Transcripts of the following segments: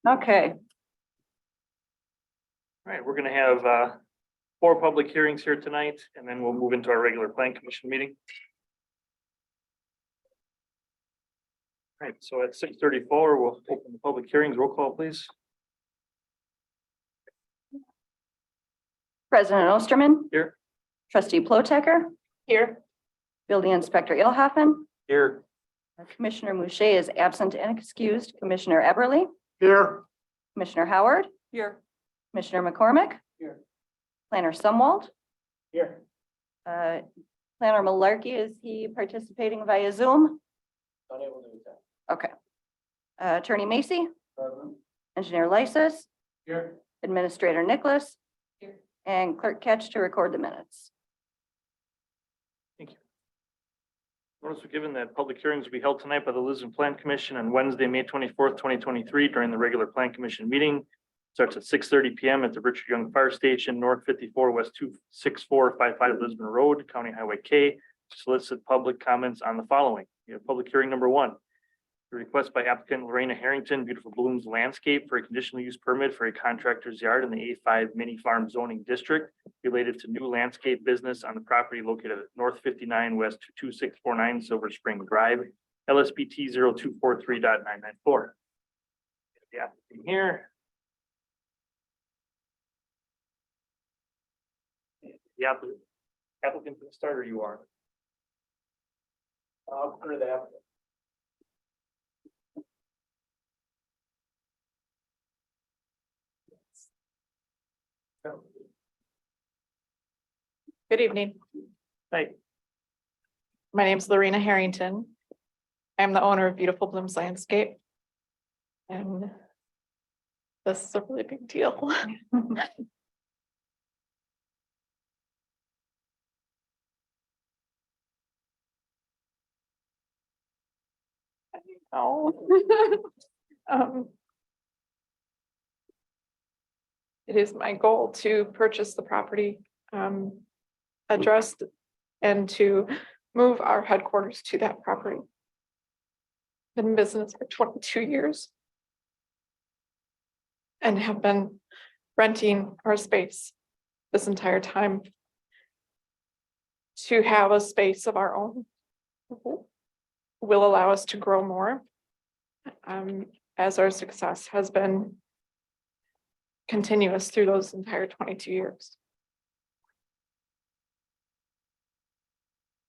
Okay, All right, we're gonna have 4 public hearings here tonight, and then we'll move into our regular plan commission meeting. All right, so at 6:34, we'll open the public hearings. Roll call, please. President Osterman, Here. trustee Plotecker, Here. building inspector Ilhoffen, Here. Commissioner Mouche is absent and excused, Commissioner Eberly, Here. Commissioner Howard, Here. Commissioner McCormick, Here. Planner Sumwalt, Here. Planner Malarkey, is he participating via Zoom? Unable to attend. Okay. Attorney Macy, Present. engineer Lysis, Here. administrator Nicholas, Here. and clerk Catch to record the minutes. Thank you. Notice we're given that public hearings will be held tonight by the Lisbon Plan Commission on Wednesday, May 24th, 2023, during the regular Plan Commission meeting. Starts at 6:30 PM at the Richard Young Fire Station, North 54 West 26455 Lisbon Road, County Highway K. Solicit public comments on the following. We have public hearing number 1. The request by applicant Lorena Harrington, Beautiful Blooms Landscape, for a conditional use permit for a contractor's yard in the A5 mini farm zoning district related to new landscape business on the property located at North 59 West 2649 Silver Spring Drive, LSBT 0243.994. The applicant here. The applicant for the starter, you are. For the applicant. Good evening. Hey, My name is Lorena Harrington. I'm the owner of Beautiful Blooms Landscape. And this is a really big deal. I know. It is my goal to purchase the property addressed and to move our headquarters to that property. Been in business for 22 years. And have been renting our space this entire time. To have a space of our own will allow us to grow more. As our success has been continuous through those entire 22 years.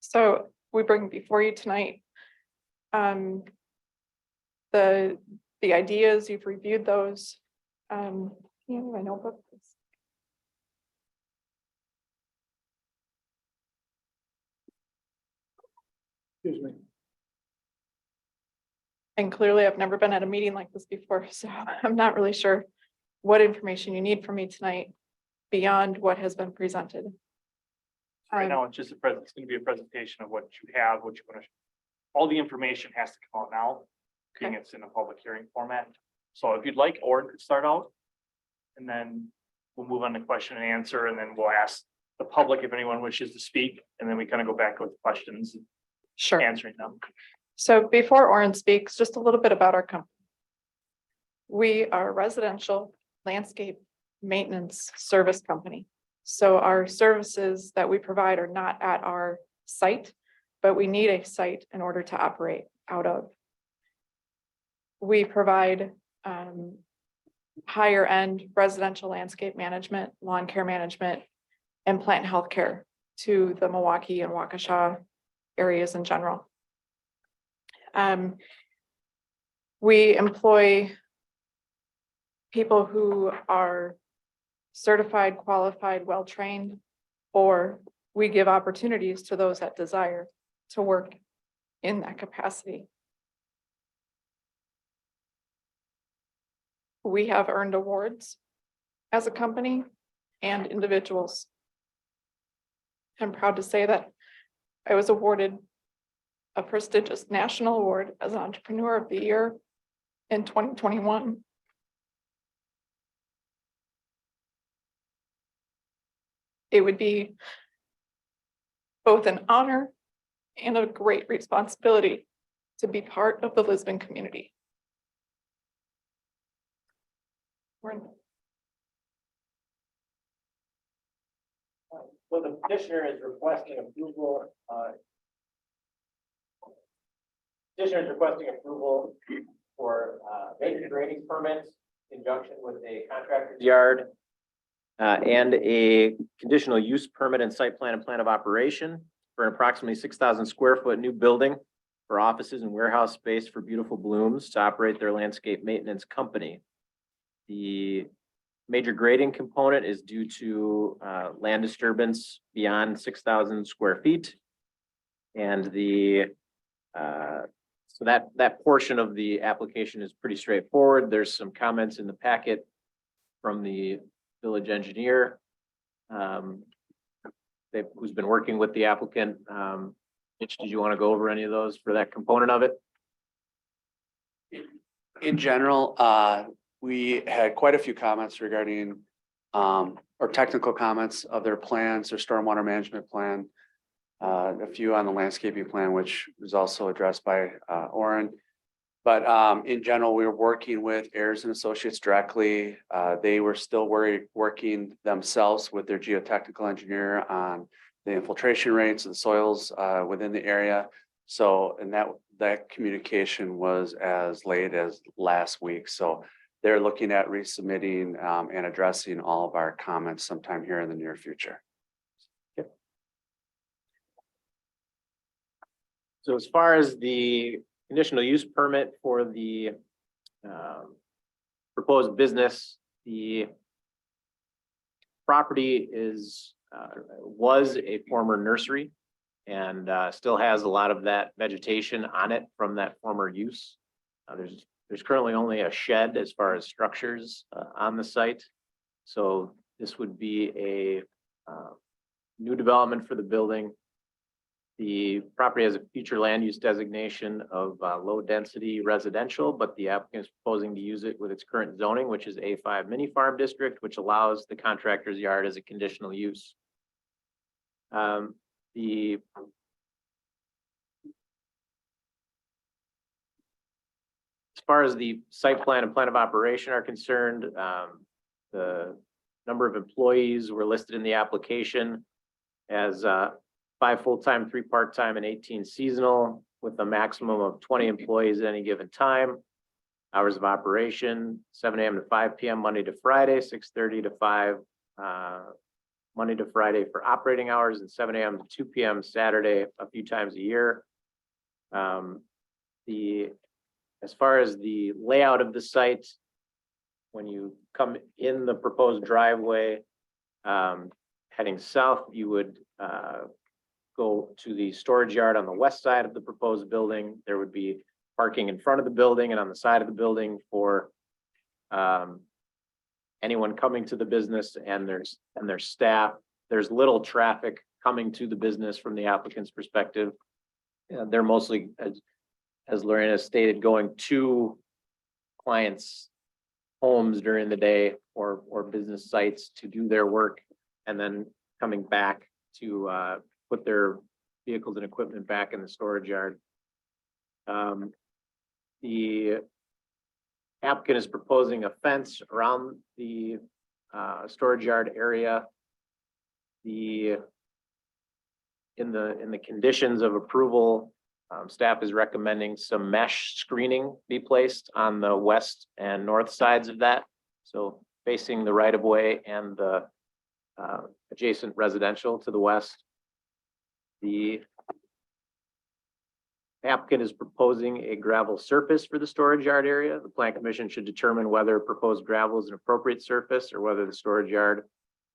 So we bring before you tonight the ideas, you've reviewed those. My notebook. excuse me. And clearly I've never been at a meeting like this before, so I'm not really sure what information you need from me tonight beyond what has been presented. Right now, it's just it's gonna be a presentation of what you have, what you want to. All the information has to come out now, being it's in a public hearing format. So if you'd like, Orin could start out. And then we'll move on to question and answer, and then we'll ask the public if anyone wishes to speak, and then we kind of go back with questions, Sure. answering them. So before Oren speaks, just a little bit about our company. We are a residential landscape maintenance service company. So our services that we provide are not at our site, but we need a site in order to operate out of. We provide higher end residential landscape management, lawn care management, and plant health care to the Milwaukee and Waukesha areas in general. We employ people who are certified, qualified, well-trained, or we give opportunities to those that desire to work in that capacity. We have earned awards as a company and individuals. I'm proud to say that I was awarded a prestigious national award as Entrepreneur of the Year in 2021. It would be both an honor and a great responsibility to be part of the Lisbon community. So the petitioner is requesting approval, petitioner is requesting approval for, major grading permits in conjunction with a contractor's yard. And a conditional use permit and site plan and plan of operation for an approximately 6,000 square foot new building for offices and warehouse space for Beautiful Blooms to operate their landscape maintenance company. The major grading component is due to land disturbance beyond 6,000 square feet. And the so that portion of the application is pretty straightforward. There's some comments in the packet from the village engineer who's been working with the applicant. Mitch, did you want to go over any of those for that component of it? In general, we had quite a few comments regarding or technical comments of their plans, their stormwater management plan. A few on the landscaping plan, which was also addressed by Oren. But in general, we were working with Ayers and Associates directly. They were still working themselves with their geotechnical engineer on the infiltration rates and soils within the area. So, and that communication was as late as last week. So they're looking at resubmitting and addressing all of our comments sometime here in the near future. So as far as the conditional use permit for the proposed business, the property was a former nursery and still has a lot of that vegetation on it from that former use. There's currently only a shed as far as structures on the site. So this would be a new development for the building. The property has a future land use designation of low density residential, but the applicant is proposing to use it with its current zoning, which is A5 mini farm district, which allows the contractor's yard as a conditional use. As far as the site plan and plan of operation are concerned, the number of employees were listed in the application as 5 full-time, 3 part-time, and 18 seasonal, with a maximum of 20 employees at any given time. Hours of operation, 7 a.m. to 5 p.m. Monday to Friday, 6:30 to 5 Monday to Friday for operating hours, and 7 a.m. to 2 p.m. Saturday a few times a year. As far as the layout of the site, when you come in the proposed driveway, heading south, you would go to the storage yard on the west side of the proposed building. There would be parking in front of the building and on the side of the building for anyone coming to the business and their staff. There's little traffic coming to the business from the applicant's perspective. They're mostly, as Lorena stated, going to clients' homes during the day or business sites to do their work, and then coming back to put their vehicles and equipment back in the storage yard. The applicant is proposing a fence around the storage yard area. In the conditions of approval, staff is recommending some mesh screening be placed on the west and north sides of that. So facing the right of way and the adjacent residential to the west. The applicant is proposing a gravel surface for the storage yard area. The Plan Commission should determine whether proposed gravel is an appropriate surface or whether the storage yard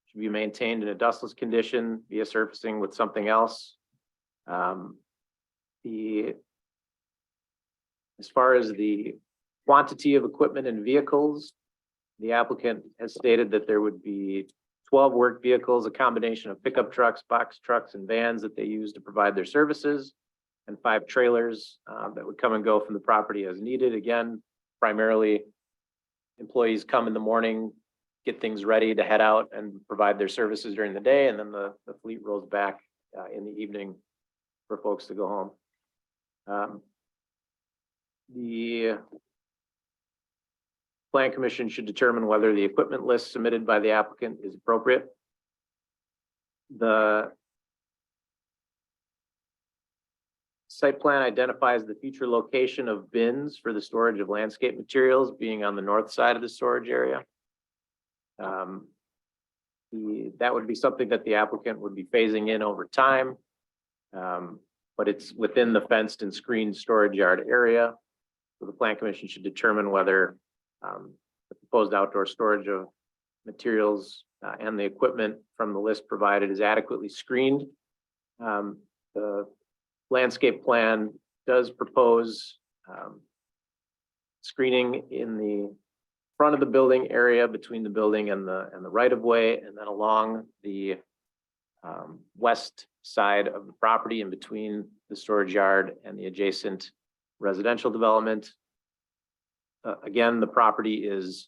should be maintained in a dustless condition via surfacing with something else. As far as the quantity of equipment and vehicles, the applicant has stated that there would be 12 work vehicles, a combination of pickup trucks, box trucks, and vans that they use to provide their services, and 5 trailers that would come and go from the property as needed. Again, primarily employees come in the morning, get things ready to head out and provide their services during the day, and then the fleet rolls back in the evening for folks to go home. The Plan Commission should determine whether the equipment list submitted by the applicant is appropriate. The site plan identifies the future location of bins for the storage of landscape materials being on the north side of the storage area. That would be something that the applicant would be phasing in over time. But it's within the fenced and screened storage yard area. So the Plan Commission should determine whether the proposed outdoor storage of materials and the equipment from the list provided is adequately screened. The landscape plan does propose screening in the front of the building area between the building and the right of way, and then along the west side of the property in between the storage yard and the adjacent residential development. Again, the property is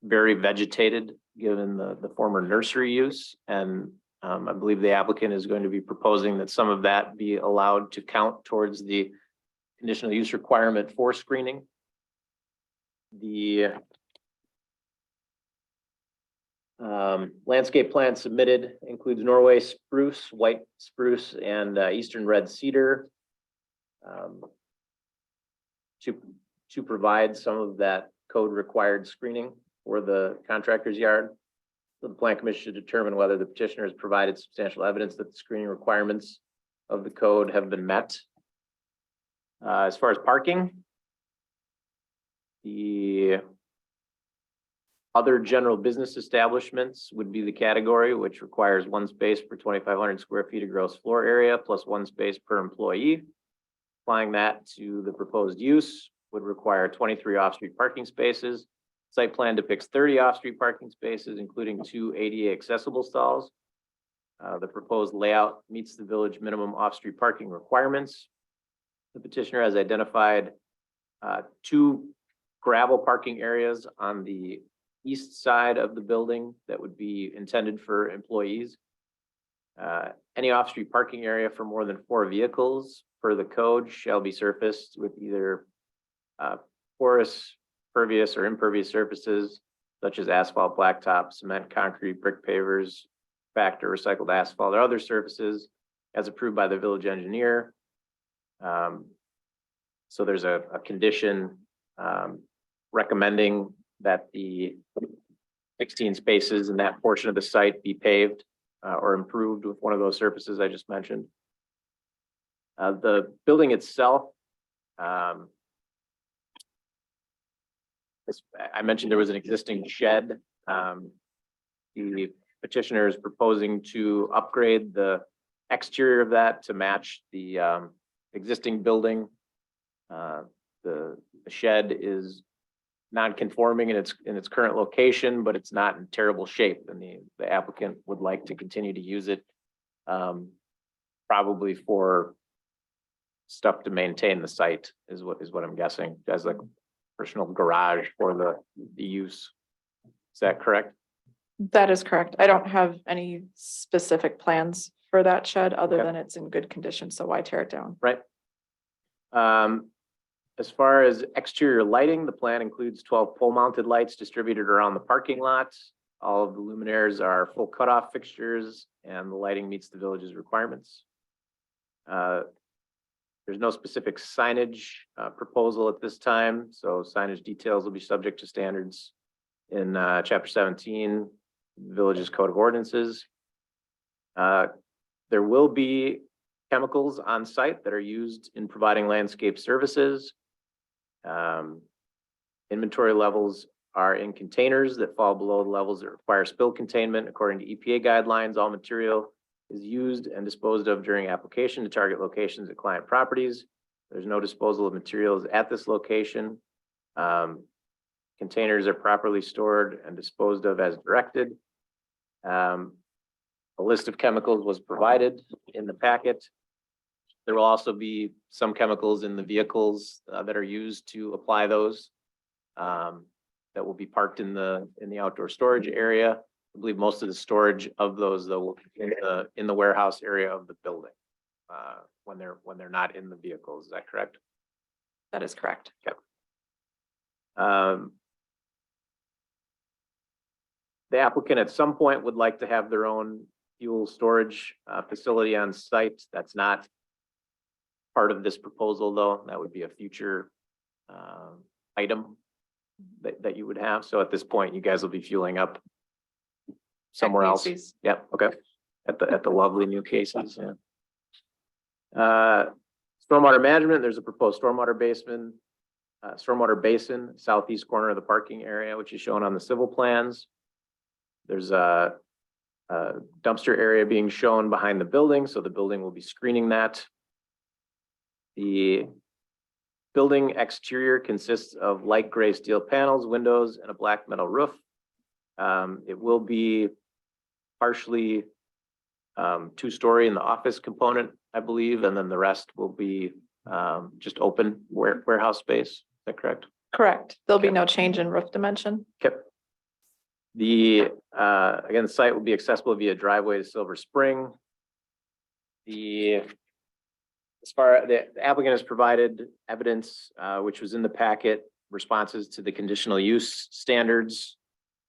very vegetated, given the former nursery use, and I believe the applicant is going to be proposing that some of that be allowed to count towards the conditional use requirement for screening. The landscape plan submitted includes Norway spruce, white spruce, and eastern red cedar to provide some of that code required screening for the contractor's yard. The Plan Commission should determine whether the petitioner has provided substantial evidence that the screening requirements of the code have been met. As far as parking, the other general business establishments would be the category which requires one space per 2,500 square feet of gross floor area plus one space per employee. Applying that to the proposed use would require 23 off-street parking spaces. Site plan depicts 30 off-street parking spaces, including 2 ADA accessible stalls. The proposed layout meets the village minimum off-street parking requirements. The petitioner has identified 2 gravel parking areas on the east side of the building that would be intended for employees. Any off-street parking area for more than 4 vehicles per the code shall be surfaced with either porous, pervious, or impervious surfaces such as asphalt, blacktop, cement, concrete, brick pavers, cracked or recycled asphalt, or other surfaces as approved by the village engineer. So there's a condition recommending that the 16 spaces in that portion of the site be paved or improved with one of those surfaces I just mentioned. The building itself, I mentioned there was an existing shed. The petitioner is proposing to upgrade the exterior of that to match the existing building. The shed is non-conforming in its current location, but it's not in terrible shape, and the applicant would like to continue to use it, probably for stuff to maintain the site is what I'm guessing, as like personal garage for the use. Is that correct? That is correct. I don't have any specific plans for that shed other Okay. than it's in good condition, so why tear it down? Right. As far as exterior lighting, the plan includes 12 pole mounted lights distributed around the parking lot. All of the luminaires are full cutoff fixtures and the lighting meets the village's requirements. There's no specific signage proposal at this time, so signage details will be subject to standards in Chapter 17, Village's Code of Ordinances. There will be chemicals on site that are used in providing landscape services. Inventory levels are in containers that fall below the levels that require spill containment. According to EPA guidelines, all material is used and disposed of during application to target locations at client properties. There's no disposal of materials at this location. Containers are properly stored and disposed of as directed. A list of chemicals was provided in the packet. There will also be some chemicals in the vehicles that are used to apply those that will be parked in the outdoor storage area. I believe most of the storage of those though will be in the warehouse area of the building when they're not in the vehicles. Is that correct? That is correct. Um, the applicant at some point would like to have their own fuel storage facility on site. That's not part of this proposal, though. That would be a future item that you would have. So at this point, you guys will be fueling up somewhere else. Casey's. Yep, okay. At the lovely new Casey's, yeah. Stormwater management, there's a proposed stormwater basin, southeast corner of the parking area, which is shown on the civil plans. There's a dumpster area being shown behind the building, so the building will be screening that. The building exterior consists of light gray steel panels, windows, and a black metal roof. It will be partially two-story in the office component, I believe, and then the rest will be just open warehouse space. Is that correct? Correct. There'll be Okay. no change in roof dimension. Okay. The, again, the site will be accessible via driveway to Silver Spring. The applicant has provided evidence, which was in the packet, responses to the conditional use standards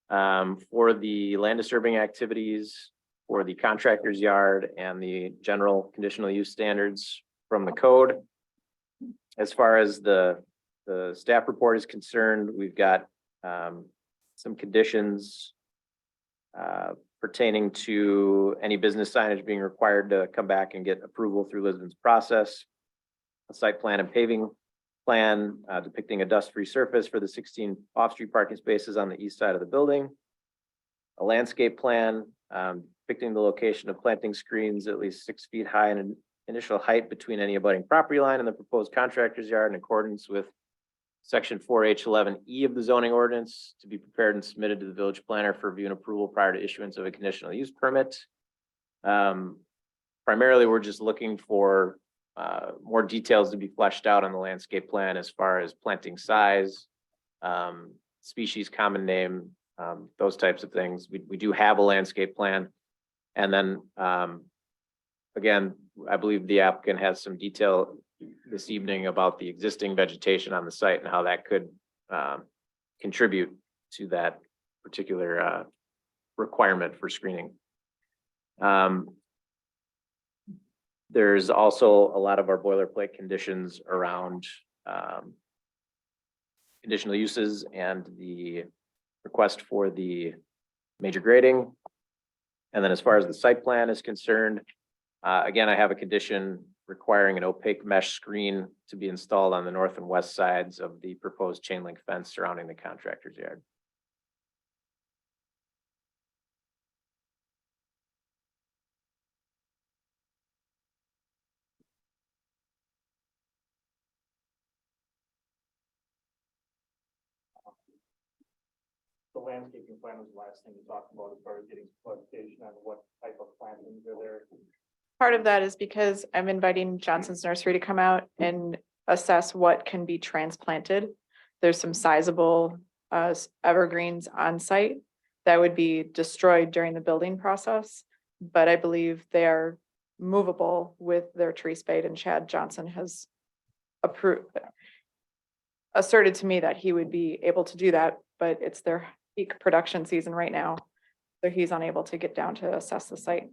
for the land disturbing activities, for the contractor's yard, and the general conditional use standards from the code. As far as the staff report is concerned, we've got some conditions pertaining to any business signage being required to come back and get approval through Lisbon's process. A site plan and paving plan depicting a dust-free surface for the 16 off-street parking spaces on the east side of the building. A landscape plan depicting the location of planting screens at least 6 feet high and an initial height between any abutting property line and the proposed contractor's yard in accordance with Section 4H11E of the zoning ordinance, to be prepared and submitted to the village planner for review and approval prior to issuance of a conditional use permit. Primarily, we're just looking for more details to be fleshed out on the landscape plan as far as planting size, species, common name, those types of things. We do have a landscape plan. And then, again, I believe the applicant has some detail this evening about the existing vegetation on the site and how that could contribute to that particular requirement for screening. There's also a lot of our boilerplate conditions around conditional uses and the request for the major grading. And then as far as the site plan is concerned, again, I have a condition requiring an opaque mesh screen to be installed on the north and west sides of the proposed chain link fence surrounding the contractor's yard. The landscaping plan was the last thing to talk about as far as getting clarification on what type of plantings are there. Part of that is because I'm inviting Johnson's Nursery to come out and assess what can be transplanted. There's some sizable evergreens on site that would be destroyed during the building process. But I believe they are movable with their tree spade, and Chad Johnson has asserted to me that he would be able to do that, but it's their peak production season right now. So he's unable to get down to assess the site.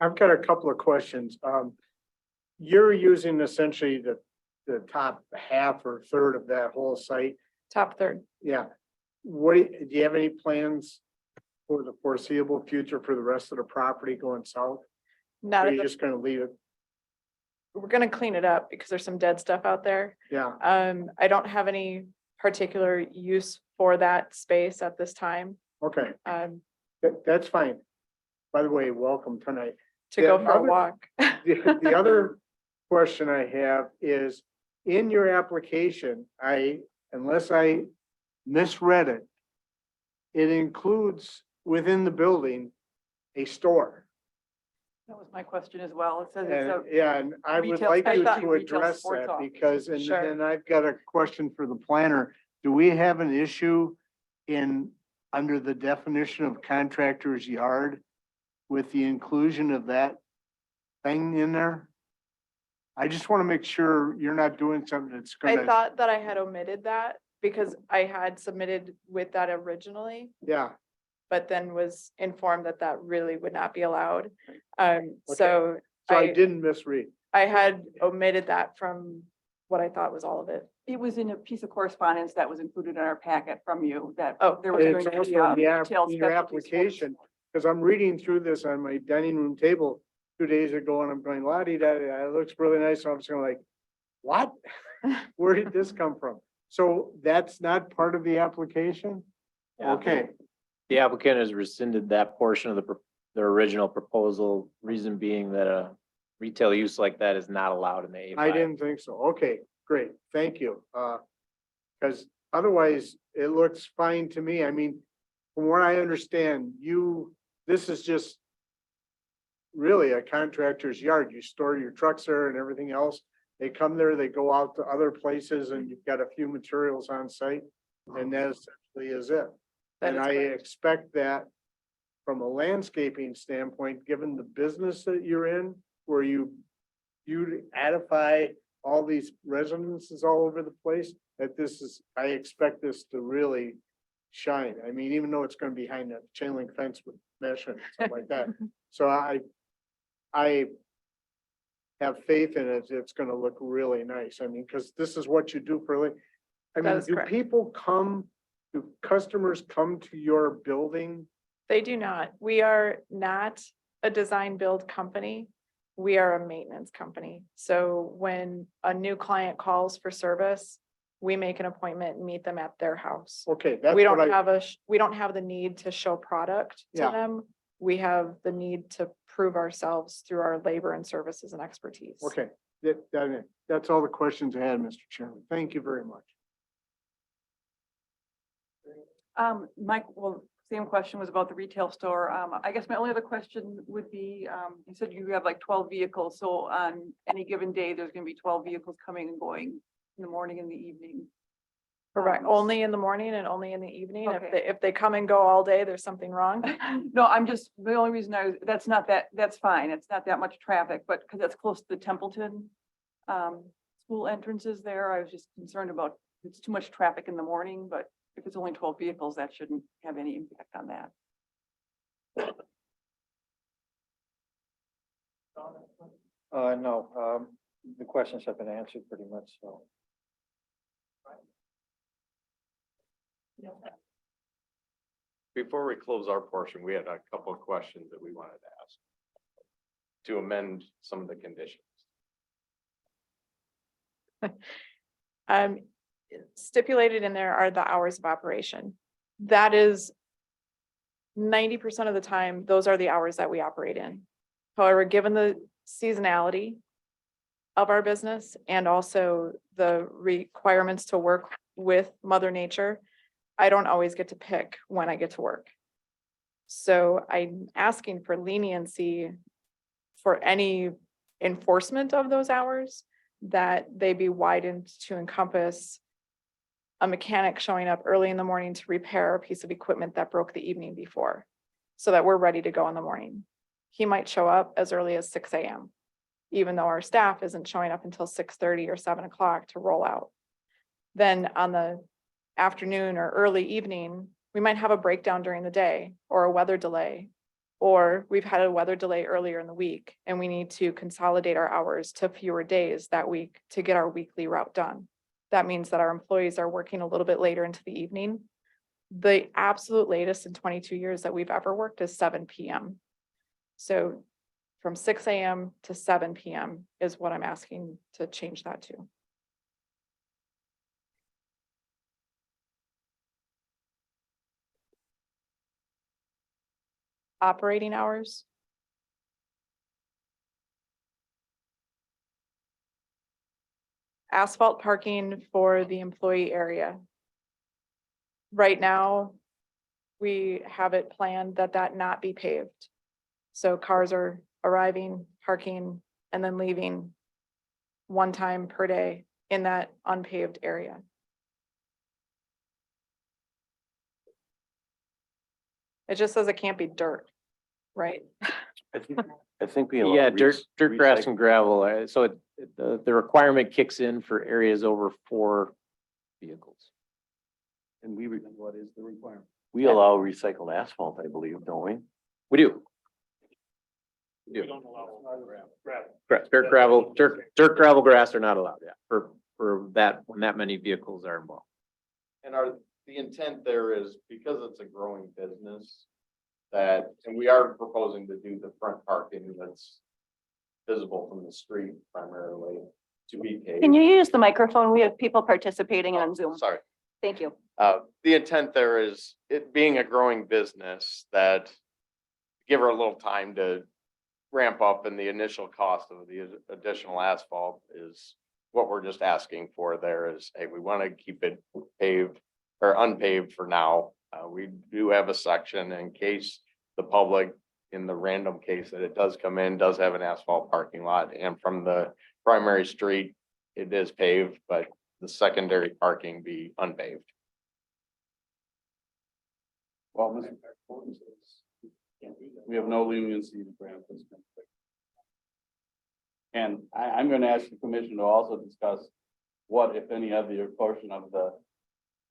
I've got a couple of questions. You're using essentially the top half or third of that whole site. Top third. Yeah. Do you have any plans for the foreseeable future for the rest of the property going south? Or Not are at you the- just gonna leave it? we're gonna clean it up because there's some dead stuff out there. Yeah, I don't have any particular use for that space at this time, okay, to that's fine. By the way, welcome tonight. go The for a other- walk. The other question I have is, in your application, unless I misread it, it includes within the building a store. That was my question as well. It says it's And a, yeah, and I would retail like you specialty to retail address sports that office. because, and Sure. then I've got a question for the planner. Do we have an issue under the definition of contractor's yard with the inclusion of that thing in there? I just want to make sure you're not doing something that's I gonna, thought that I had omitted that because I had submitted with that originally, yeah, but then was informed that that really would not be allowed. Okay. So so I I, didn't misread. I had omitted that from what I thought was all of it. It was in a piece of correspondence that was included in our packet from you that Oh, there was It's going to also be in the detailed in your specialty sports. application, because I'm reading through this on my dining room table 2 days ago, and I'm going, la-di-da, it looks really nice, so I'm just going like, what? Where did this come from? So that's not part of the application? Yeah. Okay, The applicant has rescinded that portion of the original proposal, reason being that a retail use like that is not allowed in the A5. I didn't think so. Okay, great, thank you. Because otherwise, it looks fine to me. I mean, from what I understand, this is just really a contractor's yard. You store your trucks there and everything else. They come there, they go out to other places, and you've got a few materials on site, and that essentially is it. That And is I correct. expect that from a landscaping standpoint, given the business that you're in, where you edify all these residences all over the place, that I expect this to really shine. I mean, even though it's gonna be behind a chain link fence with mesh and stuff like that. So I have faith in it. It's gonna look really nice. I mean, because this is what you do for a living. I That mean, is do correct. do customers come to your building? They do not. We are not a design build company. We are a maintenance company. So when a new client calls for service, we make an appointment and meet them at their house. Okay, that's We what don't I, have we don't have the need to show product to Yeah. them. We have the need to prove ourselves through our labor and services and expertise. okay, that's all the questions I had, Mr. Chairman. Thank you very much. Mike, well, same question was about the retail store. I guess my only other question would be, you said you have like 12 vehicles, so on any given day, there's gonna be 12 vehicles coming and going in the morning and the evening. Correct. Only in the morning and only in the evening. Okay. If they come and go all day, there's something wrong. No, the only reason that's fine. It's not that much traffic, but because that's close to the Templeton school entrances there, I was just concerned about, it's too much traffic in the morning, but if it's only 12 vehicles, that shouldn't have any impact on that. No, the questions have been answered pretty much, so. Before we close our portion, we had a couple of questions that we wanted to ask to amend some of the conditions. Stipulated in there are the hours of operation. That is 90% of the time, those are the hours that we operate in. However, given the seasonality of our business and also the requirements to work with Mother Nature, I don't always get to pick when I get to work. So I'm asking for leniency for any enforcement of those hours, that they be widened to encompass a mechanic showing up early in the morning to repair a piece of equipment that broke the evening before, so that we're ready to go in the morning. He might show up as early as 6 a.m., even though our staff isn't showing up until 6:30 or 7 o'clock to roll out. Then on the afternoon or early evening, we might have a breakdown during the day or a weather delay, or we've had a weather delay earlier in the week and we need to consolidate our hours to fewer days that week to get our weekly route done. That means that our employees are working a little bit later into the evening. The absolute latest in 22 years that we've ever worked is 7 p.m. So from 6 a.m. to 7 p.m. is what I'm asking to change that to. Operating hours. Asphalt parking for the employee area. Right now, we have it planned that that not be paved. So cars are arriving, parking, and then leaving one time per day in that unpaved area. It just says it can't be dirt. right? I think we. Yeah, dirt, grass and gravel. So the requirement kicks in for areas over 4 vehicles. And what is the requirement? We allow recycled asphalt, I believe, don't we? We do. We don't allow gravel. Dirt, gravel, grass are not allowed, yeah, for that, when that many vehicles are involved. And the intent there is because it's a growing business that, and we are proposing to do the front parking that's visible from the street primarily to be paved. Can you use the microphone? We have people participating on Zoom. Sorry. Thank you. The intent there is it being a growing business that give her a little time to ramp up, and the initial cost of the additional asphalt is what we're just asking for there is, hey, we want to keep it paved or unpaved for now. We do have a section in case the public, in the random case that it does come in, does have an asphalt parking lot, and from the primary street, it is paved, but the secondary parking be unpaved. Well, Mr. We have no leniency to grant this. And I'm gonna ask the commission to also discuss what, if any, other portion of the.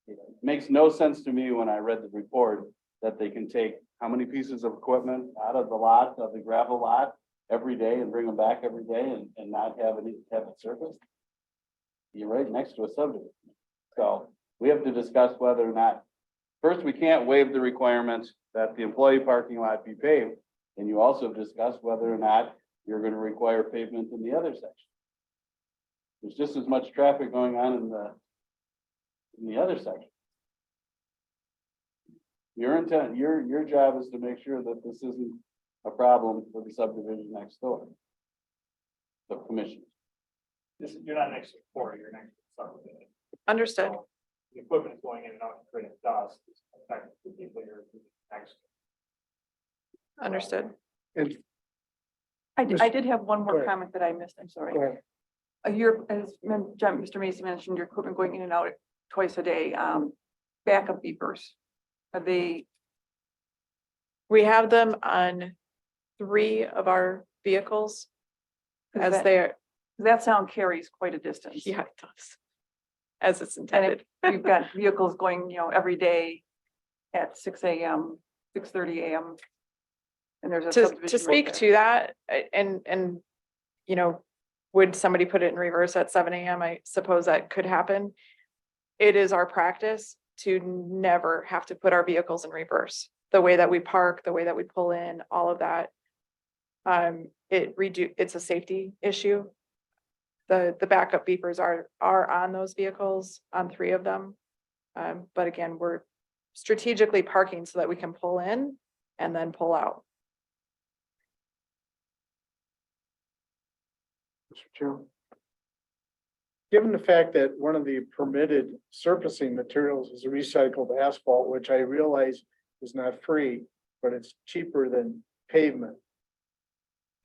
It makes no sense to me when I read the report that they can take how many pieces of equipment out of the lot, of the gravel lot, every day and bring them back every day and not have it surfaced. You're right next to a subdivision. So we have to discuss whether or not, first, we can't waive the requirement that the employee parking lot be paved. And you also discuss whether or not you're gonna require pavement in the other section. There's just as much traffic going on in the other section. Your intent, your job is to make sure that this isn't a problem for the subdivision next door. The commission. You're not next to the quarry, you're next to the subdivision. Understood. The equipment is going in and out and creating dust. It's affecting the people you're next to. Understood. And I did have one Go more ahead. comment that I missed. I'm sorry. go ahead. Mr. Macy mentioned your equipment going in and out twice a day. Backup beepers. Are they, We have them on 3 of our vehicles as that- they're, that sound carries quite a distance. yeah, it does. As it's And intended. if you've got vehicles going, every day at 6 a.m., 6:30 a.m. And there's a To subdivision right speak there. to that, and, would somebody put it in reverse at 7 a.m.? I suppose that could happen. It is our practice to never have to put our vehicles in reverse. The way that we park, the way that we pull in, all of that. It's a safety issue. The backup beepers are on those vehicles, on 3 of them. But again, we're strategically parking so that we can pull in and then pull out. Mr. Chairman. Given the fact that one of the permitted surfacing materials is recycled asphalt, which I realize is not free, but it's cheaper than pavement.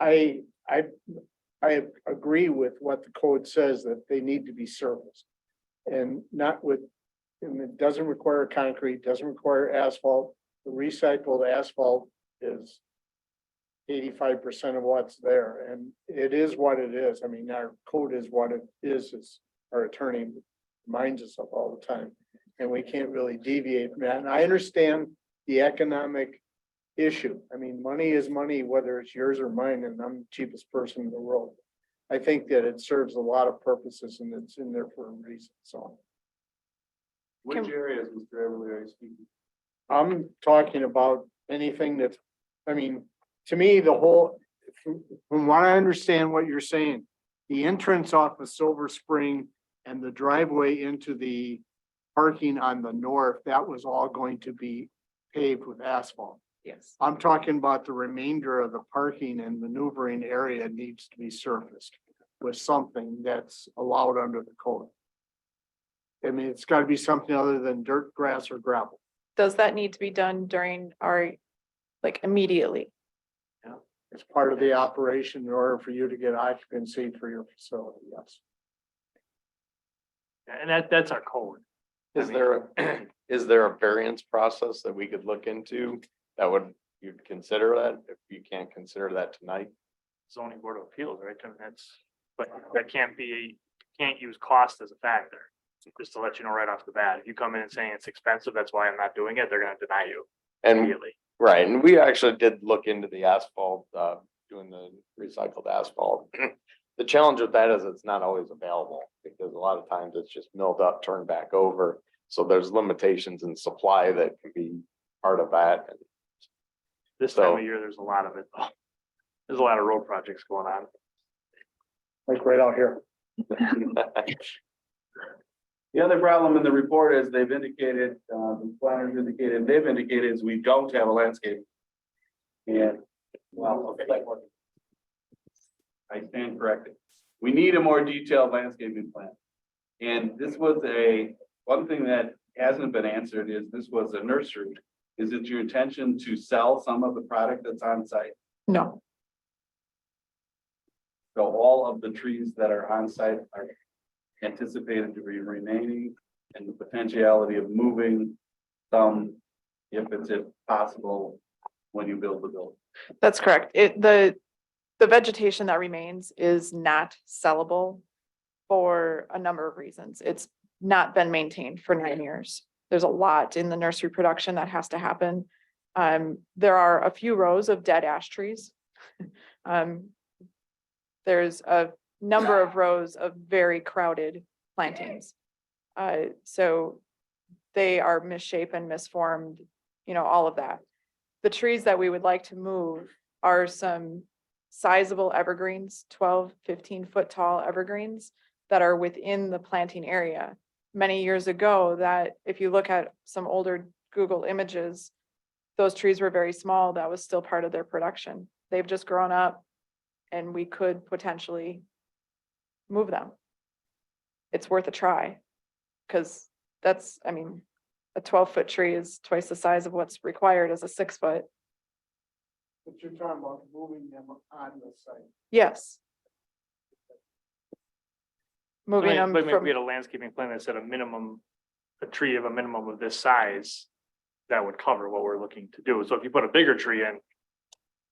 I agree with what the code says, that they need to be surfaced. And it doesn't require concrete, doesn't require asphalt. The recycled asphalt is 85% of what's there, and it is what it is. I mean, our code is what it is, as our attorney reminds us of all the time. And we can't really deviate from that. And I understand the economic issue. I mean, money is money, whether it's yours or mine, and I'm the cheapest person in the world. I think that it serves a lot of purposes and it's in there for a reason, so. Which areas, Mr. Everly, are you speaking? I'm talking about anything that's, I mean, to me, the whole, from what I understand what you're saying, the entrance off of Silver Spring and the driveway into the parking on the north, that was all going to be paved with asphalt. Yes. I'm talking about the remainder of the parking and maneuvering area needs to be surfaced with something that's allowed under the code. I mean, it's got to be something other than dirt, grass, or gravel. Does that need to be done during immediately? It's part of the operation in order for you to get occupancy for your facility, yes. And that's our code. Is there a variance process that we could look into that would you'd consider that, if you can't consider that tonight. Zoning Board of Appeals, right? I mean, that's, but that can't use cost as a factor. Just to let you know right off the bat, if you come in and saying it's expensive, that's why I'm not doing it, they're gonna deny you And, immediately. right, and we actually did look into the asphalt, doing the recycled asphalt. The challenge with that is it's not always available, because a lot of times it's just milled up, turned back over. So there's limitations in supply that can be part of that. This time So- of year, there's a lot of it. There's a lot of road projects going on. Like right out here. The other problem in the report is they've indicated, the planners indicated, they've indicated is we don't have a landscape. And, well, okay, I stand corrected. We need a more detailed landscaping plan. And this was one thing that hasn't been answered is this was a nursery. Is it your intention to sell some of the product that's on site? No, So all of the trees that are on site are anticipated to be remaining and the potentiality of moving some, if possible, when you build the building. that's correct. The vegetation that remains is not sellable for a number of reasons. It's not been maintained for 9 years. There's a lot in the nursery production that has to happen. There are a few rows of dead ash trees. There's a number of rows of very crowded plantings. So they are misshapen, misformed, all of that. The trees that we would like to move are some sizable evergreens, 12, 15-foot tall evergreens that are within the planting area. Many years ago, that if you look at some older Google images, those trees were very small. That was still part of their production. They've just grown up and we could potentially move them. It's worth a try. Because that's, a 12-foot tree is twice the size of what's required as a 6-foot. But you're talking about moving them on the site. Yes. Moving them But maybe from, we had a landscaping plan that said a tree of a minimum of this size. That would cover what we're looking to do. So if you put a bigger tree in,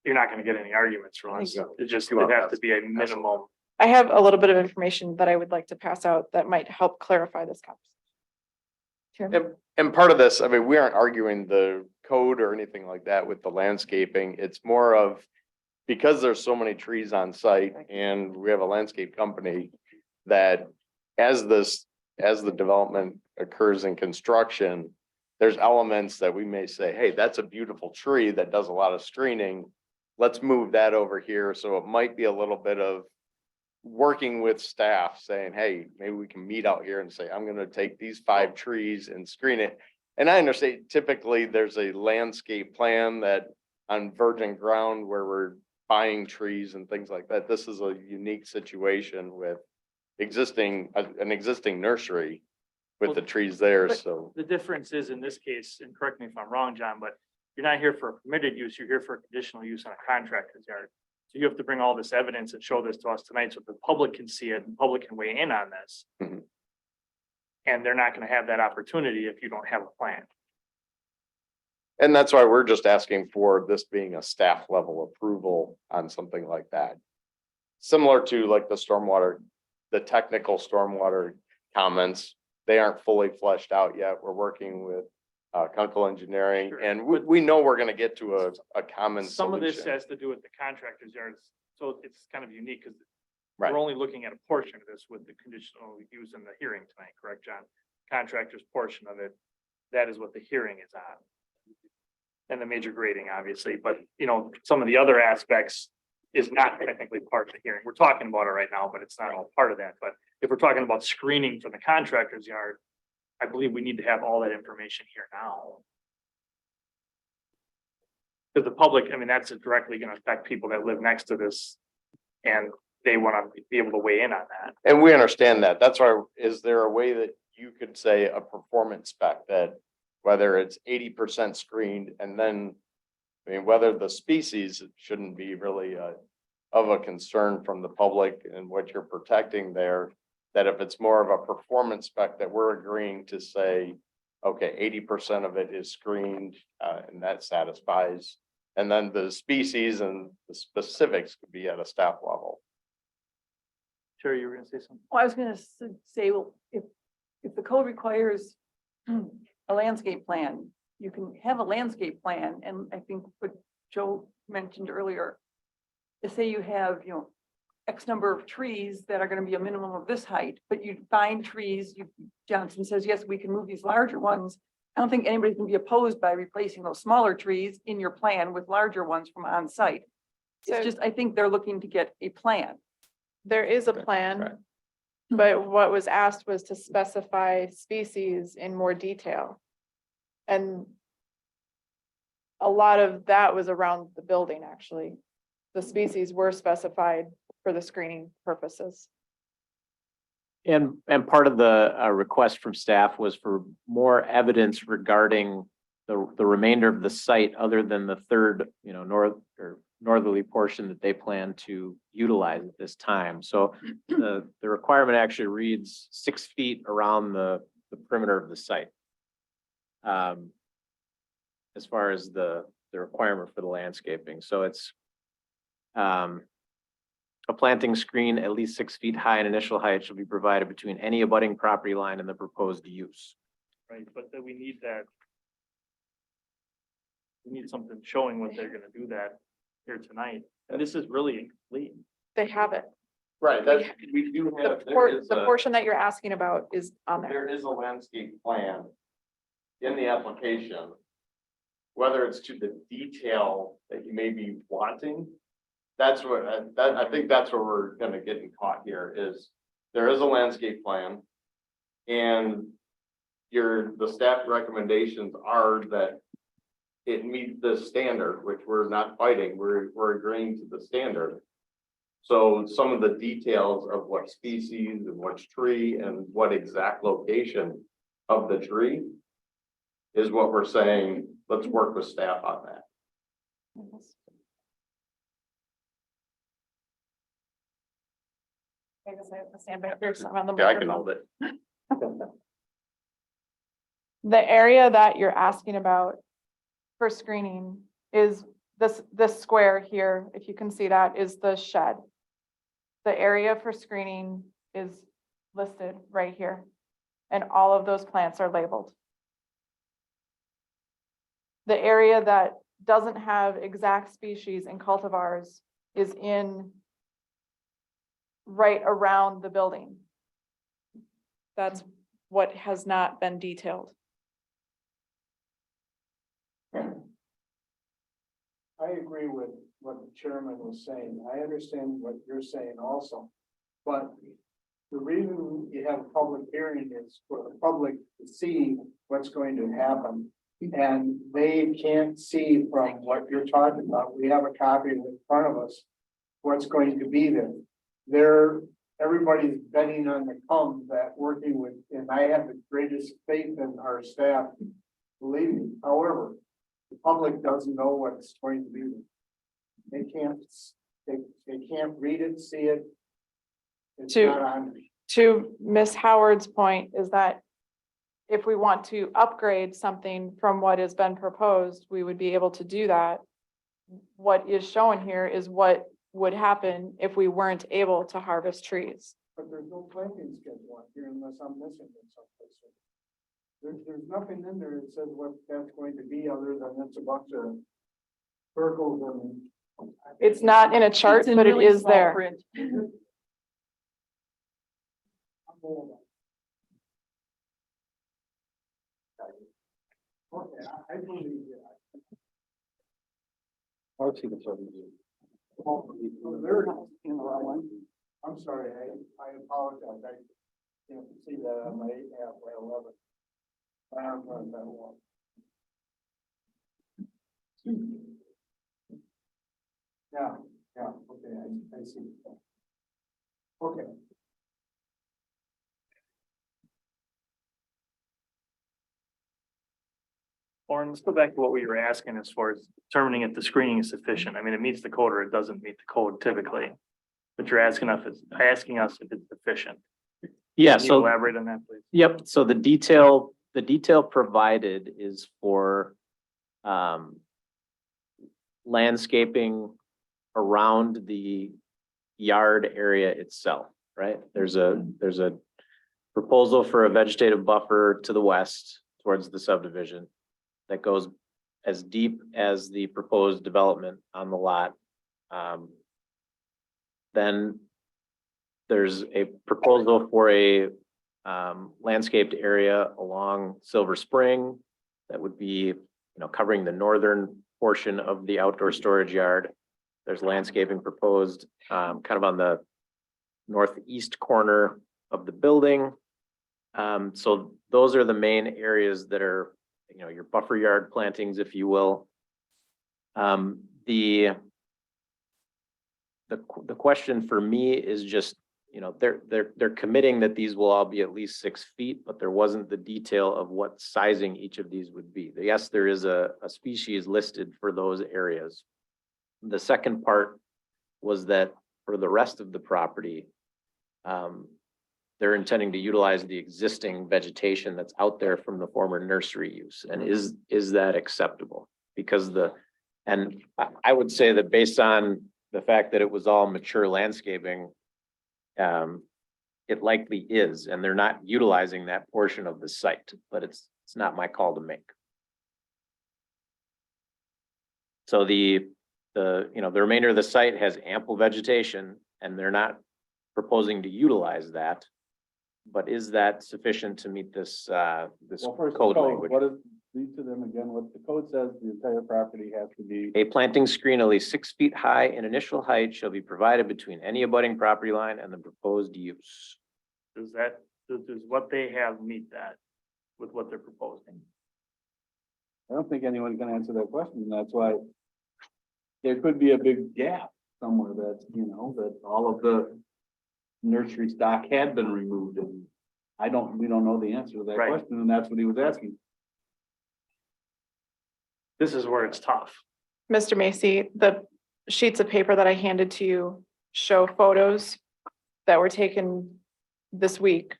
you're not gonna get any arguments from us. It just would have to be a minimum. I have a little bit of information that I would like to pass out that might help clarify this conversation. And part of this, we aren't arguing the code or anything like that with the landscaping. It's more of, because there's so many trees on site and we have a landscape company that as the development occurs in construction, there's elements that we may say, hey, that's a beautiful tree that does a lot of screening. Let's move that over here. So it might be a little bit of working with staff saying, hey, maybe we can meet out here and say, I'm gonna take these 5 trees and screen it. And I understand typically there's a landscape plan that on virgin ground where we're buying trees and things like that. This is a unique situation with an existing nursery with the trees there, But so. The difference is in this case, and correct me if I'm wrong, John, but you're not here for a permitted use, you're here for a conditional use on a contractor's yard. So you have to bring all this evidence and show this to us tonight so the public can see it and public can weigh in on this. Mhm. And they're not gonna have that opportunity if you don't have a plan. And that's why we're just asking for this being a staff level approval on something like that. Similar to like the technical stormwater comments, they aren't fully fleshed out yet. We're working with Kunkel Engineering, Sure. and we know we're gonna get to a common Some of this solution. has to do with the contractor's yards, so it's kind of unique because Right. we're only looking at a portion of this with the conditional use in the hearing tonight, correct, John? Contractor's portion of it, that is what the hearing is on. And the major grading, obviously, but some of the other aspects is not technically part of the hearing. We're talking about it right now, but it's not all part of that. But if we're talking about screening for the contractor's yard, I believe we need to have all that information here now. Because the public, that's directly gonna affect people that live next to this. And they wanna be able to weigh in on that. And we understand that. That's why, is there a way that you could say a performance spec that whether it's 80% screened and then, whether the species shouldn't be really of a concern from the public and what you're protecting there, that if it's more of a performance spec that we're agreeing to say, okay, 80% of it is screened, and that satisfies And then the species and the specifics could be at a staff level. Sure, you were gonna say something. Well, I was gonna say, well, if the code requires a landscape plan, you can have a landscape plan, and I think what Joe mentioned earlier is say you have, X number of trees that are gonna be a minimum of this height, but you find trees, Johnson says, yes, we can move these larger ones. I don't think anybody's gonna be opposed by replacing those smaller trees in your plan with larger ones from on site. So- It's just, I think they're looking to get a plan. There is a Right. plan, but what was asked was to specify species in more detail. And a lot of that was around the building, actually. The species were specified for the screening purposes. And part of the request from staff was for more evidence regarding the remainder of the site other than the third, north or northerly portion that they plan to utilize at this time. So the requirement actually reads 6 feet around the perimeter of the site. As far as the requirement for the landscaping. So it's a planting screen at least 6 feet high and initial height shall be provided between any abutting property line and the proposed use. Right, but then we need that. We need something showing what they're gonna do that here tonight, and this is really incomplete. They have it. Right, that's, we do The have, there is the a, portion that you're asking about is on there. there is a landscape plan in the application. Whether it's to the detail that you may be wanting, that's what, I think that's where we're gonna get caught here is there is a landscape plan. And the staff recommendations are that it meets the standard, which we're not fighting, we're agreeing to the standard. So some of the details of what species and which tree and what exact location of the tree is what we're saying, let's work with staff on that. I guess I have to stand back here so I'm on the Yeah, I can microphone. hold it. The area that you're asking about for screening is this square here, if you can see that, is the shed. The area for screening is listed right here. And all of those plants are labeled. The area that doesn't have exact species and cultivars is in right around the building. That's what has not been detailed. I agree with what the chairman was saying. I understand what you're saying also. But the reason you have a public hearing is for the public to see what's going to happen. And they can't see from what you're talking about. We have a copy in front of us, what's going to be there. Everybody's betting on the come that working with, and I have the greatest faith in our staff. Believe me, however, the public doesn't know what's going to be. They can't read it, see it. It's To- not on. To Ms. Howard's point is that if we want to upgrade something from what has been proposed, we would be able to do that. What is shown here is what would happen if we weren't able to harvest trees. But there's no planting schedule on here unless I'm missing it someplace. There's nothing in there that says what that's going to be other than it's a bunch of circles and. It's not in a chart, It's in but it really is small there. print. Okay, I believe you. I'll see the service. Well, there it is. In the wrong one. I'm sorry, I apologize. I can't see that on my 11. I'm on that one. Yeah, okay, I see. Okay. Lauren, let's go back to what we were asking as far as determining if the screening is sufficient. I mean, it meets the code or it doesn't meet the code typically. But you're asking us if it's sufficient. Yeah, Can you so, elaborate on that, please? yep, so the detail provided is for landscaping around the yard area itself, right? There's a proposal for a vegetative buffer to the west towards the subdivision that goes as deep as the proposed development on the lot. Then there's a proposal for a landscaped area along Silver Spring that would be, covering the northern portion of the outdoor storage yard. There's landscaping proposed kind of on the northeast corner of the building. So those are the main areas that are, your buffer yard plantings, if you will. The question for me is just, they're committing that these will all be at least 6 feet, but there wasn't the detail of what sizing each of these would be. Yes, there is a species listed for those areas. The second part was that for the rest of the property, they're intending to utilize the existing vegetation that's out there from the former nursery use. And is that acceptable? Because I would say that based on the fact that it was all mature landscaping, it likely is, and they're not utilizing that portion of the site, but it's not my call to make. So the remainder of the site has ample vegetation and they're not proposing to utilize that. But is that sufficient to meet this Well, first, code the language? what is, read to them again, what the code says, the entire property has to be. A planting screen at least 6 feet high in initial height shall be provided between any abutting property line and the proposed use. Does what they have meet that with what they're proposing? I don't think anyone can answer that question, and that's why there could be a big gap somewhere that, that all of the nursery stock had been removed, and we don't know the answer to that Right. question, and that's what he was asking. This is where it's tough. Mr. Macy, the sheets of paper that I handed to you show photos that were taken this week.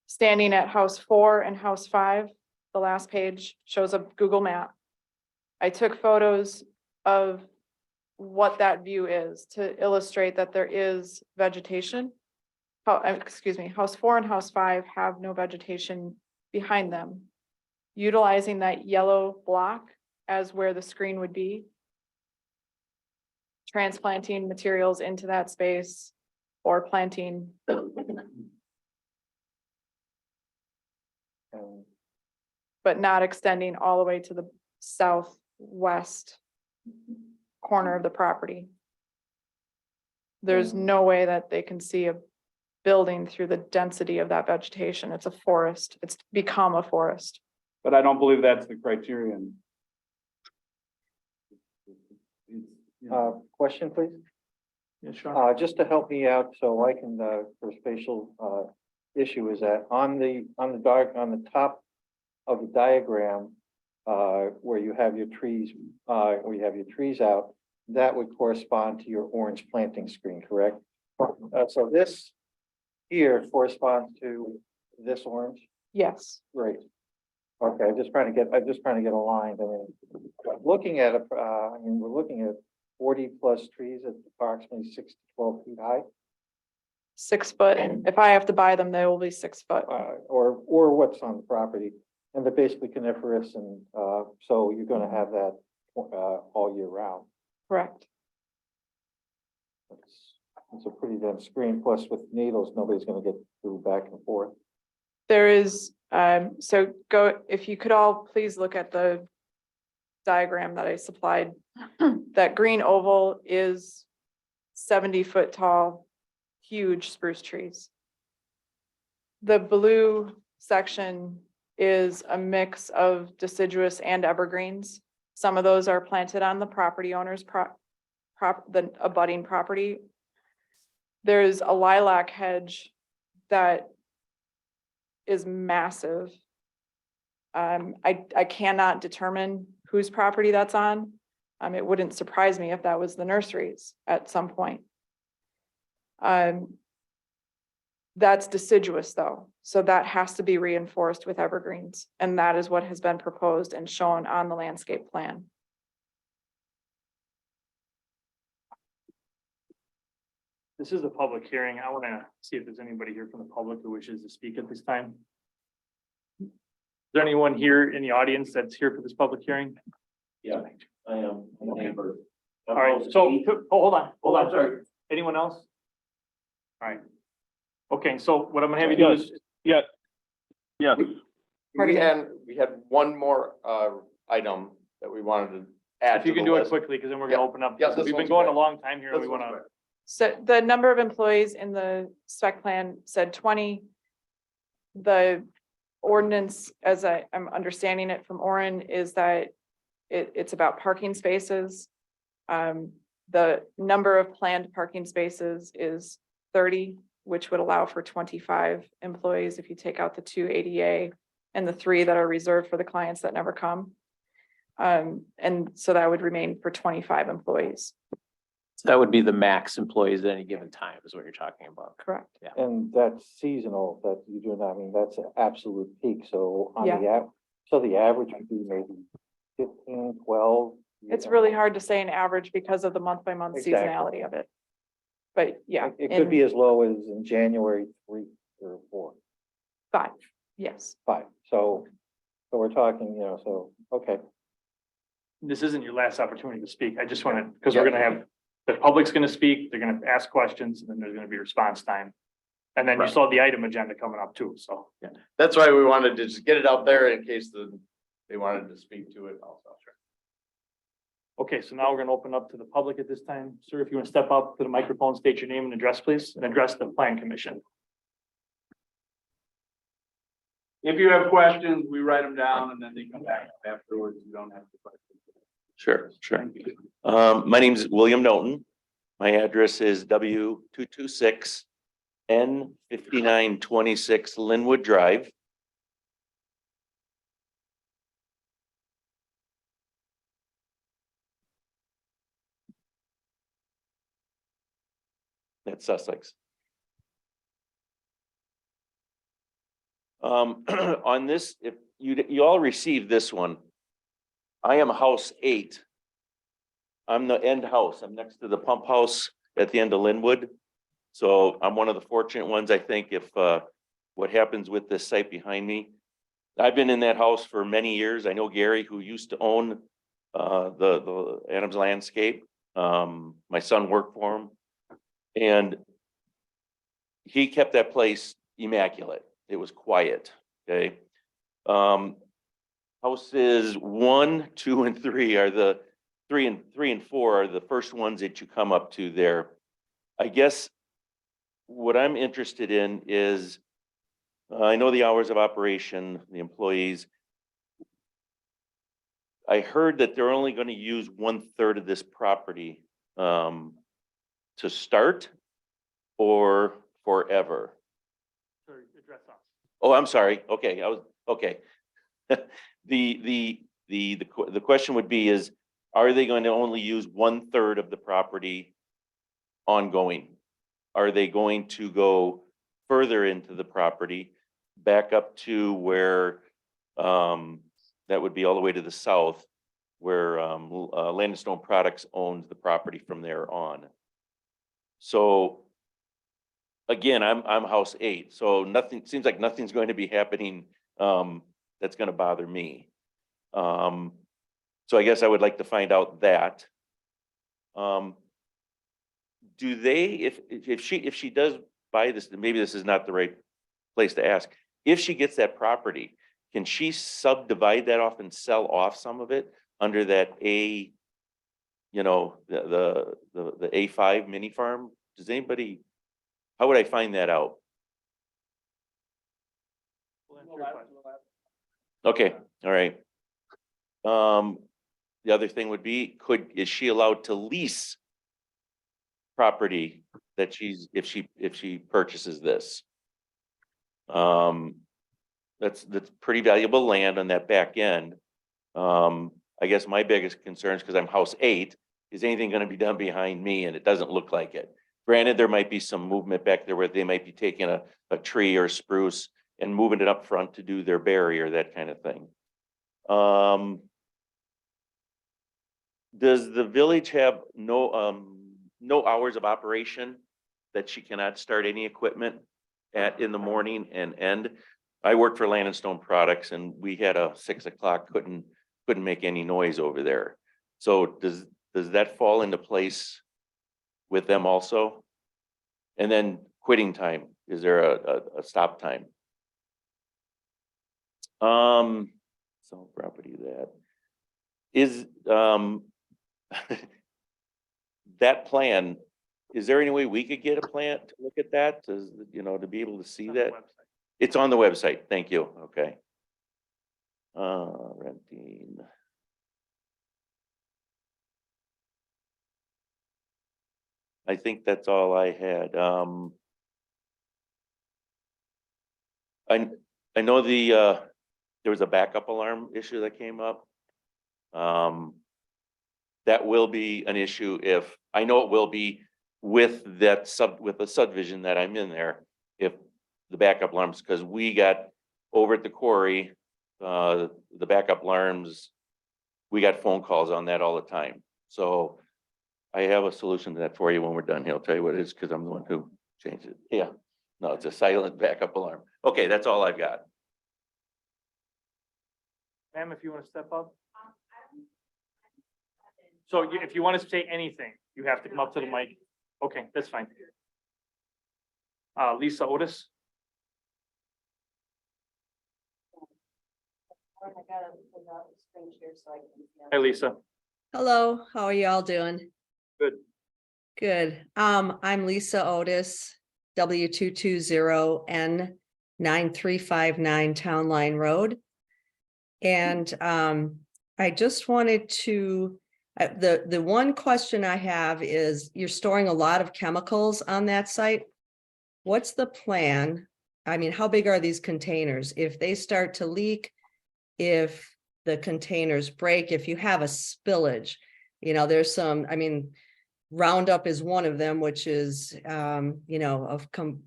Standing at house 4 and house 5, the last page shows a Google map. I took photos of what that view is to illustrate that there is vegetation. House 4 and house 5 have no vegetation behind them. Utilizing that yellow block as where the screen would be. Transplanting materials into that space or planting. But not extending all the way to the southwest corner of the property. There's no way that they can see a building through the density of that vegetation. It's a forest. It's become a forest. But I don't believe that's the criterion. Question, please? Yeah, sure. Just to help me out, so I can, for spatial, issue is that on the top of the diagram, where you have your trees, out, that would correspond to your orange planting screen, correct? So this here corresponds to this orange, Yes, great. Okay, I'm just trying to get aligned. I mean, looking at it, we're looking at 40 plus trees at approximately 6 to 12 feet high. 6 foot. If I have to buy them, they will be 6 foot. Or what's on the property, and they're basically coniferous, and so you're gonna have that all year round. Correct. It's a pretty dense screen, plus with needles, nobody's gonna get through back and forth. There is, so if you could all please look at the diagram that I supplied. That green oval is 70-foot tall, huge spruce trees. The blue section is a mix of deciduous and evergreens. Some of those are planted on the property owner's the abutting property. There's a lilac hedge that is massive. I cannot determine whose property that's on. It wouldn't surprise me if that was the nurseries at some point. That's deciduous though, so that has to be reinforced with evergreens, and that is what has been proposed and shown on the landscape plan. This is a public hearing. I want to see if there's anybody here from the public who wishes to speak at this time. Is there anyone here in the audience that's here for this public hearing? Yeah, I am a neighbor. All right, so, hold on, sorry. Anyone else? All right. Okay, so what I'm gonna have you do is, Yeah. Pardon me? We had one more item that we wanted to add. if you to can the do it list. quickly, because then we're gonna open up. Yeah, this We've been one's going a quick. long time here and we This one's wanna, quick. So the number of employees in the spec plan said 20. The ordinance, as I'm understanding it from Orin, is that it's about parking spaces. The number of planned parking spaces is 30, which would allow for 25 employees if you take out the 2 ADA and the 3 that are reserved for the clients that never come. And so that would remain for 25 employees, So that would be the max employees at any given time is what you're talking about. correct? And that's seasonal, that you do not, I mean, that's an absolute peak, so on Yeah. so the average would be maybe 15, 12. It's really hard to say an average because of the month by month Exactly. seasonality of it. But yeah. It could be as low as in January, 3 or 4, 5, yes. 5, so we're talking, so, okay. this isn't your last opportunity to speak. I just wanna, because we're gonna have, the public's gonna speak, they're gonna ask questions, and then there's gonna be response time. And then you Right. saw the item agenda coming up too, so. That's why we wanted to just get it out there in case they wanted to speak to it also. Okay, so now we're gonna open up to the public at this time. Sir, if you want to step up to the microphone, state your name and address, please, and address the plan commission. If you have questions, we write them down and then they come back afterwards. You don't have to question. Sure. Thank you. My name's William Knowlton. My address is W 226 N 5926 Linwood Drive. That's Sussex. On this, if you all received this one, I am house 8. I'm the end house. I'm next to the pump house at the end of Linwood. So I'm one of the fortunate ones, I think, if what happens with this site behind me. I've been in that house for many years. I know Gary, who used to own the Adams Landscape. My son worked for him. And he kept that place immaculate. It was quiet, okay? Houses 1, 2, and 3 are the 3 and 4 are the first ones that you come up to there. I guess what I'm interested in is, I know the hours of operation, the employees. I heard that they're only going to use 1/3 of this property to start or forever. Sir, address us. Oh, I'm sorry. Okay, okay. The question would be is, are they going to only use 1/3 of the property ongoing? Are they going to go further into the property, back up to where, that would be all the way to the south, where, Land and Stone Products owns the property from there on? So again, I'm house 8, so nothing, seems like nothing's going to be happening, that's gonna bother me. So I guess I would like to find out that. Do they, if she does buy this, maybe this is not the right place to ask. If she gets that property, can she subdivide that off and sell off some of it under that the A5 mini farm? Does anybody, how would I find that out? We'll answer your question. Okay, all right. The other thing would be, is she allowed to lease property that if she purchases this? That's pretty valuable land on that back end. I guess my biggest concerns, because I'm house 8, is anything gonna be done behind me, and it doesn't look like it. Granted, there might be some movement back there where they might be taking a tree or spruce and moving it up front to do their barrier, that kind of thing. Does the village have no hours of operation that she cannot start any equipment at in the morning and end? I worked for Land and Stone Products and we had a 6 o'clock, couldn't make any noise over there. So does that fall into place with them also? And then quitting time, is there a stop time? So property that is, that plan, is there any way we could get a plan to look at that, to, you know, to be able to see that? It's on the website, thank you, okay. Renting. I think that's all I had. I know there was a backup alarm issue that came up. That will be an issue if, I know it will be with the subdivision that I'm in there, if the backup alarms, because we got over at the quarry, the backup alarms, we got phone calls on that all the time. So I have a solution to that for you when we're done. He'll tell you what it is, because I'm the one who changed it. Yeah, no, it's a silent backup alarm. Okay, that's all I've got. Ma'am, if you want to step up. So if you want to say anything, you have to come up to the mic. Okay, that's fine. Lisa Otis. Hi, Lisa. Hello, how are you all doing? Good. Good. I'm Lisa Otis, W220N9359 Town Line Road. And I just wanted to, the one question I have is, you're storing a lot of chemicals on that site. What's the plan? I mean, how big are these containers? If they start to leak, if the containers break, if you have a spillage, you know, there's some, I mean, Roundup is one of them, which is, you know,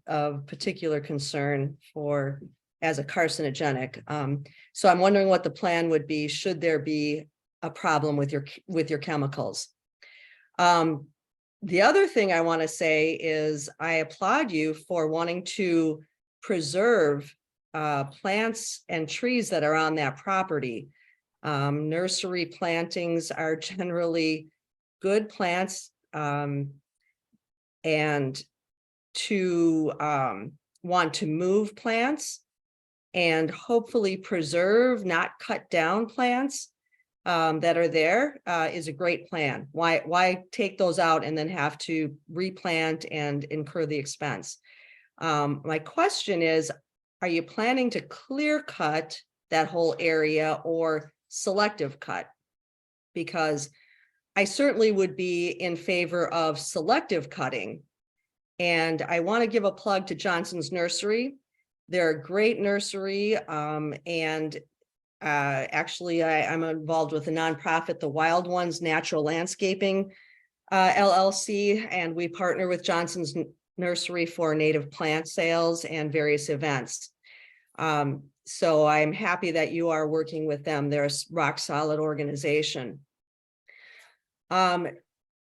of particular concern for, as a carcinogenic. So I'm wondering what the plan would be, should there be a problem with your chemicals. The other thing I want to say is I applaud you for wanting to preserve plants and trees that are on that property. Nursery plantings are generally good plants, and to want to move plants and hopefully preserve, not cut down plants that are there is a great plan. Why take those out and then have to replant and incur the expense? My question is, are you planning to clear cut that whole area or selective cut? Because I certainly would be in favor of selective cutting. And I want to give a plug to Johnson's Nursery. They're a great nursery. Actually, I'm involved with a nonprofit, the Wild Ones Natural Landscaping LLC, and we partner with Johnson's Nursery for native plant sales and various events. So I'm happy that you are working with them. They're a rock solid organization. In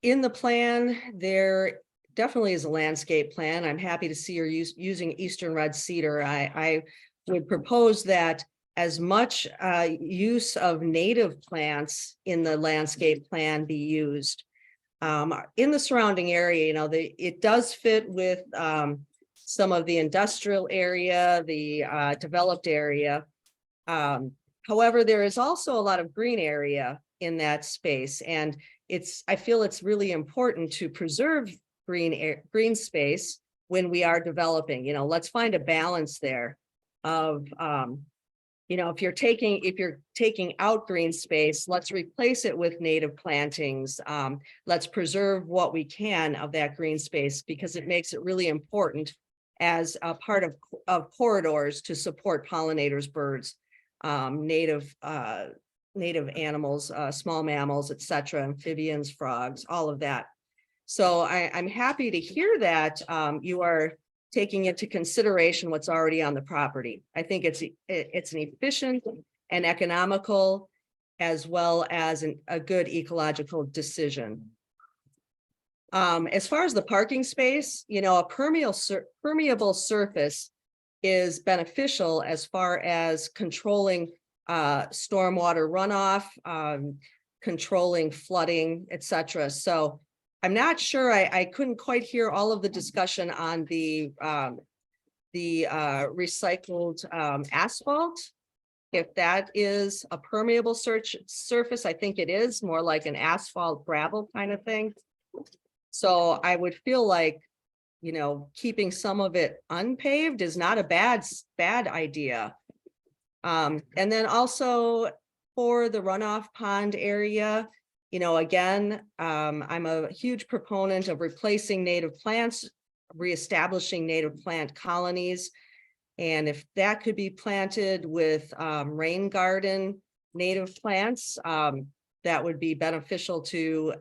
the plan, there definitely is a landscape plan. I'm happy to see you're using Eastern Red Cedar. I would propose that as much use of native plants in the landscape plan be used. In the surrounding area, you know, it does fit with some of the industrial area, the developed area. However, there is also a lot of green area in that space, and I feel it's really important to preserve green space when we are developing. You know, let's find a balance there of you know, if you're taking out green space, let's replace it with native plantings. Let's preserve what we can of that green space, because it makes it really important as a part of corridors to support pollinators, birds, native animals, small mammals, etc., amphibians, frogs, all of that. So I'm happy to hear that you are taking into consideration what's already on the property. I think it's an efficient and economical as well as a good ecological decision. As far as the parking space, you know, a permeable surface is beneficial as far as controlling stormwater runoff, controlling flooding, etc. So I'm not sure, I couldn't quite hear all of the discussion on the recycled asphalt. If that is a permeable surface, I think it is more like an asphalt gravel kind of thing. So I would feel like, you know, keeping some of it unpaved is not a bad idea. And then also for the runoff pond area, you know, again, I'm a huge proponent of replacing native plants, reestablishing native plant colonies. And if that could be planted with rain garden native plants, that would be beneficial to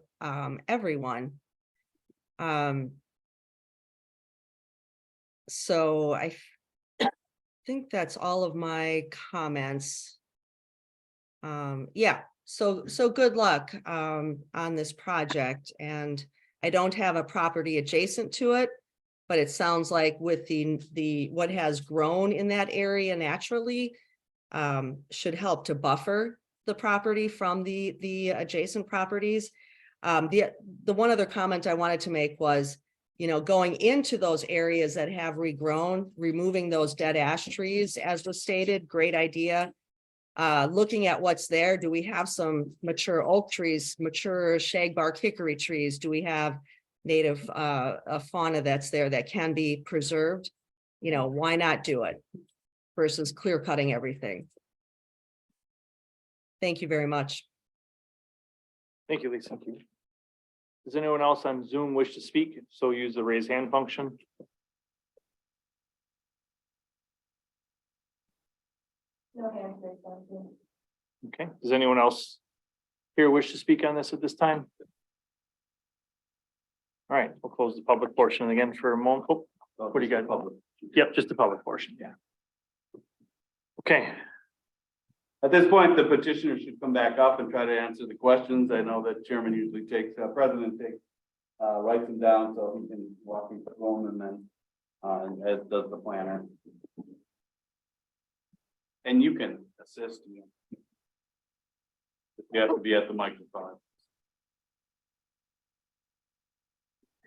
everyone. So I think that's all of my comments. Yeah, so good luck on this project, and I don't have a property adjacent to it, but it sounds like with the what has grown in that area naturally should help to buffer the property from the adjacent properties. The one other comment I wanted to make was, you know, going into those areas that have regrown, removing those dead ash trees, as was stated, great idea. Looking at what's there, do we have some mature oak trees, mature shagbark hickory trees? Do we have native fauna that's there that can be preserved? You know, why not do it versus clear cutting everything? Thank you very much. Thank you, Lisa. Does anyone else on Zoom wish to speak? If so, use the raise hand function. Okay, does anyone else here wish to speak on this at this time? All right, we'll close the public portion again for a moment. Oh, what do you got? Public. Yep, just the public portion, yeah. Okay, At this point, the petitioner should come back up and try to answer the questions. I know that chairman usually president takes, writes them down so he can walk me through them, and then, as does the planner. And you can assist me. You have to be at the microphone.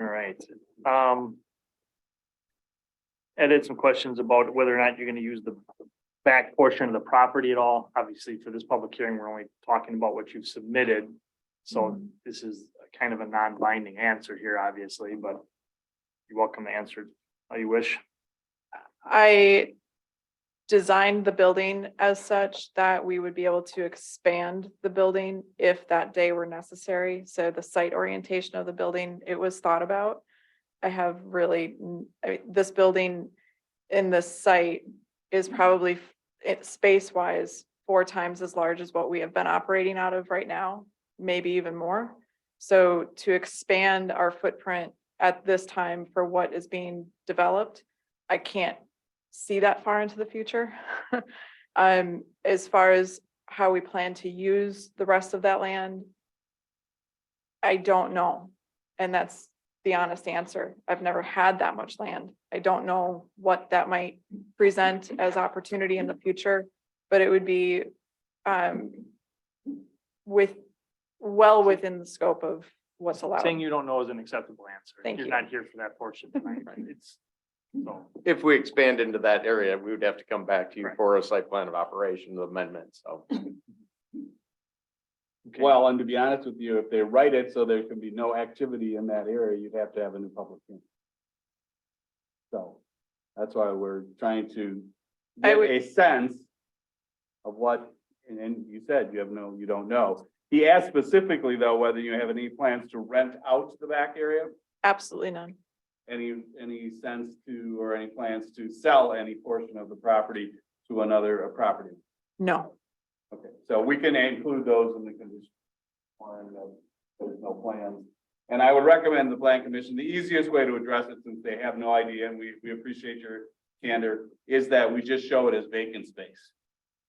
all right. Ed had some questions about whether or not you're gonna use the back portion of the property at all. Obviously, for this public hearing, we're only talking about what you've submitted. So this is kind of a non-binding answer here, obviously, but you're welcome to answer how you wish. I designed the building as such that we would be able to expand the building if that day were necessary. So the site orientation of the building, it was thought about. I have really, this building in this site is probably space-wise 4 times as large as what we have been operating out of right now, maybe even more. So to expand our footprint at this time for what is being developed, I can't see that far into the future. As far as how we plan to use the rest of that land, I don't know. And that's the honest answer. I've never had that much land. I don't know what that might present as opportunity in the future, but it would be well within the scope of what's allowed. Saying you don't know is an acceptable answer. Thank You're you. not here for that portion tonight. It's, so, If we expand into that area, we would have to come back to you Right. for a site plan of operations amendment, so. okay. Well, and to be honest with you, if they write it so there can be no activity in that area, you'd have to have a new public hearing. So that's why we're trying to I get would- a sense of what, and you said you don't know. He asked specifically though, whether you have any plans to rent out the back area, Absolutely none. any sense to, or any plans to sell any portion of the property to another property. No. Okay, so we can include those in the condition. There's no plans And I would recommend the plan commission, the easiest way to address it, since they have no idea, and we appreciate your candor, is that we just show it as vacant space.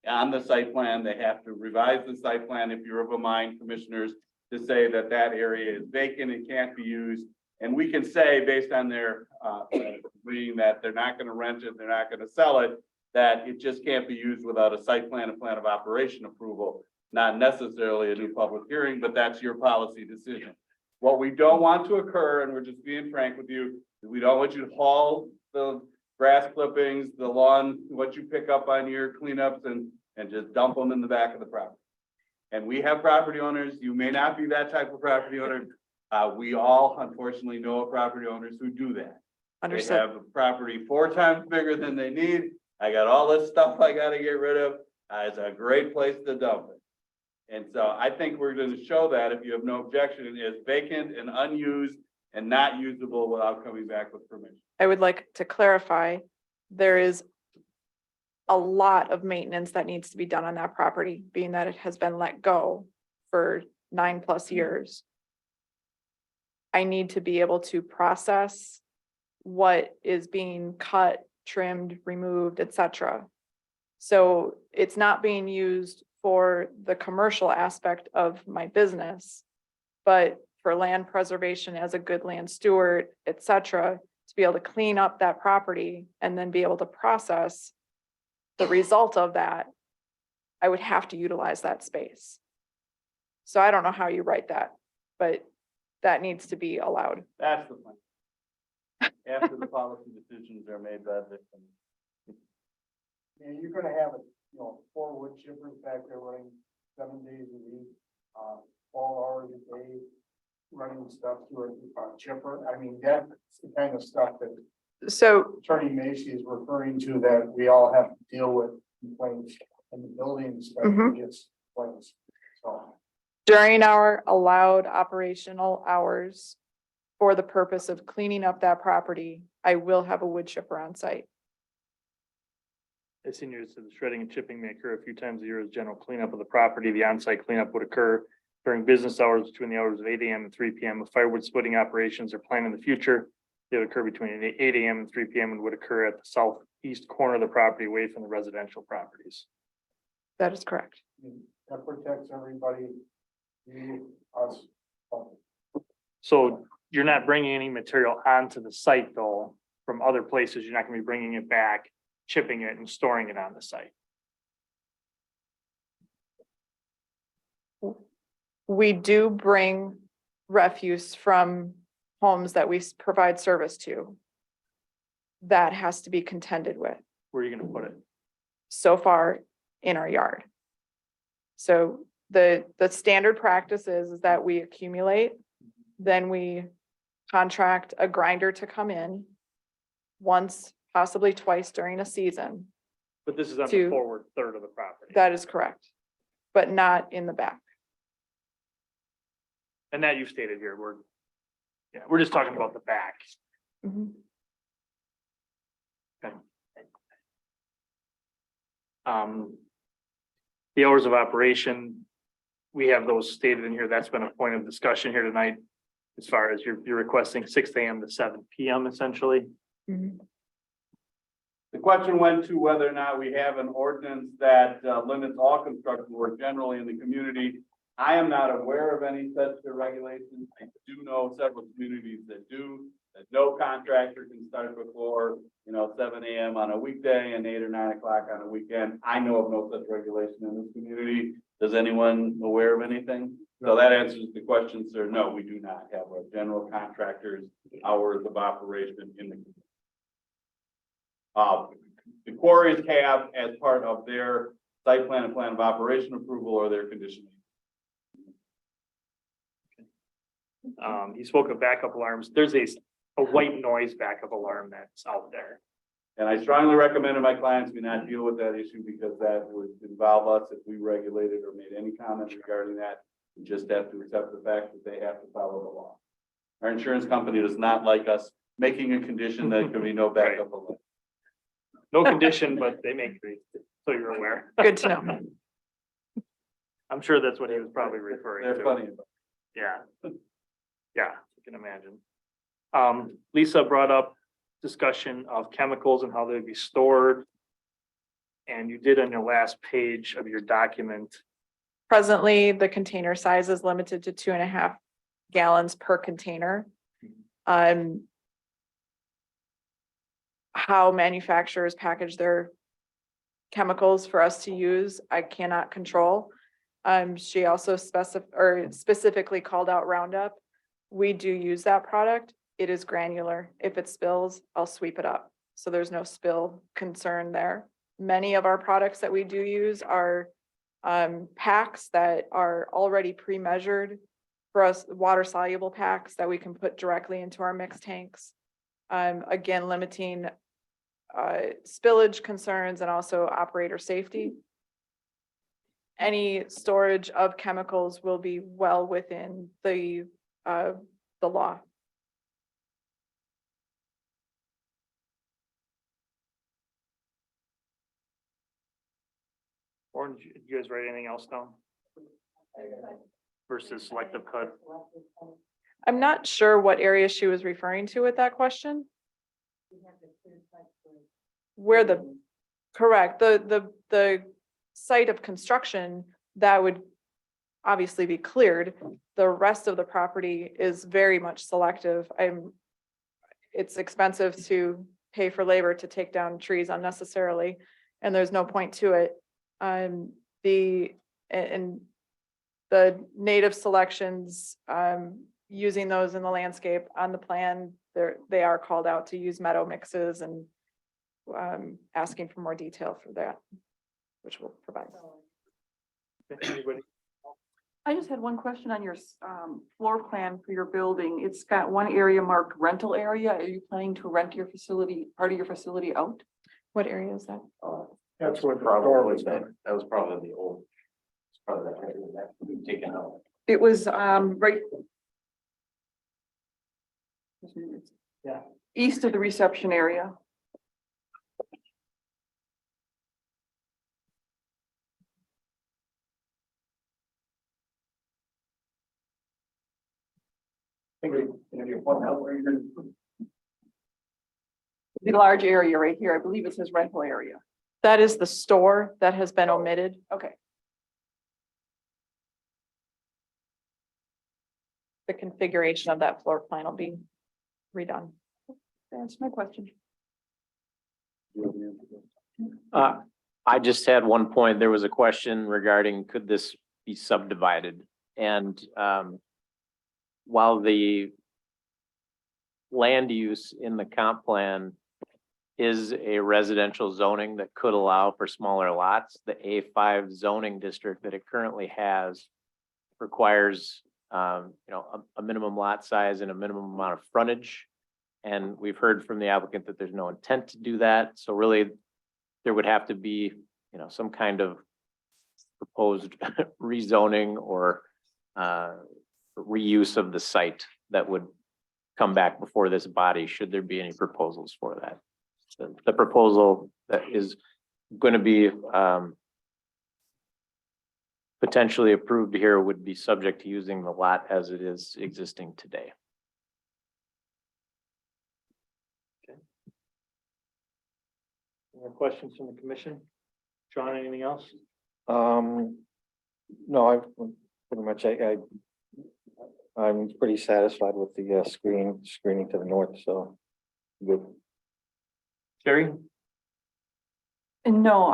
On the site plan, they have to revise the site plan, if you're of a mind, commissioners, to say that that area is vacant and can't be used. And we can say, based on their, agreeing that they're not gonna rent it, they're not gonna sell it, that it just can't be used without a site plan and plan of operation approval. Not necessarily a new public hearing, but that's your policy decision. What we don't want to occur, and we're just being frank with you, is we don't want you to haul the grass clippings, the lawn, what you pick up on your cleanups and just dump them in the back of the property. And we have property owners, you may not be that type of property owner. We all unfortunately know of property owners who do that. They Understood. have a property 4 times bigger than they need. I got all this stuff I gotta get rid of. It's a great place to dump it. And so I think we're gonna show that, if you have no objection, it is vacant and unused and not usable without coming back with permission. I would like to clarify, there is a lot of maintenance that needs to be done on that property, being that it has been let go for 9+ years. I need to be able to process what is being cut, trimmed, removed, etc. So it's not being used for the commercial aspect of my business, but for land preservation as a good land steward, etc., to be able to clean up that property and then be able to process the result of that, I would have to utilize that space. So I don't know how you write that, but that needs to be allowed. That's the plan. After the policy decisions are made by the. And you're gonna have, 4 wood chippers back there running 7 days a week, all hours a day, running stuff through a chipper. I mean, that's the kind of stuff that So Attorney Macy is referring to, that we all have to deal with complaints, and the building inspector Mhm. gets complaints. So, during our allowed operational hours, for the purpose of cleaning up that property, I will have a wood chipper on site. As seniors, the shredding and chipping may occur a few times a year as general cleanup of the property. The on-site cleanup would occur during business hours between the hours of 8 AM and 3 PM. If firewood splitting operations are planned in the future, they would occur between 8 AM and 3 PM and would occur at the southeast corner of the property, away from the residential properties. That is correct. that protects everybody, you, us. So you're not bringing any material onto the site though, from other places. You're not gonna be bringing it back, chipping it and storing it on the site. We do bring refuse from homes that we provide service to. That has to be contended with Where are you gonna put it? so far in our yard. So the standard practice is that we accumulate, then we contract a grinder to come in once, possibly twice during a season. But this is on the To- forward third of the property. That is correct, but not in the back. And that you've stated here, we're just talking about the back. Mhm. The hours of operation, we have those stated in here. That's been a point of discussion here tonight. As far as you're requesting 6 AM to 7 PM essentially. Mhm. The question went to whether or not we have an ordinance that limits all construction work generally in the community. I am not aware of any such regulations. I do know several communities that do, that no contractor can start before, 7 AM on a weekday and 8 or 9 o'clock on a weekend. I know of no such regulation in this community. Is anyone aware of anything? So that answers the question, sir. No, we do not have a general contractor's hours of operation in the community. The quarries have, as part of their site plan and plan of operation approval, or their conditioning. He spoke of backup alarms. There's a white noise backup alarm that's out there. And I strongly recommend my clients do not deal with that issue, because that would involve us if we regulated or made any comment regarding that. We just have to accept the fact that they have to follow the law. Our insurance company does not like us making a condition that could be no backup alarm. No condition, but they make it, so you're aware. Good to know. I'm sure that's what he was probably referring They're to. funny. Yeah. Yeah. can imagine. Lisa brought up discussion of chemicals and how they'd be stored. And you did on your last page of your document. Presently, the container size is limited to 2.5 gallons per container. How manufacturers package their chemicals for us to use, I cannot control. She also specifically called out Roundup. We do use that product. It is granular. If it spills, I'll sweep it up. So there's no spill concern there. Many of our products that we do use are packs that are already pre-measured for us, water soluble packs that we can put directly into our mixed tanks. Again, limiting spillage concerns and also operator safety. Any storage of chemicals will be well within the law. Or did you guys write anything else down? Versus selective cut? I'm not sure what area she was referring to with that question. Where correct, the site of construction that would obviously be cleared. The rest of the property is very much selective. It's expensive to pay for labor to take down trees unnecessarily, and there's no point to it. The native selections, using those in the landscape on the plan, they are called out to use meadow mixes and asking for more detail for that, which we'll provide. Anybody? I just had one question on your floor plan for your building. It's got one area marked rental area. Are you planning to rent your facility, part of your facility out? What area is that? That's what. That was probably the old. It's probably that taken out. It was right. Yeah. East of the reception area. The large area right here, I believe it says rental area. That is the store that has been omitted. Okay. The configuration of that floor plan will be redone. That's my question. I just had one point. There was a question regarding could this be subdivided? And while the land use in the comp plan is a residential zoning that could allow for smaller lots, the A5 zoning district that it currently has requires a minimum lot size and a minimum amount of frontage. And we've heard from the applicant that there's no intent to do that. So really, there would have to be, some kind of proposed rezoning or reuse of the site that would come back before this body, should there be any proposals for that. The proposal that is going to be potentially approved here would be subject to using the lot as it is existing today. Any more questions from the commission? John, anything else? No, I've pretty much, I'm pretty satisfied with the screening to the north, so good. Jerry? And no,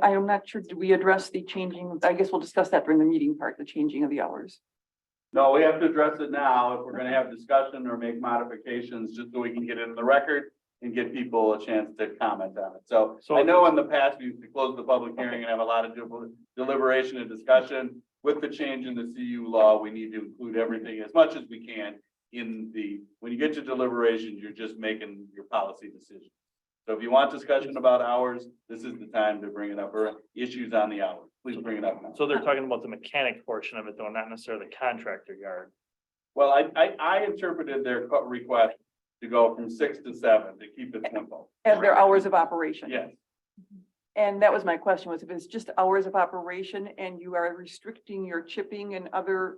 I am not sure, did we address the changing, I guess we'll discuss that during the meeting part, the changing of the hours. No, we have to address it now if we're gonna have discussion or make modifications, just so we can get it in the record and give people a chance to comment on it. So I know in the past, we used to close the public hearing and have a lot of deliberation and discussion. With the change in the CU law, we need to include everything as much as we can in when you get to deliberations, you're just making your policy decision. So if you want discussion about hours, this is the time to bring it up, or issues on the hours, please bring it up now. So they're talking about the mechanic portion of it though, not necessarily the contractor yard. Well, I interpreted their request to go from 6 to 7 to keep it simple. As their hours of operation. Yes. And that was my question, was if it's just hours of operation and you are restricting your chipping and other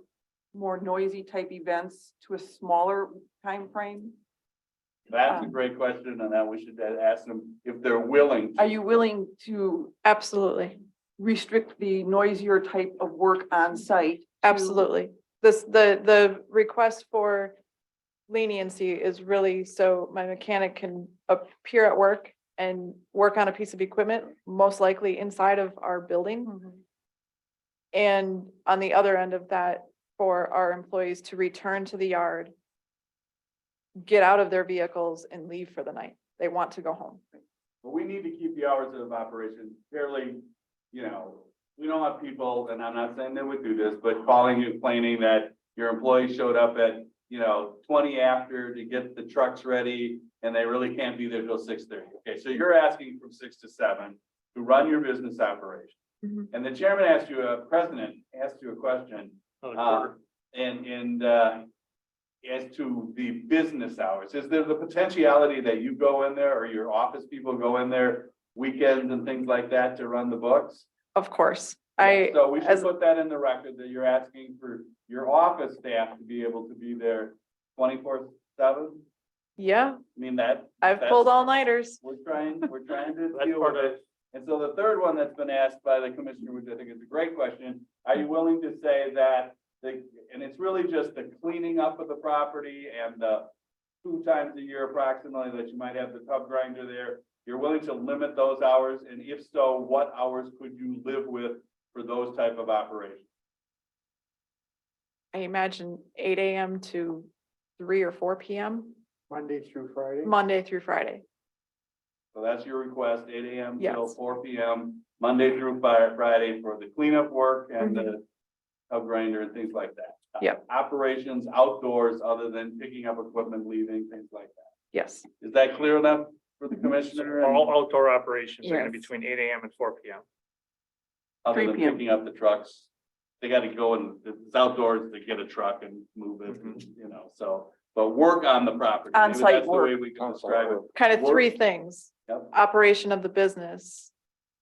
more noisy type events to a smaller time frame? That's a great question, and that we should ask them if they're willing. to. Are you willing to Absolutely, restrict the noisier type of work on site? to- absolutely. The request for leniency is really so my mechanic can appear at work and work on a piece of equipment, most likely inside of our building. Mhm. And on the other end of that, for our employees to return to the yard, get out of their vehicles and leave for the night. They want to go home. But we need to keep the hours of operation fairly, you know, we don't want people, and I'm not saying they would do this, but calling you complaining that your employee showed up at, 20 after to get the trucks ready and they really can't be there till 6:30. Okay, so you're asking from 6 to 7 to run your business operation. Mhm. And the president asked you a question, Another quarter. and as to the business hours, is there the potentiality that you go in there or your office people go in there weekends and things like that to run the books? Of course, So we should as- put that in the record that you're asking for your office staff to be able to be there 24/7. yeah, I mean, that. I've that's- pulled all-nighters. We're trying to That's deal part with of- it. And so the third one that's been asked by the commissioner, which I think is a great question, are you willing to say that and it's really just the cleaning up of the property and the 2 times a year approximately that you might have the tub grinder there. You're willing to limit those hours, and if so, what hours could you live with for those type of operations? I imagine 8 AM to 3 or 4 PM, Monday through Friday. Monday through Friday. So that's your request, 8 AM till Yes. 4 PM, Monday through Friday for the cleanup work and the tub grinder and things like that. Yep. Operations outdoors other than picking up equipment, leaving, things like that. Yes, Is that clear enough for the commissioner? And All outdoor operations are gonna be Yes. between 8 AM and 4 PM. Other 3 than PM. picking up the trucks, they gotta go and it's outdoors to get a truck and move it, so. But work on the property. Maybe On-site that's the way work. we can describe it. kind of Work- 3 things. Yep. Operation of the business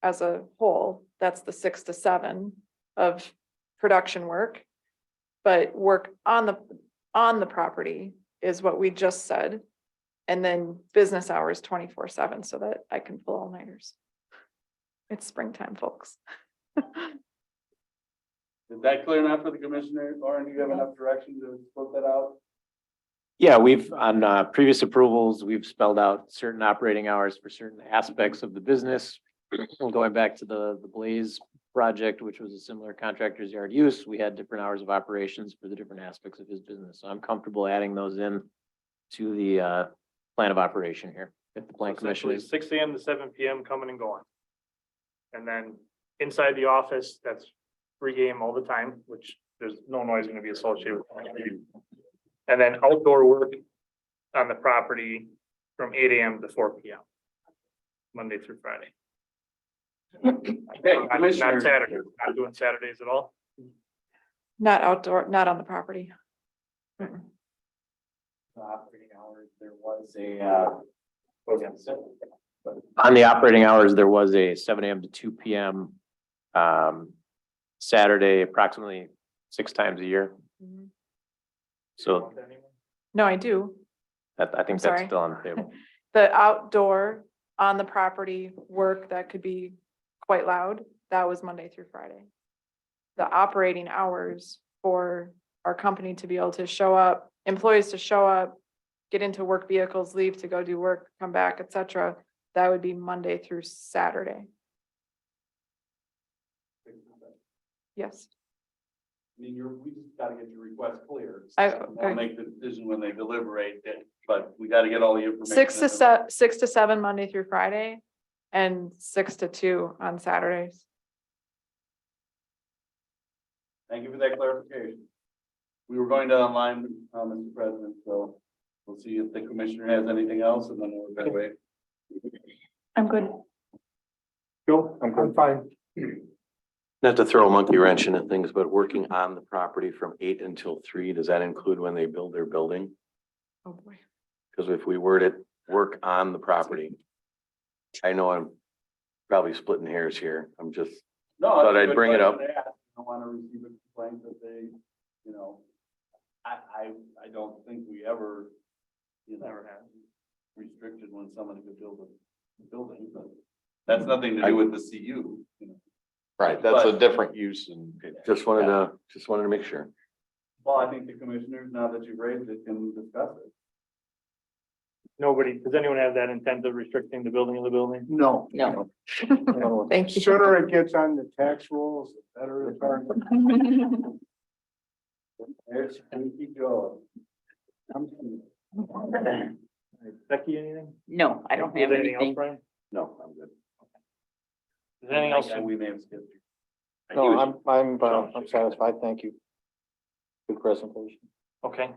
as a whole, that's the 6 to 7 of production work. But work on the property is what we just said. And then business hours 24/7 so that I can pull all-nighters. It's springtime, folks. Is that clear enough for the commissioner? Lauren, do you have enough direction to put that out? Yeah, we've, on previous approvals, we've spelled out certain operating hours for certain aspects of the business. Going back to the Blaze project, which was a similar contractor's yard use, we had different hours of operations for the different aspects of his business. So I'm comfortable adding those in to the plan of operation here. If the plan commission Essentially is, 6 AM to 7 PM coming and going. And then inside the office, that's free game all the time, which there's no noise gonna be associated with that. And then outdoor work on the property from 8 AM to 4 PM. Monday through Friday. Okay, Not Commissioner. Saturday, not doing Saturdays at all. Not outdoor, not on the property. Mm-mm. operating hours, there was on the operating hours, there was a 7 AM to 2 PM. Saturday, approximately 6 times a year. Mhm. So No, I do. that, I think Sorry. that's still on the table. The outdoor on the property work that could be quite loud, that was Monday through Friday. The operating hours for our company to be able to show up, employees to show up, get into work vehicles, leave to go do work, come back, et cetera, that would be Monday through Saturday. Yes, I mean, we just gotta get your request clear. okay. They'll make the decision when they deliberate it, but we gotta get all the information. 6 to 7 Monday through Friday and 6 to 2 on Saturdays. Thank you for that clarification. We were going to online, Mr. President, so we'll see if the commissioner has anything else and then we'll go away. I'm good. Joe, I'm fine. Not to throw a monkey wrench into things, but working on the property from 8 until 3, does that include when they build their building? Oh, boy. Because if we word it, work on the property. I know I'm probably splitting hairs here. I'm just, No, Thought that's a I'd good bring it up. question to ask. I don't wanna receive a complaint that they, I don't think we ever, Never have. restricted when somebody could build a building, but that's nothing to do with the CU, you know. Right, that's a But- different use and. Just wanted to make sure. Well, I think the commissioners, now that you've raised it, can discuss it. Nobody, does anyone have that intent of restricting the building of the building? No. No. Thank you. Sooner it gets on the tax rolls, the better it's are. There's Squeaky Joe. Becky, anything? No, I don't have Anything else, anything. Brian? No, I'm good. Is there anything else? We may have skipped. No, I'm satisfied. Thank you. Good presentation. Okay.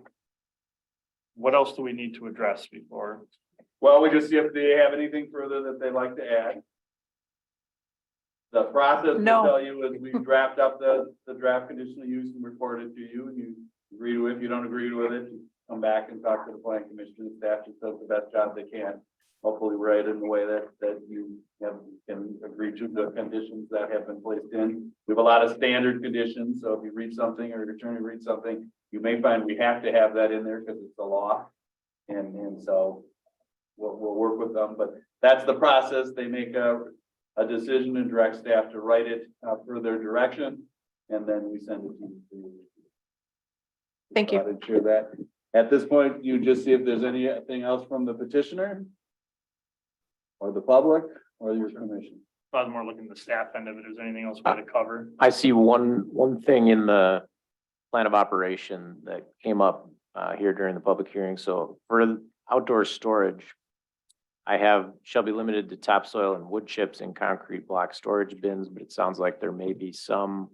What else do we need to address before? Well, we just see if they have anything further that they'd like to add. The process to No. tell you is we draft up the draft conditional use and report it to you, and you agree to it. If you don't agree with it, you come back and talk to the plan commission. The staff just does the best job they can. Hopefully write it in the way that you can agree to the conditions that have been placed in. We have a lot of standard conditions, so if you read something or your attorney reads something, you may find we have to have that in there because it's the law. And so we'll work with them, but that's the process. They make a decision and direct staff to write it per their direction, and then we send it to you. Thank you. I'd share that. At this point, you just see if there's anything else from the petitioner or the public or your commission. I was more looking at the staff end of it. Is there anything else we had to cover? I see one thing in the plan of operation that came up here during the public hearing. So for outdoor storage, I have shall be limited to topsoil and wood chips and concrete block storage bins, but it sounds like there may be some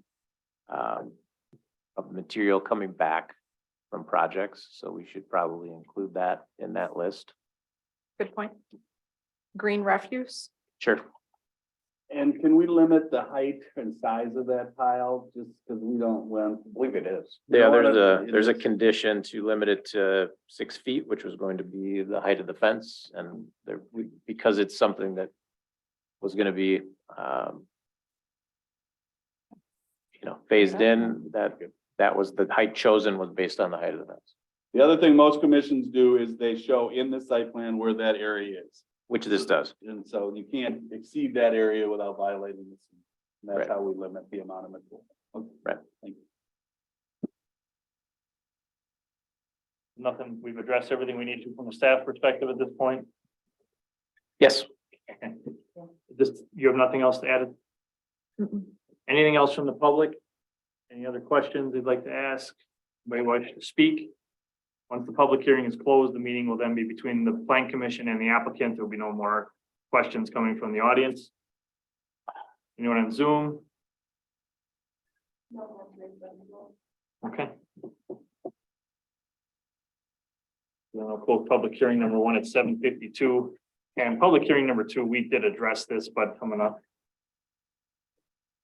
of material coming back from projects. So we should probably include that in that list. Good point. Green refuse. Sure. And can we limit the height and size of that pile, just because we don't, well, I believe it is. Yeah, there's a condition to limit it to 6 feet, which was going to be the height of the fence, and because it's something that was gonna be, phased in, that was the height chosen was based on the height of the fence, The other thing most commissions do is they show in the site plan where that area is. which this does. And so you can't exceed that area without violating this. And that's Right. how we limit the amount of material. Okay. Right. Thank you. Nothing, we've addressed everything we need to from a staff perspective at this point. Yes. Okay. You have nothing else to add? Anything else from the public? Any other questions they'd like to ask? Anybody wish to speak? Once the public hearing is closed, the meeting will then be between the plan commission and the applicant. There will be no more questions coming from the audience. Anyone on Zoom? Okay. Then I'll close public hearing number 1 at 7:52. And public hearing number 2, we did address this, but coming up.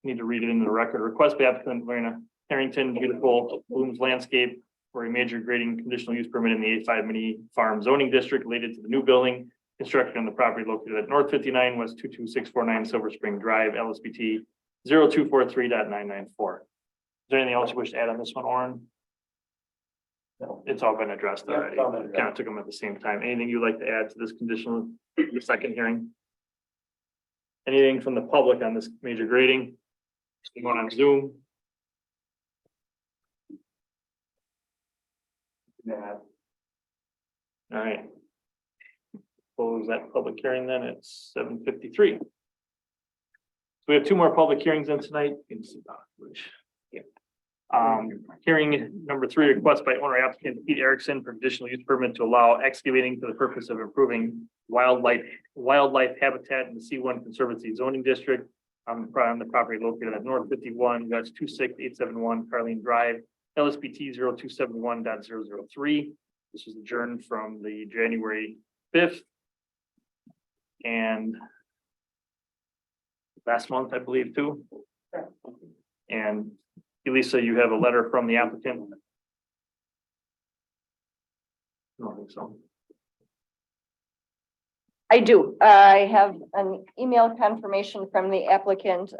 Need to read it into the record. Request by applicant Lorena Harrington, Beautiful Blooms Landscape for a major grading conditional use permit in the A5 mini farm zoning district related to the new building constructed on the property located at North 59 West 22649 Silver Spring Drive, LSBT 0243.994. Is there anything else you wish to add on this one, Orin? No. It's all been addressed Yeah, already. it's all been addressed. Kind of took them at the same time. Anything you'd like to add to this conditional, the second hearing? Anything from the public on this major grading? Anyone on Zoom? Yeah. All right. Close that public hearing then at 7:53. So we have 2 more public hearings in tonight. Hearing number 3, request by owner applicant Pete Erickson for conditional use permit to allow excavating for the purpose of improving wildlife habitat in the C1 Conservancy zoning district on the property located at North 51 West 26871 Carleen Drive, LSBT 0271.003. This was adjourned from the January 5th. And last month, I believe, too. And Elisa, you have a letter from the applicant? I don't think so. I do. I have an email confirmation from the applicant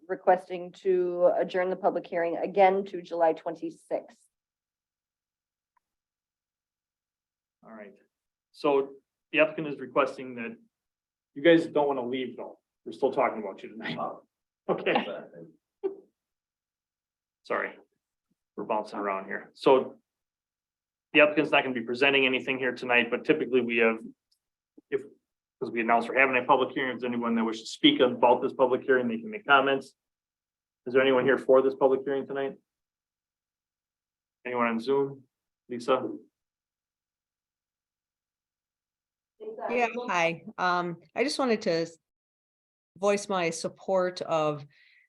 requesting to adjourn the public hearing again to July 26th. All right. So the applicant is requesting that you guys don't want to leave though. We're still talking about you tonight. Okay. Sorry. We're bouncing around here. So the applicant's not going to be presenting anything here tonight, but typically we have, because we announced we're having a public hearing, if there's anyone that wishes to speak about this public hearing, they can make comments. Is there anyone here for this public hearing tonight? Anyone on Zoom? Lisa? Yeah, hi. I just wanted to voice my support of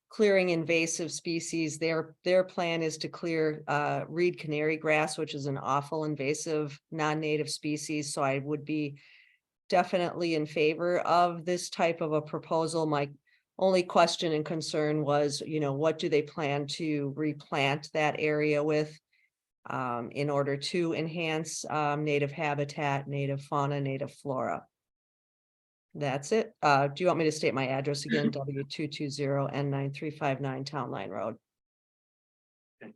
clearing invasive species. Their plan is to clear reed canary grass, which is an awful invasive non-native species. So I would be definitely in favor of this type of a proposal. My only question and concern was, what do they plan to replant that area with? In order to enhance native habitat, native fauna, native flora. That's it. Do you want me to state my address again? W220 N9359 Town Line Road.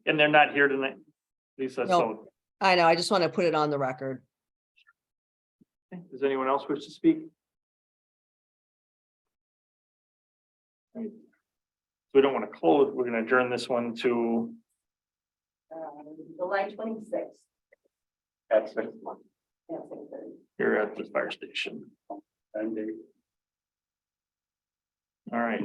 And they're not here tonight, Lisa, so No. I know, I just want to put it on the record. does anyone else wish to speak? Right. We don't want to close, we're going to adjourn this one to July 26th. at 6 months here at the fire station. All right,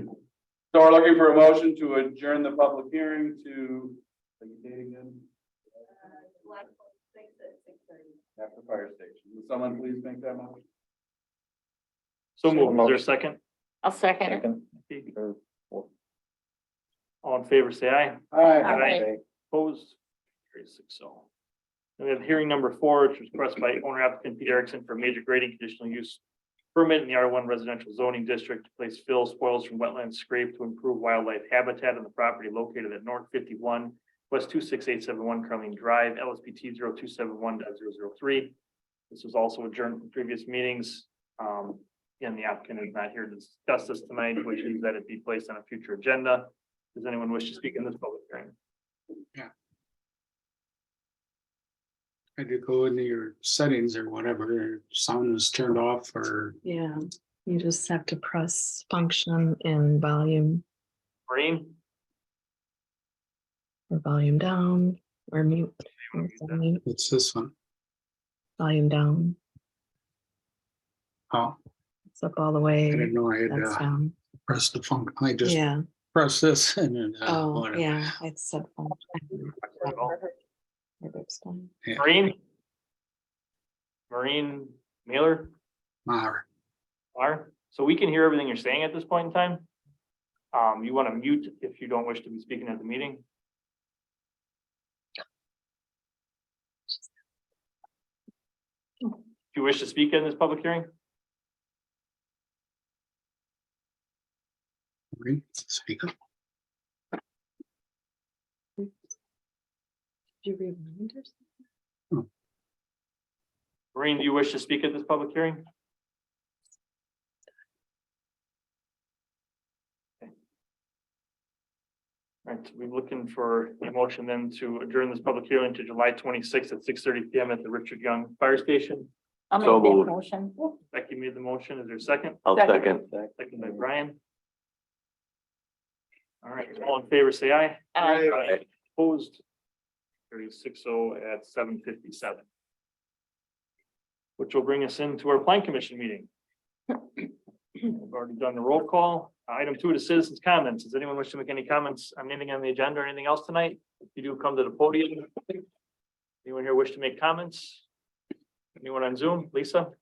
So we're looking for a motion to adjourn the public hearing to. July 26th at 6:30. After fire station. Will someone please make that motion? so move. Is there a second? I'll second. All in favor, say aye. Aye. Opposed? Carries 6-0. Then we have hearing number 4, which was requested by owner applicant Pete Erickson for major grading conditional use permit in the R1 residential zoning district to place fill spoils from wetlands scrape to improve wildlife habitat on the property located at North 51, West 26871 Carleen Drive, LSPT 0271.003. This was also adjourned from previous meetings. Again, the applicant is not here to discuss this tonight, which is that it be placed on a future agenda. Does anyone wish to speak in this public hearing? Had to go into your settings or whatever, sound was turned off or. Yeah, you just have to press function and volume Maureen? or volume down or mute. It's this one. Volume down. Oh, It's up all the I way. didn't know I had That's to down. press the function. I just Yeah. press this and then. Oh, whatever. yeah. It's said function. Maureen? Maureen Mailer? Mar. So we can hear everything you're saying at this point in time. You want to mute if you don't wish to be speaking at the meeting. Do you wish to speak in this public hearing? Maureen, speak up. Did you rewind or something? Maureen, do you wish to speak at this public hearing? Okay. All right, so we're looking for a motion then to adjourn this public hearing to July 26th at 6:30 PM at the Richard Young Fire Station. I'll So make that moved. motion. Becky made the motion. Is there a second? I'll second. Second by Brian. All right, all in favor, say aye. Aye. Opposed? 36-0 at 7:57. Which will bring us into our plan commission meeting. We've already done the roll call. Item 2 to citizens' comments. Does anyone wish to make any comments on anything on the agenda or anything else tonight? If you do, come to the podium. Anyone here wish to make comments? Anyone on Zoom? Lisa?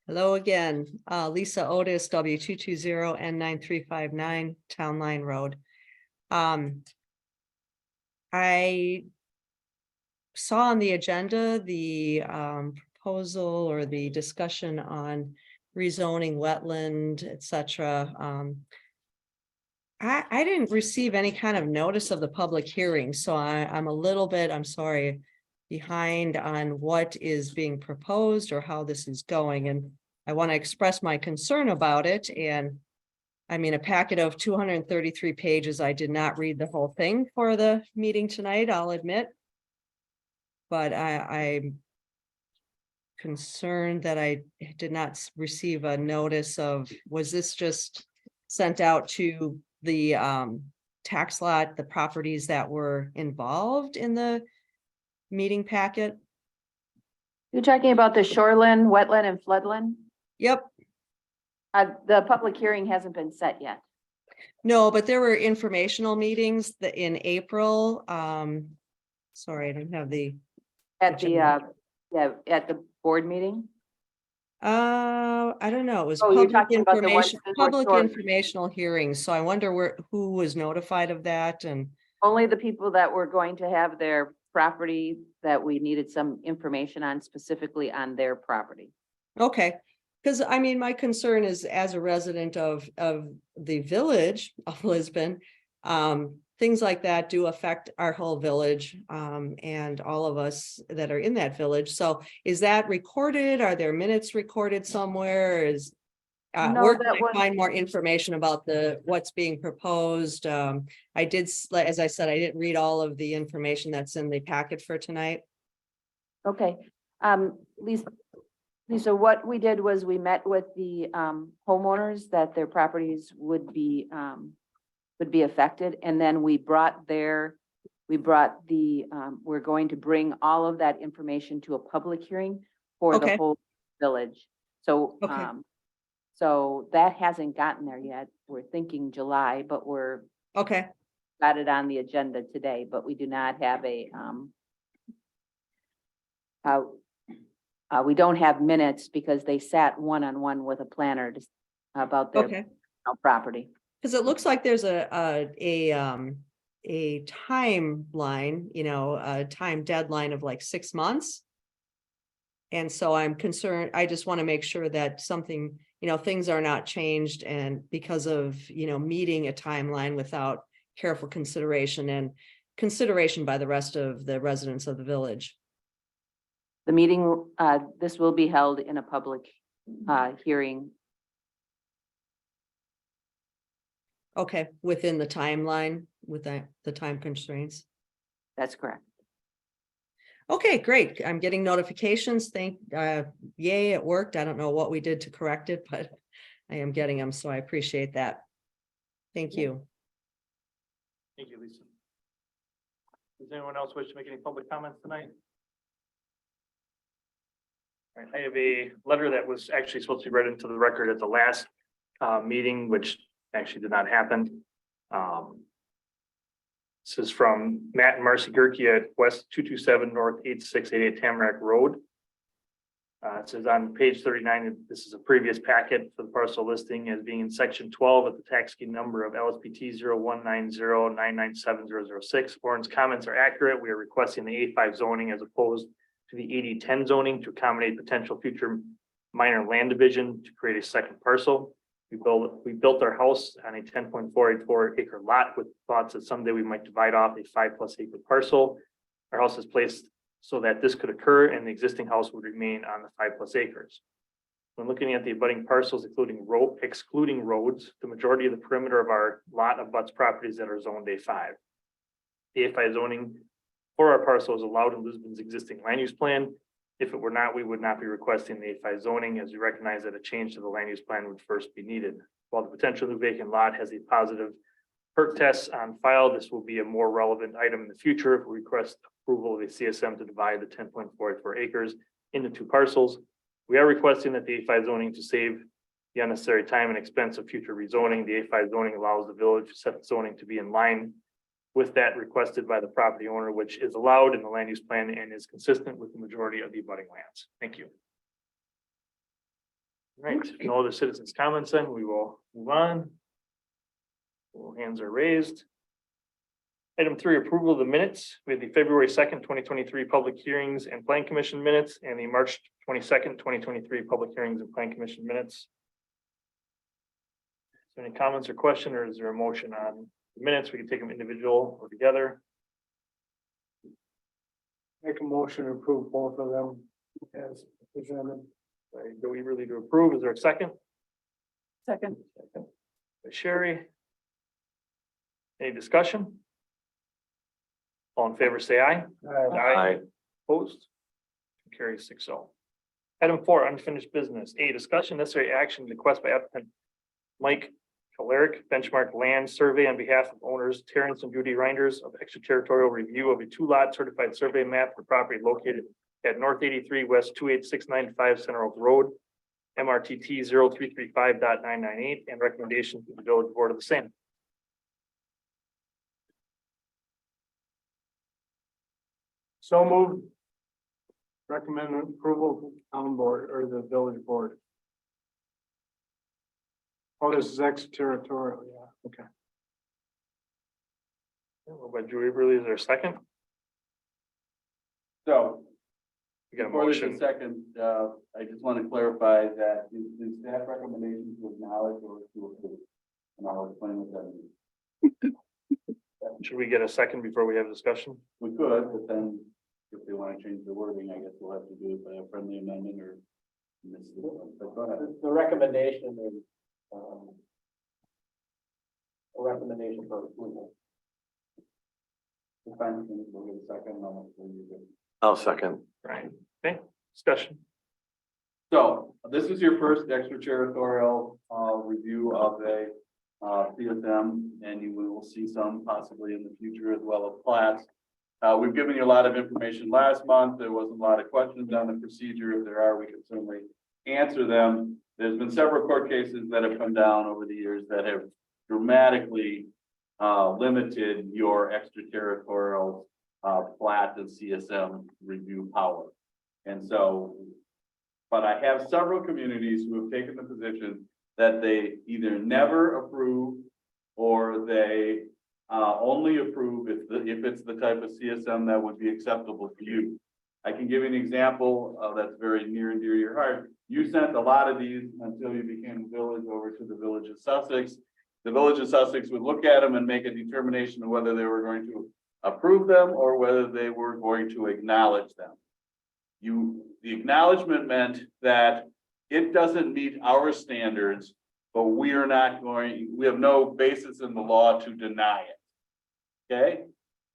Hello again, Lisa Otis, W220 N9359 Town Line Road. I saw on the agenda the proposal or the discussion on rezoning wetland, et cetera. I didn't receive any kind of notice of the public hearing, so I'm a little bit, I'm sorry, behind on what is being proposed or how this is going, and I want to express my concern about it. And I mean, a packet of 233 pages, I did not read the whole thing for the meeting tonight, I'll admit. but I'm concerned that I did not receive a notice of, was this just sent out to the tax lot, the properties that were involved in the meeting packet? You're talking about the shoreline, wetland and floodland? Yep. The public hearing hasn't been set yet. No, but there were informational meetings that in April. Sorry, I don't have the, At the, at the board meeting? I don't know, it was Oh, you're public talking about the ones information, that were public short. informational hearings. So I wonder who was notified of that and, Only the people that were going to have their property that we needed some information on specifically on their property. okay. Because I mean, my concern is as a resident of the village of Lisbon, things like that do affect our whole village, and all of us that are in that village. So is that recorded? Are there minutes recorded somewhere? No, where can that I was- find more information about what's being proposed? I did, as I said, I didn't read all of the information that's in the packet for tonight. Okay, Lisa, what we did was we met with the homeowners that their properties would be affected, and then we're going to bring all of that information to a public hearing for the Okay. whole village. So, Okay. so that hasn't gotten there yet. We're thinking July, but Okay, got it on the agenda today, but we do not have we don't have minutes because they sat one-on-one with a planner about their okay. property. Because it looks like there's a timeline, a time deadline of like 6 months. And so I'm concerned, I just want to make sure that something, things are not changed and because of, meeting a timeline without careful consideration and consideration by the rest of the residents of the village. The meeting, this will be held in a public hearing. Okay, within the timeline, with the time constraints. That's correct. Okay, great. I'm getting notifications. Yay, it worked. I don't know what we did to correct it, but I am getting them, so I appreciate that. Thank you. Thank you, Lisa. Does anyone else wish to make any public comments tonight? All right, I have a letter that was actually supposed to be read into the record at the last meeting, which actually did not happen. This is from Matt and Marcy Gerke at West 227 North 8688 Tamarack Road. It says on page 39, this is a previous packet for the parcel listing as being in section 12 of the tax key number of LSPT 0190997006. Warren's comments are accurate. We are requesting the A5 zoning as opposed to the 8010 zoning to accommodate potential future minor land division to create a second parcel. We built our house on a 10.484 acre lot with thoughts that someday we might divide off a 5+ acre parcel. Our house is placed so that this could occur and the existing house would remain on the 5+ acres. When looking at the abutting parcels, excluding roads, the majority of the perimeter of our lot abuts properties that are zoned A5. The A5 zoning for our parcel is allowed in Lisbon's existing land use plan. If it were not, we would not be requesting the A5 zoning, as we recognize that a change to the land use plan would first be needed. While the potential new vacant lot has a positive perk test on file, this will be a more relevant item in the future if we request approval of a CSM to divide the 10.44 acres into 2 parcels. We are requesting that the A5 zoning to save the unnecessary time and expense of future rezoning. The A5 zoning allows the village to set the zoning to be in line with that requested by the property owner, which is allowed in the land use plan and is consistent with the majority of the abutting lands. Thank you. All right, if no other citizens' comments, then we will move on. All hands are raised. Item 3, approval of the minutes. We have the February 2nd, 2023 public hearings and plan commission minutes and the March 22nd, 2023 public hearings and plan commission minutes. Is there any comments or question, or is there a motion on the minutes? We can take them individual or together. Make a motion to approve both of them as presented. Do we really to approve? Is there a second? Second. By Sherry. Any discussion? All in favor, say aye. Aye. Opposed? Carries 6-0. Item 4, unfinished business. A, discussion necessary action request by applicant Mike Caleric, Benchmark Land Survey on behalf of owners Terrence and Judy Reinders of extraterritorial review of a 2-lot certified survey map for property located at North 83 West 28695 Center Oak Road, MRTT 0335.998, and recommendation to the village board of the same. So moved. Recommend approval of the town board or the village board. Oh, this is extraterritorial, yeah, okay. Moved by Drew Eberly, is there a second? So We got a before there's a motion. second, I just want to clarify that is staff recommendation to acknowledge or to approve? And I'll explain what that means. Should we get a second before we have a discussion? We could, but then if they want to change the wording, I guess we'll have to do it by a friendly amendment or. But go ahead. The recommendation is, a recommendation for approval. Fine, we'll get a second. I'll second. Right, okay, discussion. So this is your first extraterritorial review of a CSM, and you will see some possibly in the future as well as plats. We've given you a lot of information last month. There wasn't a lot of questions on the procedure. If there are, we can certainly answer them. There's been several court cases that have come down over the years that have dramatically limited your extraterritorial plat and CSM review power. And so, but I have several communities who have taken the position that they either never approve or they only approve if it's the type of CSM that would be acceptable to you. I can give you an example that's very near and dear to your heart. You sent a lot of these until you became village over to the Village of Sussex. The Village of Sussex would look at them and make a determination of whether they were going to approve them or whether they were going to acknowledge them. The acknowledgement meant that it doesn't meet our standards, but we have no basis in the law to deny it. Okay?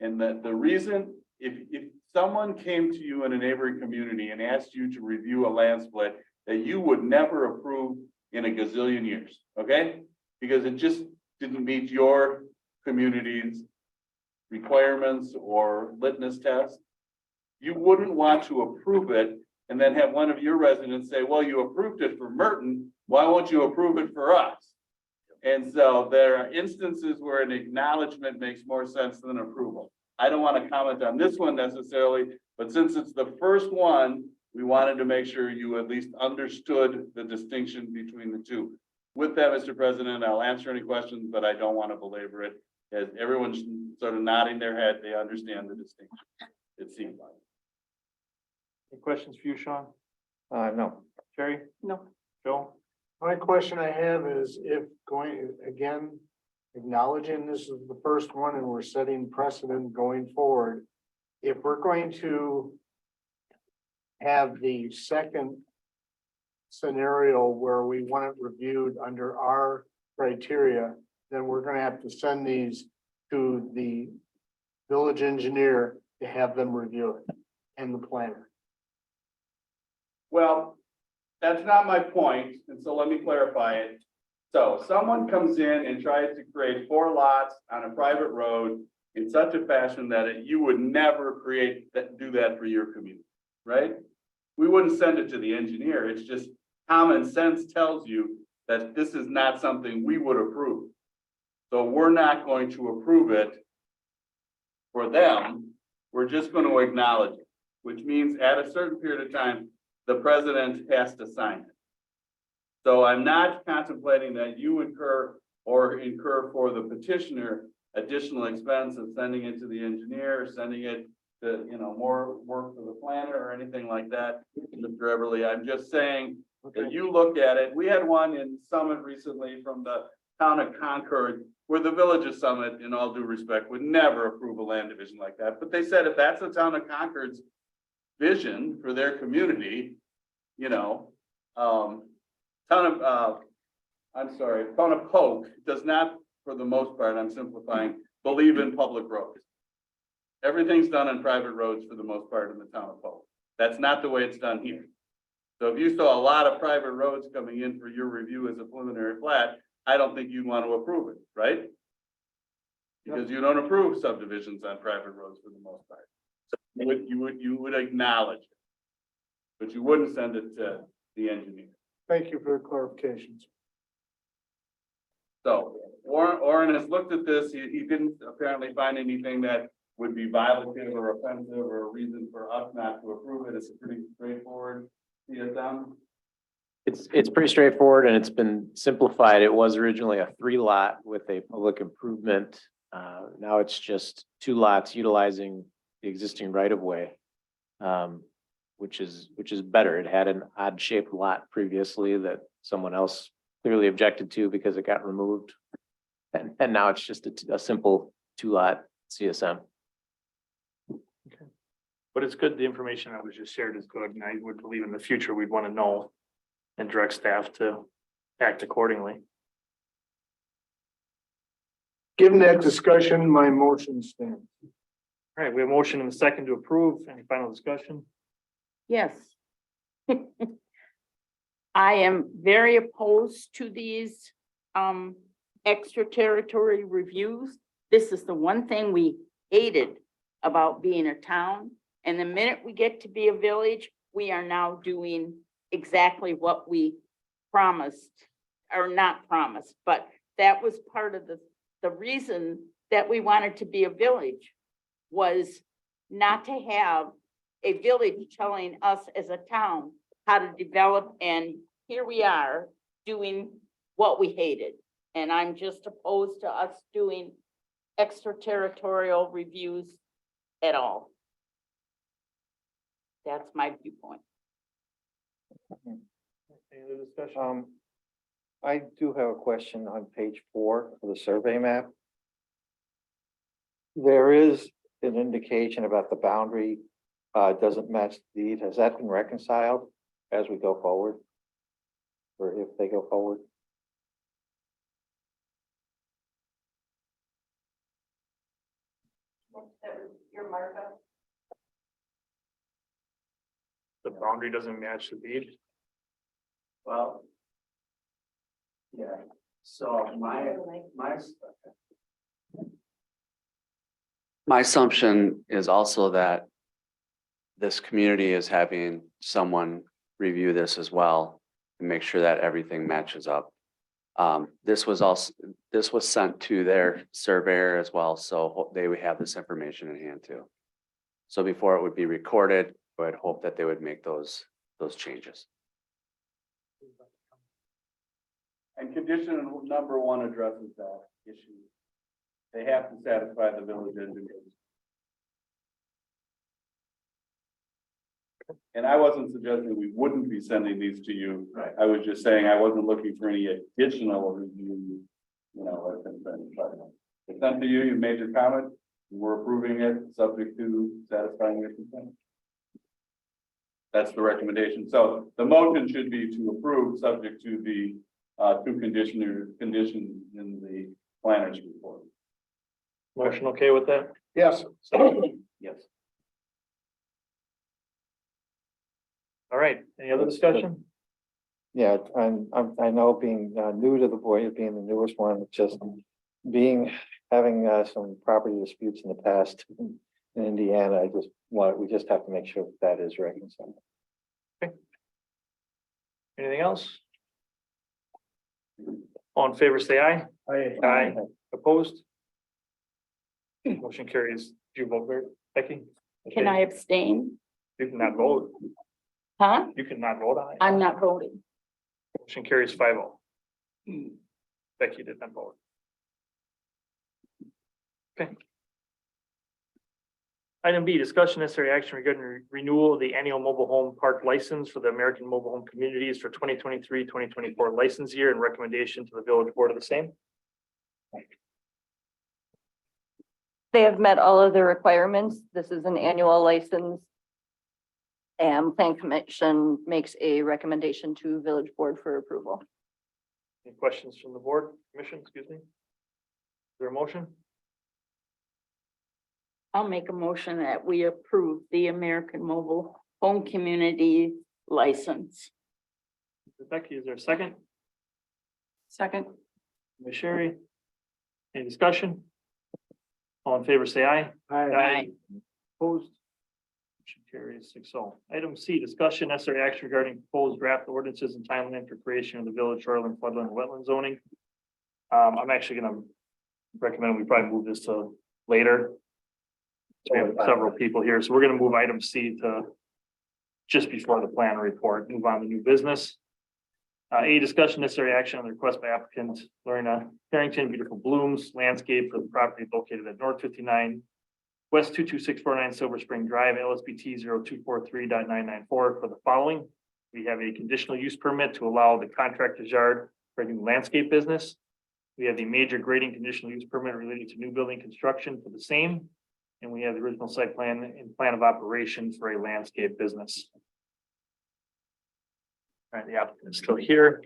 And the reason, if someone came to you in a neighboring community and asked you to review a land split that you would never approve in a gazillion years, okay? Because it just didn't meet your community's requirements or litmus test, you wouldn't want to approve it and then have one of your residents say, well, you approved it for Merton, why won't you approve it for us? And so there are instances where an acknowledgement makes more sense than approval. I don't want to comment on this one necessarily, but since it's the first one, we wanted to make sure you at least understood the distinction between the two. With that, Mr. President, I'll answer any questions, but I don't want to belabor it. As everyone's sort of nodding their head, they understand the distinction. It seems like. Any questions for you, Sean? No. Jerry? No. Joe? My question I have is if going, again, acknowledging this is the first one and we're setting precedent going forward, if we're going to have the second scenario where we want it reviewed under our criteria, then we're gonna have to send these to the village engineer to have them review it and the planner. Well, that's not my point, and so let me clarify it. So someone comes in and tries to create 4 lots on a private road in such a fashion that you would never do that for your community, right? We wouldn't send it to the engineer. It's just common sense tells you that this is not something we would approve. So we're not going to approve it for them. We're just going to acknowledge it, which means at a certain period of time, the president has to sign it. So I'm not contemplating that you incur for the petitioner additional expense of sending it to the engineer, sending it to, more work for the planner or anything like that, Mr. Everly. I'm just saying that you look at it. We had one in Summit recently from the town of Concord, where the Village of Summit, in all due respect, would never approve a land division like that. But they said if that's the town of Concord's vision for their community, town of Polk does not, for the most part, I'm simplifying, believe in public roads. Everything's done on private roads for the most part in the town of Polk. That's not the way it's done here. So if you saw a lot of private roads coming in for your review as a preliminary plat, I don't think you'd want to approve it, right? Because you don't approve subdivisions on private roads for the most part. So you would acknowledge it. But you wouldn't send it to the engineer. Thank you for the clarifications. So Orin has looked at this. He didn't apparently find anything that would be violative or offensive or a reason for us not to approve it. It's a pretty straightforward CSM. It's pretty straightforward and it's been simplified. It was originally a 3-lot with a public improvement. Now it's just 2 lots utilizing the existing right of way. Which is better. It had an odd shaped lot previously that someone else clearly objected to because it got removed. And now it's just a simple 2-lot CSM. But it's good, the information that was just shared is good, and I would believe in the future, we'd want to know and direct staff to act accordingly. Given that discussion, my motion stands. All right, we have a motion and a second to approve. Any final discussion? Yes. I am very opposed to these extraterritorial reviews. This is the one thing we hated about being a town. And the minute we get to be a village, we are now doing exactly what we promised, or not promised, but that was part of the reason that we wanted to be a village, was not to have a village telling us as a town how to develop, and here we are doing what we hated. And I'm just opposed to us doing extraterritorial reviews at all. That's my viewpoint. Any other discussion? I do have a question on page 4 of the survey map. There is an indication about the boundary doesn't match the deed. Has that been reconciled as we go forward? Or if they go forward? Your markup. The boundary doesn't match the deed. Well. Yeah, so My assumption is also that this community is having someone review this as well and make sure that everything matches up. This was sent to their surveyor as well, so they would have this information in hand too. So before it would be recorded, I would hope that they would make those changes. And condition number 1 addresses that issue. They have to satisfy the village engineer. And I wasn't suggesting we wouldn't be sending these to you. Right. I was just saying I wasn't looking for any additional review, you know, it's sent to you, you've made your comment, we're approving it, subject to satisfying your consent. That's the recommendation. So the motion should be to approve, subject to the 2 conditions in the planner's report. Motion okay with that? Yes. Yes. All right, any other discussion? Yeah, I know being new to the board, being the newest one, just having some property disputes in the past in Indiana, we just have to make sure that is reconciled. Anything else? All in favor, say aye. Aye. Opposed? Motion carries. Do you vote, Becky? Can I abstain? You cannot vote. Huh? You cannot vote on it. I'm not voting. Motion carries 5-0. Becky did not vote. Okay. Item B, discussion necessary action regarding renewal of the annual mobile home park license for the American Mobile Home Communities for 2023-2024 license year, and recommendation to the village board of the same. They have met all of the requirements. This is an annual license. And Plan Commission makes a recommendation to Village Board for approval. Any questions from the board, commission, excuse me? Is there a motion? I'll make a motion that we approve the American Mobile Home Community license. Becky, is there a second? Second, Ms. Sherry? Any discussion? All in favor, say aye. Aye. Opposed? Motion carries 6-0. Item C, discussion necessary action regarding proposed draft ordinances and timeline for creation of the village shoreline floodland and wetland zoning. I'm actually gonna recommend we probably move this to later. We have several people here, so we're gonna move item C to just before the plan report, move on to new business. A, discussion necessary action on the request by applicant Lorna Carrington, Beautiful Blooms Landscape for the property located at North 59, West 22649 Silver Spring Drive, LSBT 0243.994 for the following. We have a conditional use permit to allow the contractor's yard for a new landscape business. We have the major grading conditional use permit related to new building construction for the same. And we have the original site plan and plan of operation for a landscape business. All right, the applicant is still here.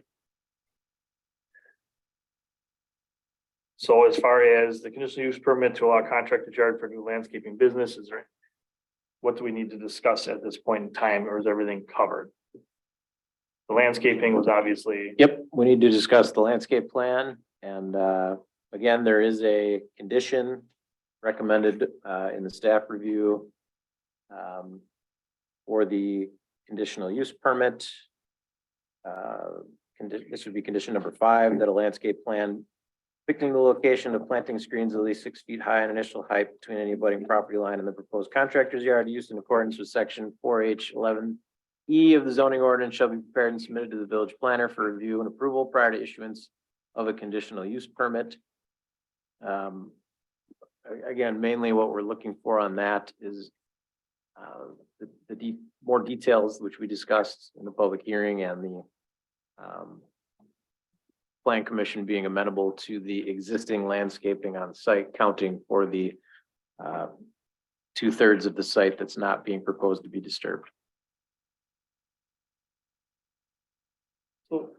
So as far as the conditional use permit to allow contractor yard for new landscaping business, is there? What do we need to discuss at this point in time, or is everything covered? The landscaping was obviously. Yep, we need to discuss the landscape plan, and again, there is a condition recommended in the staff review for the conditional use permit. This would be condition number 5, that a landscape plan depicting the location of planting screens at least 6 feet high in initial height between any abutting property line and the proposed contractor's yard used in accordance with section 4H11E of the zoning ordinance shall be prepared and submitted to the village planner for review and approval prior to issuance of a conditional use permit. Again, mainly what we're looking for on that is more details which we discussed in the public hearing, and the plan commission being amenable to the existing landscaping on site, counting for the 2/3 of the site that's not being proposed to be disturbed. So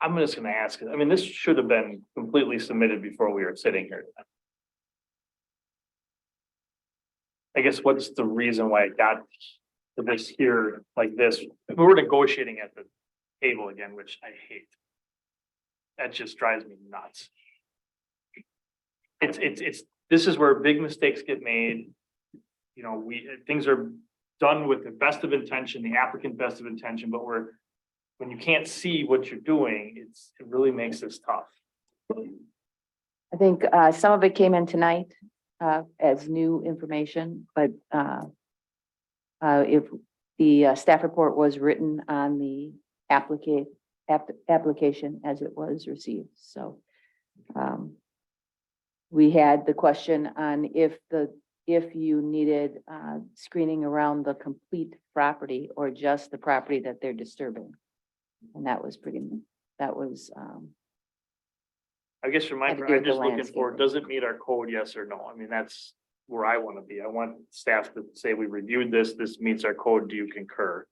I'm just gonna ask, I mean, this should have been completely submitted before we were sitting here tonight. I guess what's the reason why it got to this here like this? We were negotiating at the table again, which I hate. That just drives me nuts. This is where big mistakes get made. You know, things are done with the best of intention, the applicant best of intention, but when you can't see what you're doing, it really makes this tough. I think some of it came in tonight as new information, but if the staff report was written on the application as it was received, so we had the question on if you needed screening around the complete property or just the property that they're disturbing, and that was I guess from my, Had to do I'm with the just looking for, landscaping. does it meet our code, yes or no? I mean, that's where I want to be. I want staff to say, we reviewed this, this meets our code, do you concur?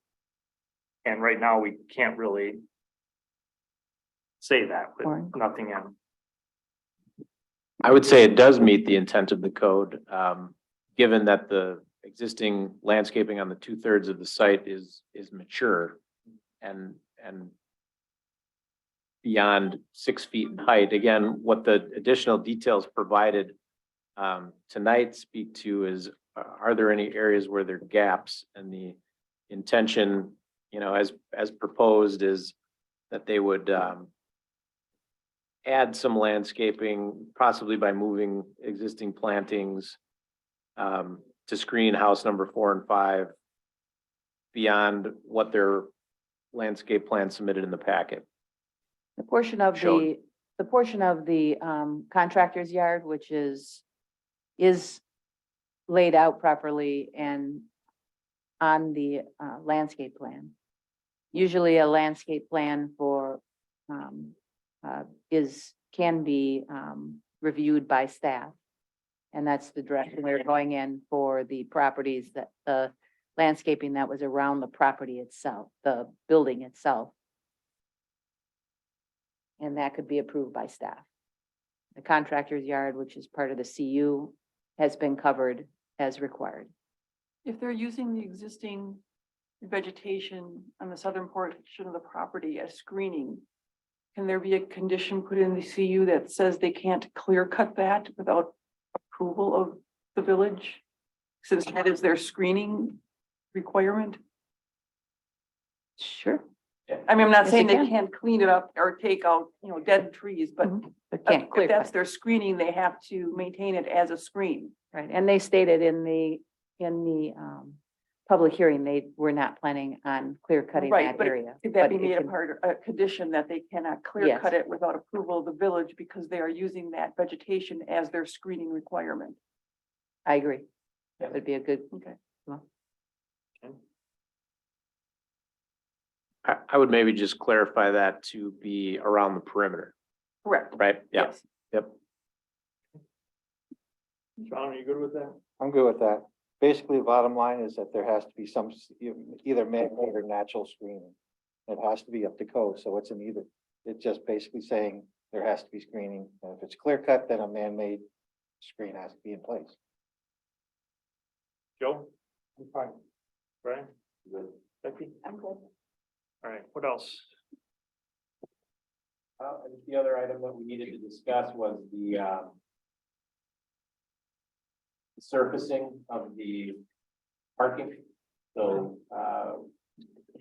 And right now, we can't really say that with Or- nothing in. I would say it does meet the intent of the code, given that the existing landscaping on the 2/3 of the site is mature and beyond 6 feet in height. Again, what the additional details provided tonight speak to is, are there any areas where there are gaps? And the intention, you know, as proposed, is that they would add some landscaping, possibly by moving existing plantings to screen house number 4 and 5 beyond what their landscape plan submitted in the packet. the portion of Showed. the portion of the contractor's yard, which is laid out properly and on the landscape plan. Usually a landscape plan for can be reviewed by staff. And that's the direction we're going in for the properties that the landscaping that was around the property itself, the building itself. And that could be approved by staff. The contractor's yard, which is part of the CU, has been covered as required. If they're using the existing vegetation on the southern portion of the property as screening, can there be a condition put in the CU that says they can't clear cut that without approval of the village? Since that is their screening requirement? Sure. I mean, I'm not Yes, saying you they can. can't clean it up or take out, dead trees, but But can't if clear that's cut, their screening, they have to maintain it as a screen. right? And they stated in the public hearing, they were not planning on clear cutting Right, that but area. Could that but be it made a can- part, a condition that they cannot clear Yes. cut it without approval of the village because they are using that vegetation as their screening requirement? I agree. Yeah. That would be a good, Okay. I would maybe just clarify that to be around the perimeter, Correct. right? Yeah, Yes. yep. Sean, are you good with that? I'm good with that. Basically, the bottom line is that there has to be some, either man-made or natural screening. It has to be up to code, so it's an either. It's just basically saying there has to be screening. And if it's clear cut, then a man-made screen has to be in place. Joe? I'm fine. Brian? Good. Becky? I'm good. All right, what else? I think the other item that we needed to discuss was the surfacing of the parking. So,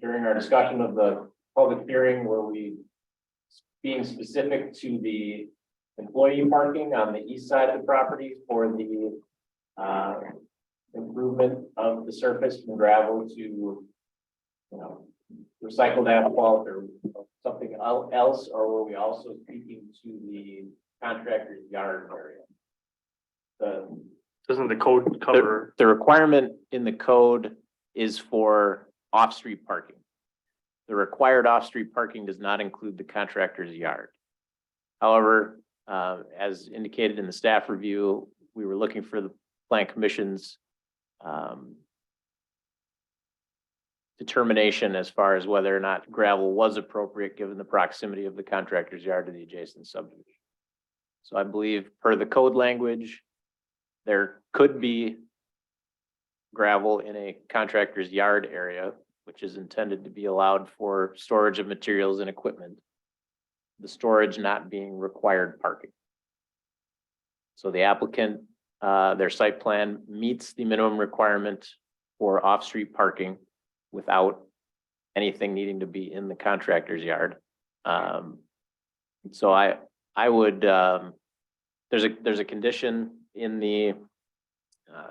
during our discussion of the public hearing, were we being specific to the employee parking on the east side of the property for the improvement of the surface from gravel to, recycled asphalt or something else, or were we also speaking to the contractor's yard area? Doesn't the code cover? The requirement in the code is for off-street parking. The required off-street parking does not include the contractor's yard. However, as indicated in the staff review, we were looking for the Plan Commission's determination as far as whether or not gravel was appropriate, given the proximity of the contractor's yard to the adjacent subdivision. So I believe per the code language, there could be gravel in a contractor's yard area, which is intended to be allowed for storage of materials and equipment. The storage not being required parking. So the applicant, their site plan meets the minimum requirement for off-street parking without anything needing to be in the contractor's yard. So I would, there's a condition in the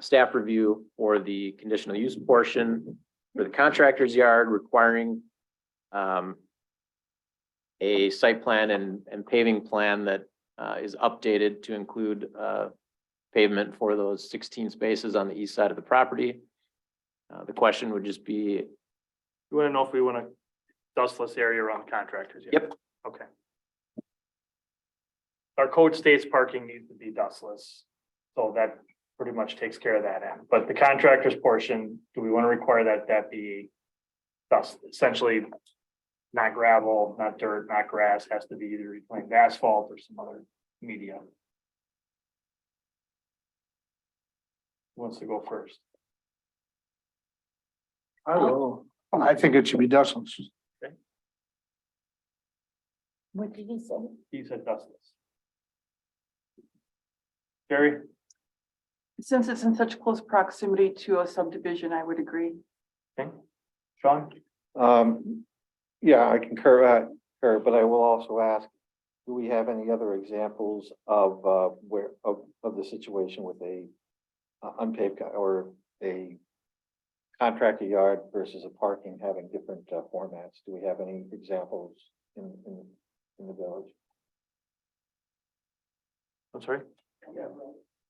staff review for the conditional use portion for the contractor's yard requiring a site plan and paving plan that is updated to include pavement for those 16 spaces on the east side of the property. The question would just be, You want to know if we want a dustless area around contractors? Yep. Okay. Our code states parking needs to be dustless, so that pretty much takes care of that end. But the contractor's portion, do we want to require that be dust, essentially not gravel, not dirt, not grass, has to be either reclaimed asphalt or some other media? Who wants to go first? I will. I think it should be dustless. What did he say? He said dustless. Jerry? Since it's in such close proximity to a subdivision, I would agree. Okay. Sean? Yeah, I concur, but I will also ask, do we have any other examples of of the situation with a unpaved or a contractor yard versus a parking having different formats? Do we have any examples in the village? I'm sorry?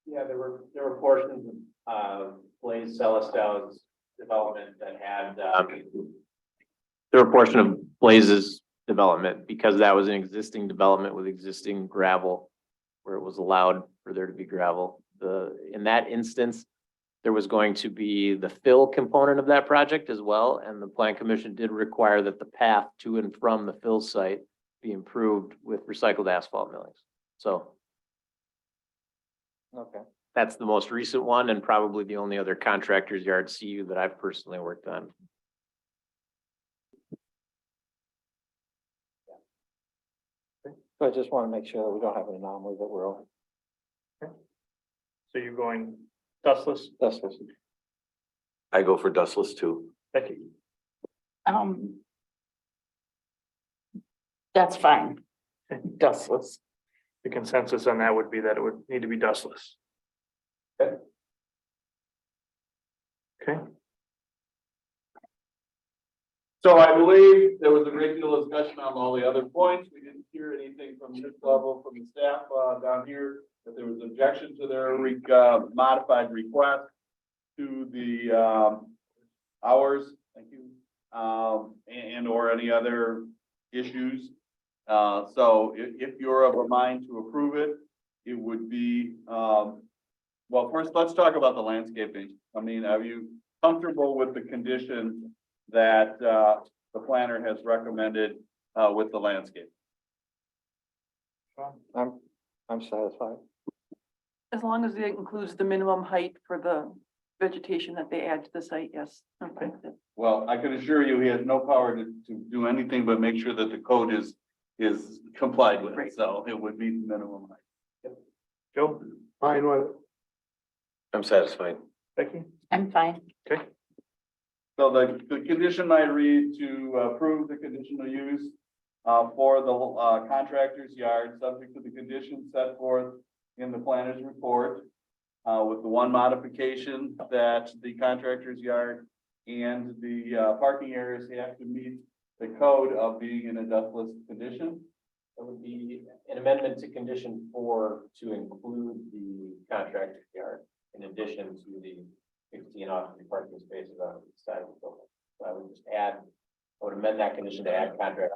yeah, there were portions of Blaze Celestel's development that had there were a portion of Blaze's development because that was an existing development with existing gravel where it was allowed for there to be gravel. In that instance, there was going to be the fill component of that project as well, and the Plan Commission did require that the path to and from the fill site be improved with recycled asphalt millings. So Okay. That's the most recent one and probably the only other contractor's yard CU that I've personally worked on. So I just want to make sure that we don't have an anomaly that we're all, So you're going dustless, that's this. I go for dustless too. Becky? That's fine. Dustless. The consensus on that would be that it would need to be dustless. Okay, So I believe there was a great deal of discussion on all the other points. We didn't hear anything from this level, from the staff, down here, that there was objection to their, modified request to the, hours, thank you, and or any other issues. So if you're of a mind to approve it, it would be, well, first, let's talk about the landscaping. I mean, are you comfortable with the condition that, the planner has recommended, with the landscape? I'm satisfied. As long as it includes the minimum height for the vegetation that they add to the site, yes. Okay. Well, I can assure you, he has no power to do anything but make sure that the code is complied with, Right. so it would be minimum height. Joe, Fine with it. I'm satisfied. Becky? I'm fine. Okay, So the condition I read to approve the conditional use for the contractor's yard, subject to the conditions set forth in the planner's report, with the one modification that the contractor's yard and the parking areas have to meet the code of being in a dustless condition. That would be an amendment to condition 4 to include the contractor's yard in addition to the 16 off-street parking spaces on the side of the building. So I would just add, I would amend that condition to add contractor.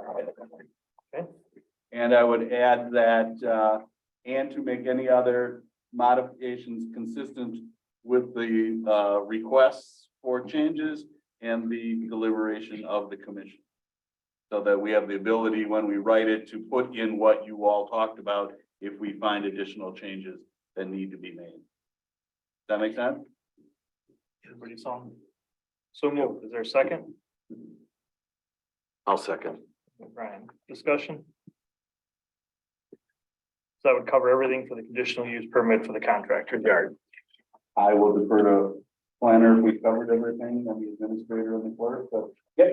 And I would add that, and to make any other modifications consistent with the requests for changes and the deliberation of the commission. So that we have the ability, when we write it, to put in what you all talked about if we find additional changes that need to be made. Does that make sense? everybody's on. So moved. Is there a second? I'll second. Brian, discussion? So that would cover everything for the conditional use permit for the contractor's yard. I will defer to planner if we covered everything, and the administrator and the clerk, but yeah.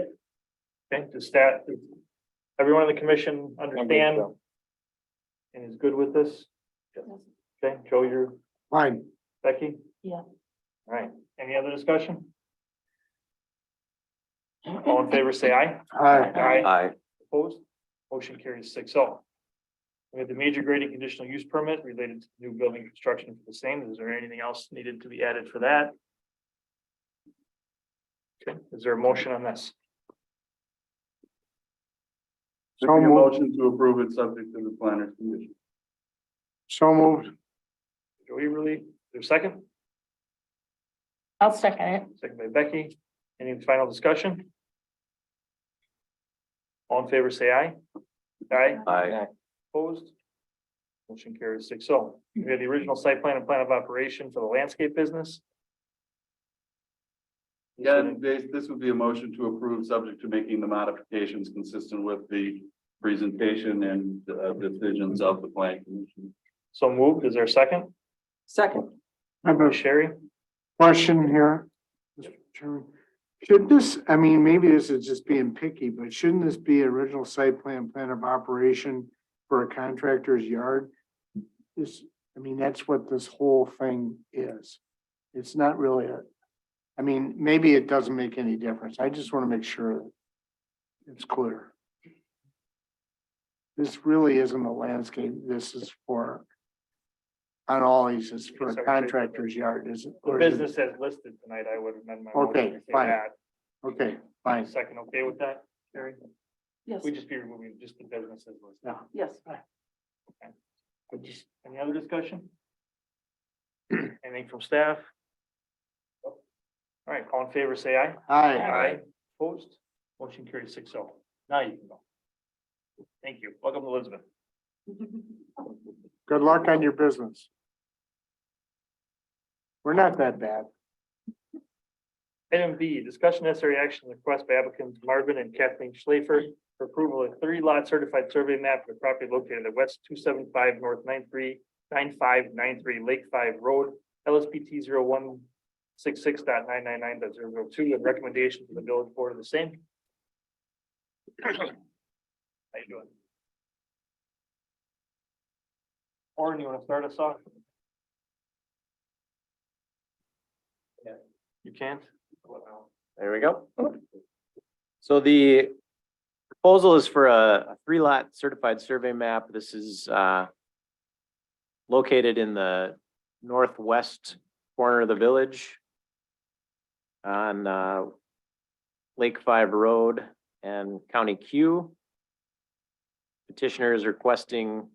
Okay, does that, does everyone on the commission understand and is good with this? Okay, Joe, you're Fine. Becky? Yeah. All right, any other discussion? All in favor, say aye. Aye. Aye. Opposed? Motion carries 6-0. We have the major grading conditional use permit related to new building construction for the same. Is there anything else needed to be added for that? Okay, is there a motion on this? So a motion to approve it subject to the planner's condition. So moved. Joe Eberly, is there a second? I'll second it. Second by Becky. Any final discussion? All in favor, say aye. Aye. Aye. Opposed? Motion carries 6-0. We have the original site plan and plan of operation for the landscape business. Yeah, this would be a motion to approve, subject to making the modifications consistent with the presentation and decisions of the plan commission. So moved. Is there a second? Second. I have a Sherry? question here. Mr. Chairman. Should this, I mean, maybe this is just being picky, but shouldn't this be original site plan, plan of operation for a contractor's yard? This, I mean, that's what this whole thing is. It's not really a, I mean, maybe it doesn't make any difference. I just want to make sure that it's clear. This really isn't a landscape. This is for, on all these, is for a contractor's yard, is it? The or is it- business as listed tonight, I would amend my. Okay, motion to say fine. that. Okay, fine. Second, okay with that, Sherry? Yes, We just be removing just the business as listed. Yeah. yes. Any other discussion? Anything from staff? All right, all in favor, say aye. Aye. Opposed? Motion carries 6-0. Now you can go. Thank you. Welcome to Elizabeth. Good luck on your business. We're not that bad. Item B, discussion necessary action request by applicants Marvin and Kathleen Schlafer for approval of 3-lot certified survey map for the property located at West 275 North 9593 Lake 5 Road, LSPT 0166.999.002, and recommendation to the village board of the same. How you doing? Orin, you want to start us off? Yeah. You can't? There we go. So the proposal is for a 3-lot certified survey map. This is located in the northwest corner of the village on Lake 5 Road and County Q. Petitioner is requesting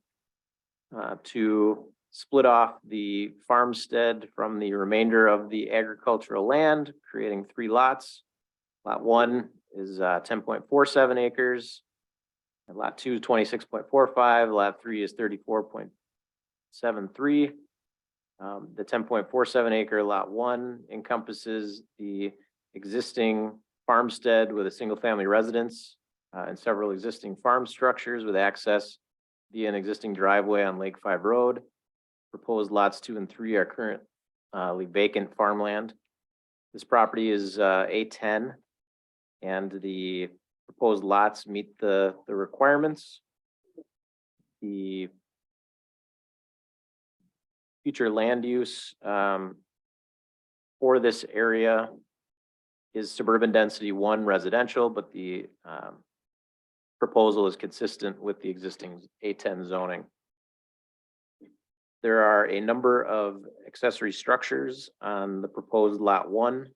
to split off the farmstead from the remainder of the agricultural land, creating 3 lots. Lot 1 is 10.47 acres. And lot 2 is 26.45. Lot 3 is 34.73. The 10.47 acre lot 1 encompasses the existing farmstead with a single family residence and several existing farm structures with access via an existing driveway on Lake 5 Road. Proposed lots 2 and 3 are currently vacant farmland. This property is A10, and the proposed lots meet the requirements. The future land use for this area is suburban density 1 residential, but the proposal is consistent with the existing A10 zoning. There are a number of accessory structures on the proposed lot 1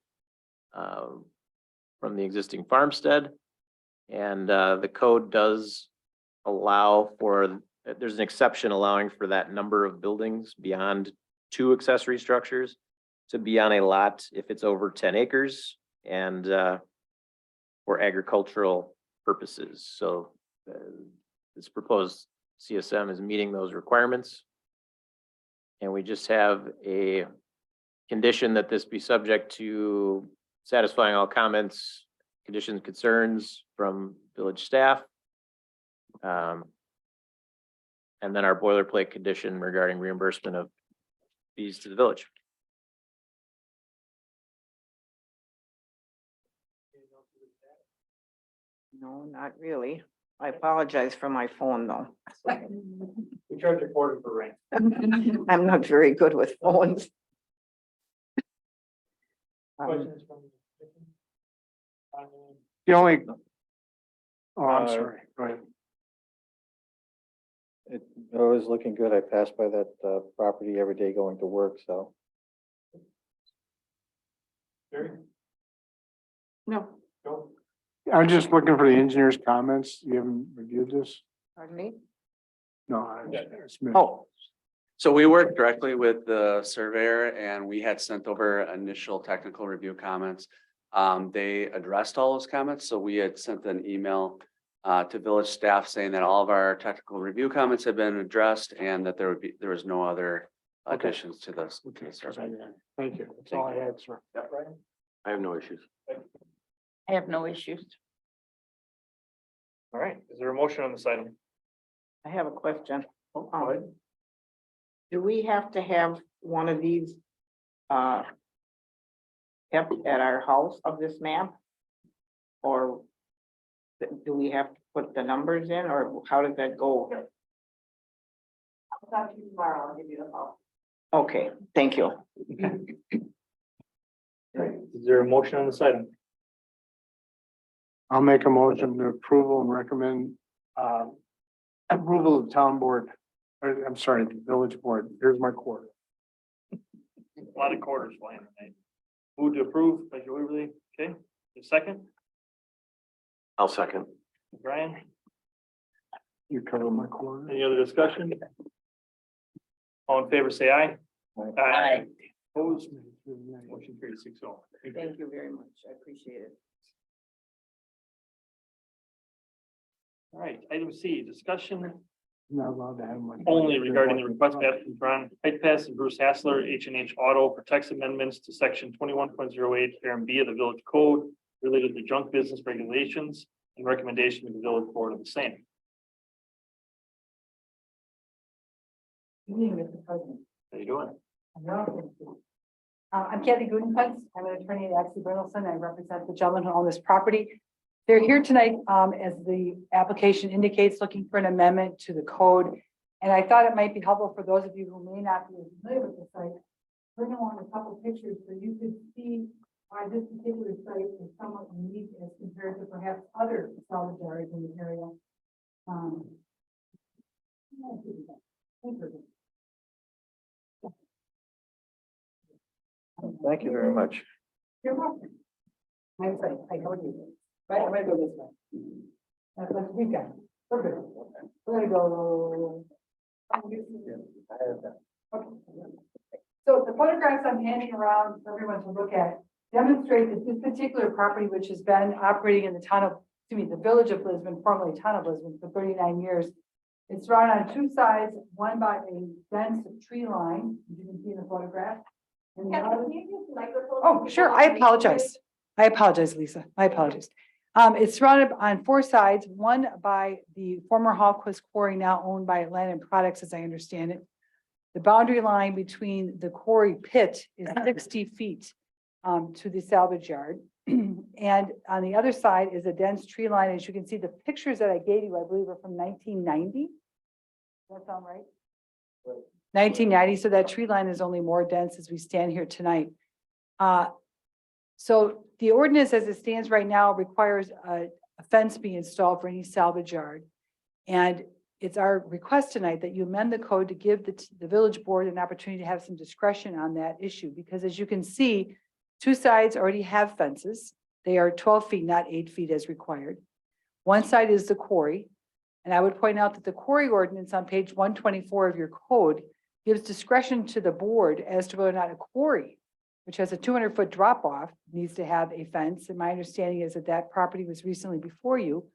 from the existing farmstead. And the code does allow for, there's an exception allowing for that number of buildings beyond 2 accessory structures to be on a lot if it's over 10 acres and for agricultural purposes. So this proposed CSM is meeting those requirements. And we just have a condition that this be subject to satisfying all comments, conditions, concerns from village staff. And then our boilerplate condition regarding reimbursement of fees to the village. No, not really. I apologize for my phone though. We charge a quarter for rent. I'm not very good with phones. Questions from? The only. Oh, I'm sorry. Go ahead. It was looking good. I passed by that property every day going to work, so. Jerry? No, Go. I'm just looking for the engineer's comments. You haven't reviewed this? pardon me? No. It's missed. Oh, So we worked directly with the surveyor and we had sent over initial technical review comments. They addressed all those comments, so we had sent an email to village staff saying that all of our technical review comments have been addressed and that there was no other Okay. additions to this. Okay, thank you. That's all I had, sir. I have no issues. I have no issues. All right, is there a motion on this item? I have a question. Oh, go ahead. Do we have to have one of these kept at our house of this map? Or do we have to put the numbers in, or how does that go? I'll talk to you tomorrow. I'll give you the call. Okay, thank you. Is there a motion on this item? I'll make a motion to approval and recommend approval of town board. Or, I'm sorry, the village board. Here's my quarter. A lot of quarters flying tonight. Move to approve by Joey Waverly. Okay, a second, I'll second. Brian, You cover my quarter. any other discussion? All in favor, say aye. Aye. Opposed? Motion carries 6-0. Thank you very much. I appreciate it. All right, item C, discussion Not allowed to have much. Only regarding the request by applicant Ron Height Pass and Bruce Hassler, H&H Auto for text amendments to section 21.08 parent B of the village code related to junk business regulations and recommendation to the village board of the same. Good evening, Mr. President. How you doing? I'm Kathy Gudenfeld. I'm an attorney at Axie Brynolfson. I represent the gentleman who owned this property. They're here tonight, as the application indicates, looking for an amendment to the code. And I thought it might be helpful for those of you who may not be familiar with the site, bring along a couple pictures so you could see why this particular site is somewhat unique as compared to perhaps other salvage yards in the area. Thank you very much. You're welcome. I'm sorry, I know you. Right, I'm gonna go this way. That's what we got. We're good. We're gonna go. Okay. So the photographs I'm handing around for everyone to look at demonstrate that this particular property, which has been operating in the town of, excuse me, the village of Lisbon, formerly town of Lisbon, for 39 years. It's surrounded on two sides, one by a dense tree line, as you can see in the photograph. And the other. Oh, sure. I apologize. I apologize, Lisa. My apologies. It's surrounded on four sides, one by the former Hallquist Quarry, now owned by Atlantic Products, as I understand it. The boundary line between the quarry pit is 60 feet to the salvage yard. And on the other side is a dense tree line. As you can see, the pictures that I gave you, I believe, are from 1990. Does that sound right? 1990. So that tree line is only more dense as we stand here tonight. So the ordinance as it stands right now requires a fence be installed for any salvage yard. And it's our request tonight that you amend the code to give the village board an opportunity to have some discretion on that issue. Because as you can see, two sides already have fences. They are 12 feet, not 8 feet as required. One side is the quarry. And I would point out that the quarry ordinance on page 124 of your code gives discretion to the board as to whether or not a quarry, which has a 200-foot drop off, needs to have a fence. And my understanding is that that property was recently before you,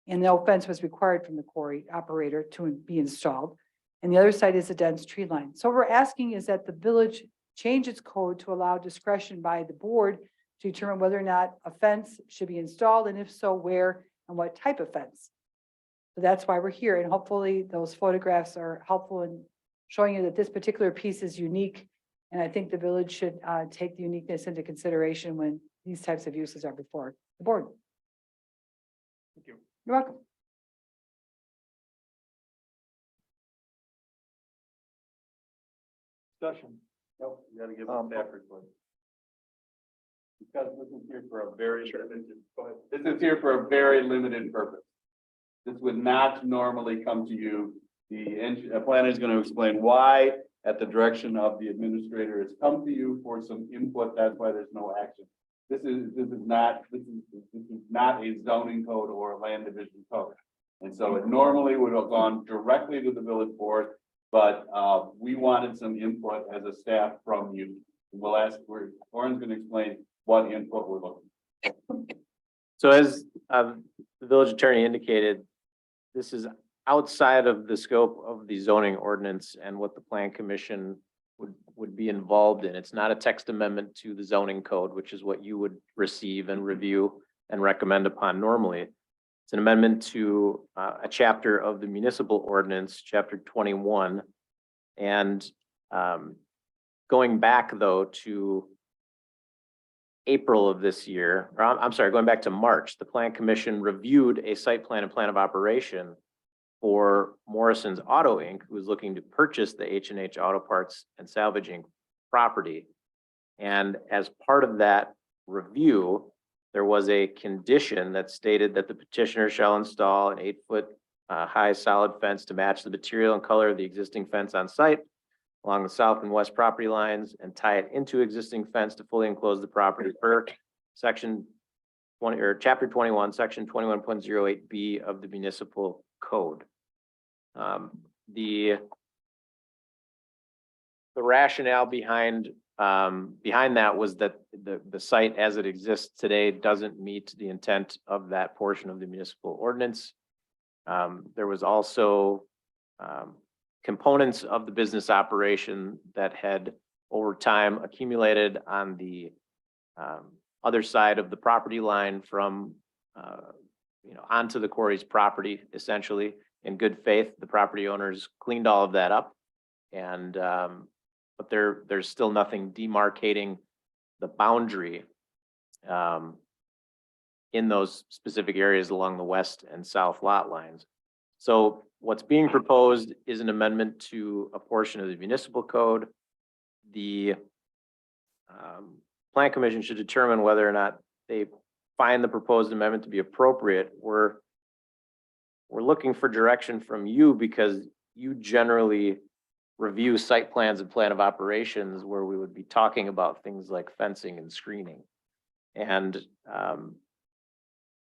and no fence was required from the quarry operator to be installed. And the other side is a dense tree line. So what we're asking is that the village change its code to allow discretion by the board to determine whether or not a fence should be installed, and if so, where and what type of fence. So that's why we're here, and hopefully those photographs are helpful in showing you that this particular piece is unique. And I think the village should take the uniqueness into consideration when these types of uses are before the board. Thank you. You're welcome. Discussion. Nope, you gotta give a staff report. Because this is here for a very, this is here for a very limited purpose. This would not normally come to you. The planner is going to explain why, at the direction of the administrator, it's come to you for some input. That's why there's no action. This is not a zoning code or a land division code. And so it normally would have gone directly to the village board, but we wanted some input as a staff from you. We'll ask, Lauren's going to explain what input we're looking for. So as the village attorney indicated, this is outside of the scope of the zoning ordinance and what the plan commission would be involved in. It's not a text amendment to the zoning code, which is what you would receive and review and recommend upon normally. It's an amendment to a chapter of the municipal ordinance, chapter 21. And going back though to April of this year, or I'm sorry, going back to March, the plan commission reviewed a site plan and plan of operation for Morrison's Auto Inc., who was looking to purchase the H&H Auto Parts and Salvaging property. And as part of that review, there was a condition that stated that the petitioner shall install an 8-foot high solid fence to match the material and color of the existing fence on site along the south and west property lines and tie it into existing fence to fully enclose the property per section 20 or chapter 21, section 21.08B of the municipal code. The rationale behind that was that the site as it exists today doesn't meet the intent of that portion of the municipal ordinance. There was also components of the business operation that had over time accumulated on the other side of the property line from, onto the quarry's property, essentially. In good faith, the property owners cleaned all of that up. And, but there's still nothing demarcating the boundary in those specific areas along the west and south lot lines. So what's being proposed is an amendment to a portion of the municipal code. The Plan Commission should determine whether or not they find the proposed amendment to be appropriate. We're looking for direction from you because you generally review site plans and plan of operations where we would be talking about things like fencing and screening. And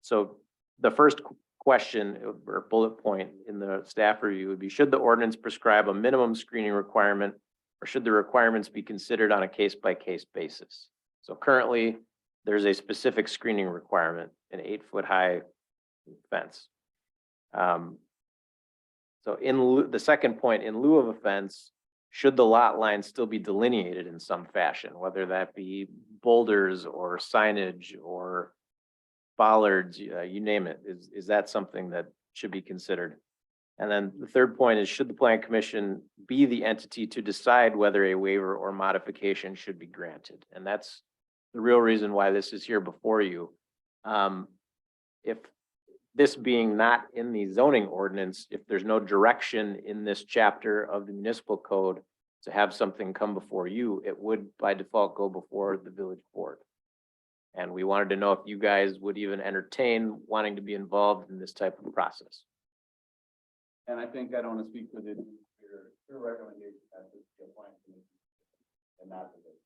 so the first question or bullet point in the staff review would be, should the ordinance prescribe a minimum screening requirement, or should the requirements be considered on a case-by-case basis? So currently, there's a specific screening requirement, an 8-foot high fence. So the second point, in lieu of a fence, should the lot line still be delineated in some fashion, whether that be boulders or signage or bollards, you name it? Is that something that should be considered? And then the third point is, should the Plan Commission be the entity to decide whether a waiver or modification should be granted? And that's the real reason why this is here before you. If this being not in the zoning ordinance, if there's no direction in this chapter of the municipal code to have something come before you, it would by default go before the village board. And we wanted to know if you guys would even entertain wanting to be involved in this type of process. And I think I don't want to speak for the, your recommendation that this be a plan commission and not the village.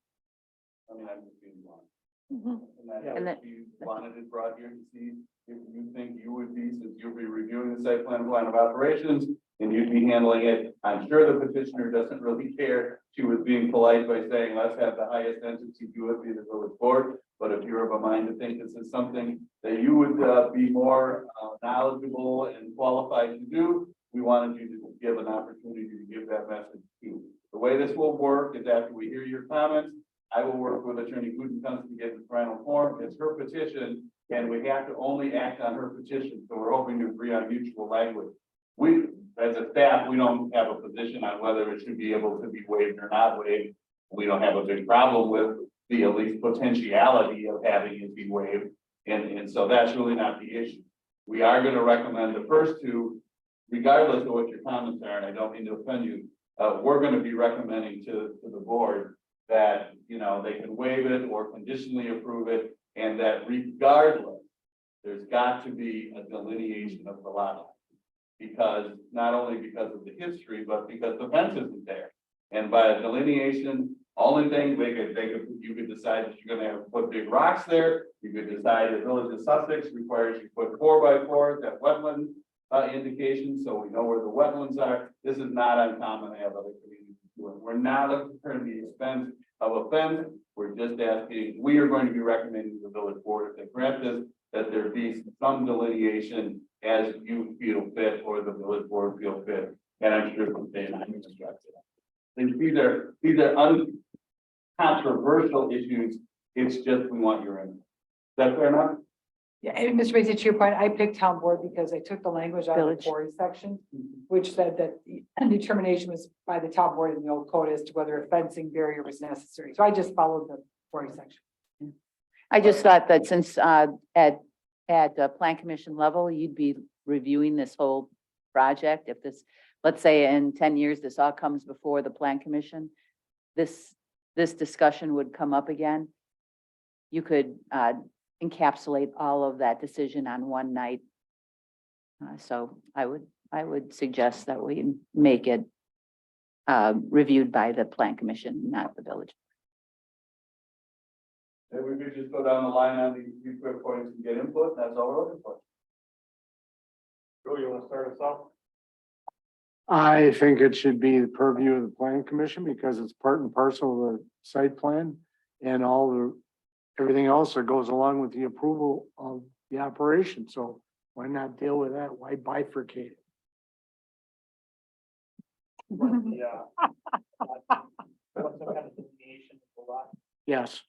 I mean, I'm just being blunt. And that if you wanted it brought here to see if you think you would be, since you'll be reviewing the site plan of operations and you'd be handling it. I'm sure the petitioner doesn't really care. She was being polite by saying, let's have the highest entity do it, be the village board. But if you're of a mind to think this is something that you would be more knowledgeable and qualified to do, we wanted you to give an opportunity to give that message too. The way this will work is after we hear your comments, I will work with Attorney Gutekunst to get the final form. It's her petition, and we have to only act on her petition. So we're hoping to agree on mutual language. We, as a staff, we don't have a position on whether it should be able to be waived or not waived. We don't have a big problem with the at least potentiality of having it be waived. And so that's really not the issue. We are going to recommend the first two, regardless of what your comments are, and I don't mean to offend you, we're going to be recommending to the board that, they can waive it or conditionally approve it, and that regardless, there's got to be a delineation of the lot line. Because not only because of the history, but because the fence isn't there. And by a delineation, only thing you could decide that you're gonna have put big rocks there. You could decide the village of Sussex requires you put 4x4, that wetland indication, so we know where the wetlands are. This is not uncommon to have other communities do it. We're not looking for the expense of a fence. We're just asking, we are going to be recommending to the village board, if they grant this, that there be some delineation as you feel fit or the village board feel fit. And I'm sure they're not instructed. These are uncontroversial issues. It's just, we want your input. Is that fair enough? Yeah, and Mr. Basie, to your point, I picked town board because I took the language out of the Village. quarry section, which said that the determination was by the town board in the old code as to whether a fencing barrier was necessary. So I just followed the quarry section. I just thought that since at the Plan Commission level, you'd be reviewing this whole project. If this, let's say in 10 years, this all comes before the Plan Commission, this discussion would come up again. You could encapsulate all of that decision on one night. So I would suggest that we make it reviewed by the Plan Commission, not the village. Maybe we could just go down the line on these few quick points and get input. That's all we're looking for. Joe, you want to start us off? I think it should be the purview of the plan commission because it's part and parcel of the site plan and everything else that goes along with the approval of the operation. So why not deal with that? Why bifurcate it? Yes.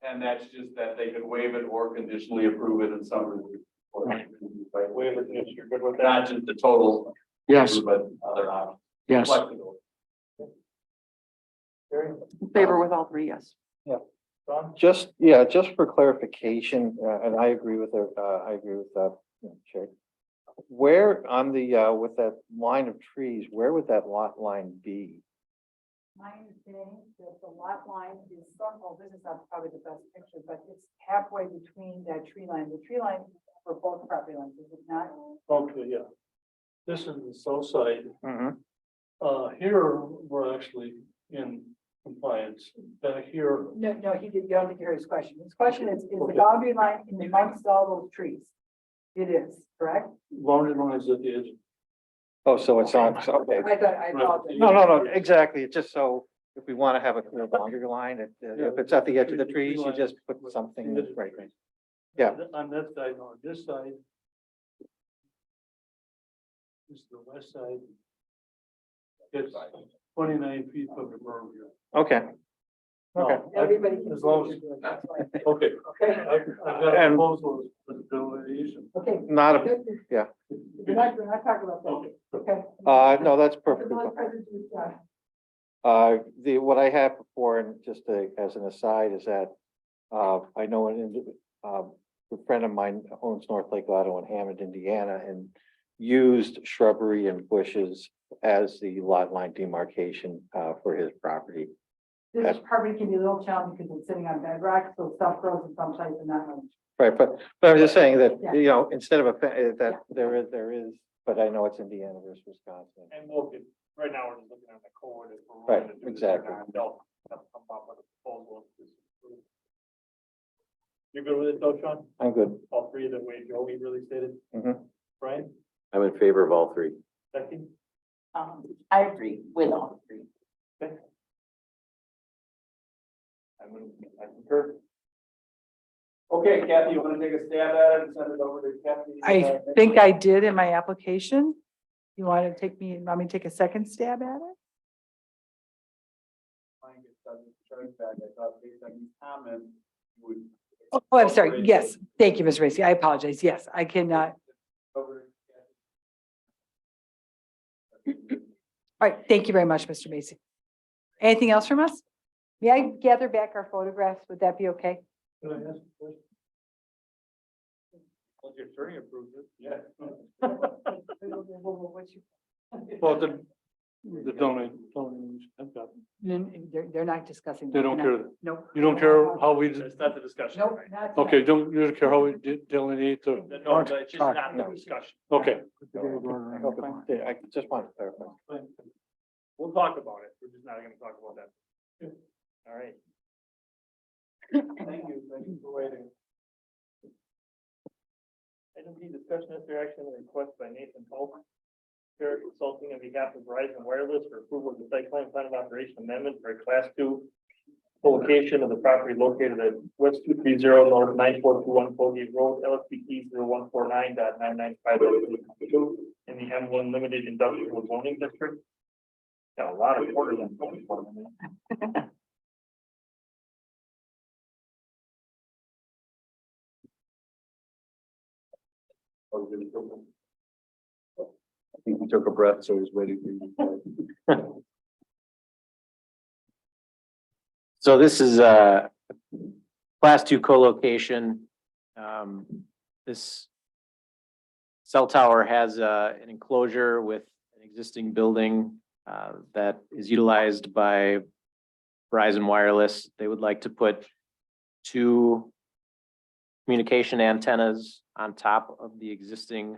And that's just that they could waive it or conditionally approve it in some. Waive it, if you're good with that. Not just the total. Yes, But other options. yes. Flexible. In favor with all three, yes. Don? Just, yeah, just for clarification, and I agree with I agree with Chair. Where on the, with that line of trees, where would that lot line be? My understanding that the lot line is this is not probably the best picture, but it's halfway between that tree line. The tree line for both property lines, is it not? Okay, yeah. This is the south side. Mm-hmm. Here, we're actually in compliance. Back here, No, you don't think you heard his question. His question is the boundary line in amongst all those trees? It is, correct? boundary line is at the edge. Oh, so it's on, so, okay. I apologize. No, exactly. It's just so if we want to have a clear boundary line, if it's at the edge of the trees, you just put something, right. Yeah. On that side, on this side. This is the west side. It's 29 feet from the berm here. Okay. Okay. No, Everybody. As long as, okay, Okay, I've got a And- proposal for the delineation. okay. Not a, yeah. We're not talking about that, okay? No, that's perfect. Let President do his job. What I have before, and just as an aside, is that, I know a friend of mine owns North Lake Auto in Hammond, Indiana, and used shrubbery and bushes as the lot line demarcation, for his property. This property can be a little challenging because it's sitting on bedrock, so stuff grows in some places and not others. Right, but I'm just saying that, Yeah. you know, instead of that there is, but I know it's Indiana versus Wisconsin. And look, right now, we're just looking at the code. If we're Right, willing to do this or exactly. not. They'll have to come up with a proposal. You're good with it, though, Sean? I'm good. All three of the way Joey really stated. Mhm. Brian, I'm in favor of all three. Becky? I agree with all three. I concur. Okay, Kathy, you want to take a stab at it and send it over to Kathy? I think I did in my application. You want to want me to take a second stab at it? Mine gets done with the charge back. I thought based on these comments, you would. Oh, I'm sorry. Yes, thank you, Mr. Racy. I apologize. Yes, I cannot. Over to Kathy. All right, thank you very much, Mr. Macy. Anything else from us? May I gather back our photographs? Would that be okay? Can I ask a question? Well, your attorney approved it. Yeah. Well, the donation, I've got, They're not discussing. they don't care. No. You don't care how we, it's not the discussion. Nope. not Okay, you don't care how we delineate the. No, it's just not not the the discussion. Okay. I just want to clarify. We'll talk about it. We're just not gonna talk about that. All right. Thank you for waiting. Item D, discussion and action on a request by Nathan Polk, Carrier Consulting on behalf of Verizon Wireless for approval of the site plan of operation amendment for a class 2 location of the property located at West 230 North 9421 Colgate Road, LSPT 0149.995 in the M1 Limited Industrial Zoning District. Got a lot of quarters on. I think he took a breath, so he's waiting for you. So this is a class 2 co-location. This cell tower has an enclosure with an existing building that is utilized by Verizon Wireless. They would like to put 2 communication antennas on top of the existing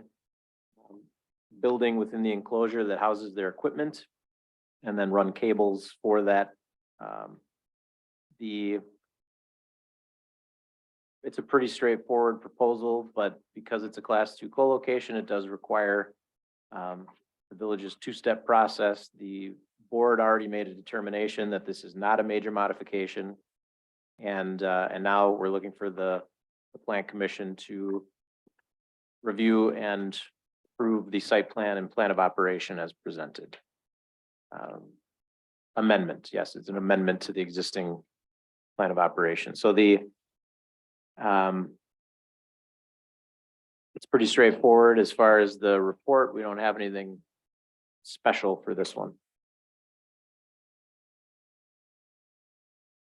building within the enclosure that houses their equipment, and then run cables for that. It's a pretty straightforward proposal, but because it's a class 2 co-location, it does require the village's 2-step process. The board already made a determination that this is not a major modification. And now we're looking for the plan commission to review and approve the site plan and plan of operation as presented. Amendment, yes, it's an amendment to the existing plan of operation. So it's pretty straightforward as far as the report. We don't have anything special for this one.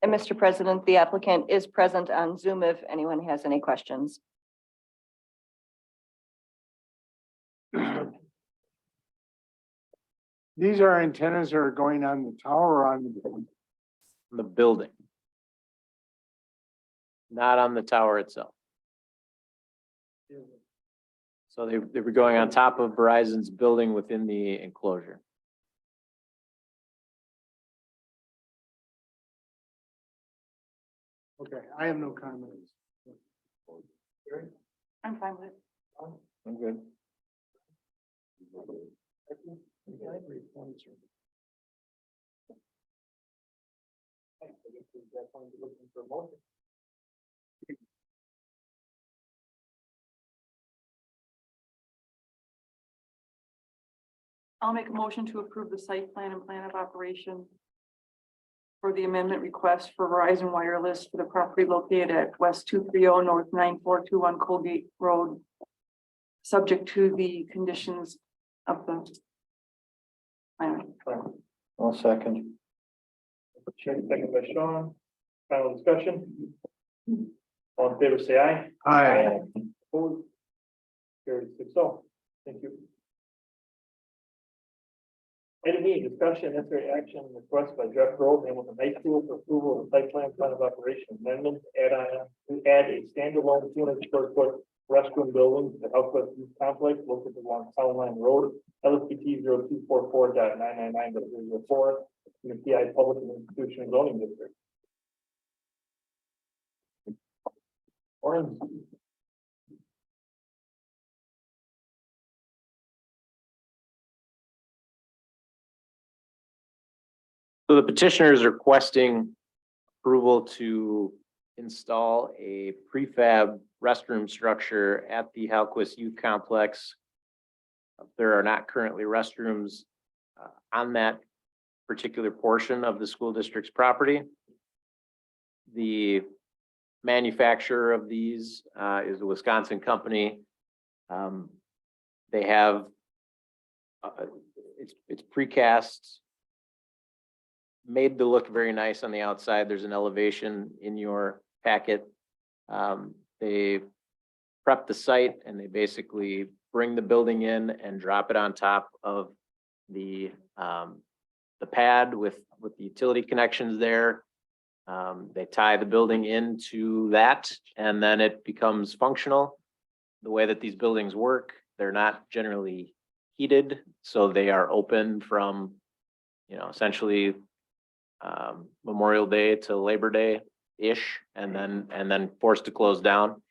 And Mr. President, the applicant is present on Zoom if anyone has any questions. These are antennas that are going on the tower or on The building. Not on the tower itself. So they were going on top of Verizon's building within the enclosure. Okay, I have no comments. I'm fine with it. I'm good. I'll make a motion to approve the site plan and plan of operation for the amendment request for Verizon Wireless for the property located at West 230 North 9421 Colgate Road, subject to the conditions of the plan. I'll second. Second by Sean. Final discussion? All in favor, say aye. Hi. Opposed? Carried 6-0. Thank you. Item E, discussion and necessary action request by Jeff Grove, Hamilton High School for approval of site plan of operation amendment, to add a standalone 200 square foot restroom building to Southwest Youth Complex located along Town Line Road, LSPT 0244.999.004, in the PI Public and Institutional Zoning District. Orange. So the petitioner is requesting approval to install a prefab restroom structure at the Halquist Youth Complex. There are not currently restrooms on that particular portion of the school district's property. The manufacturer of these is a Wisconsin company. They have it's precast, made to look very nice on the outside. There's an elevation in your packet. They prep the site and they basically bring the building in and drop it on top of the pad with the utility connections there. They tie the building into that and then it becomes functional. The way that these buildings work, they're not generally heated, so they are open from, essentially Memorial Day to Labor Day-ish, and then forced to close down.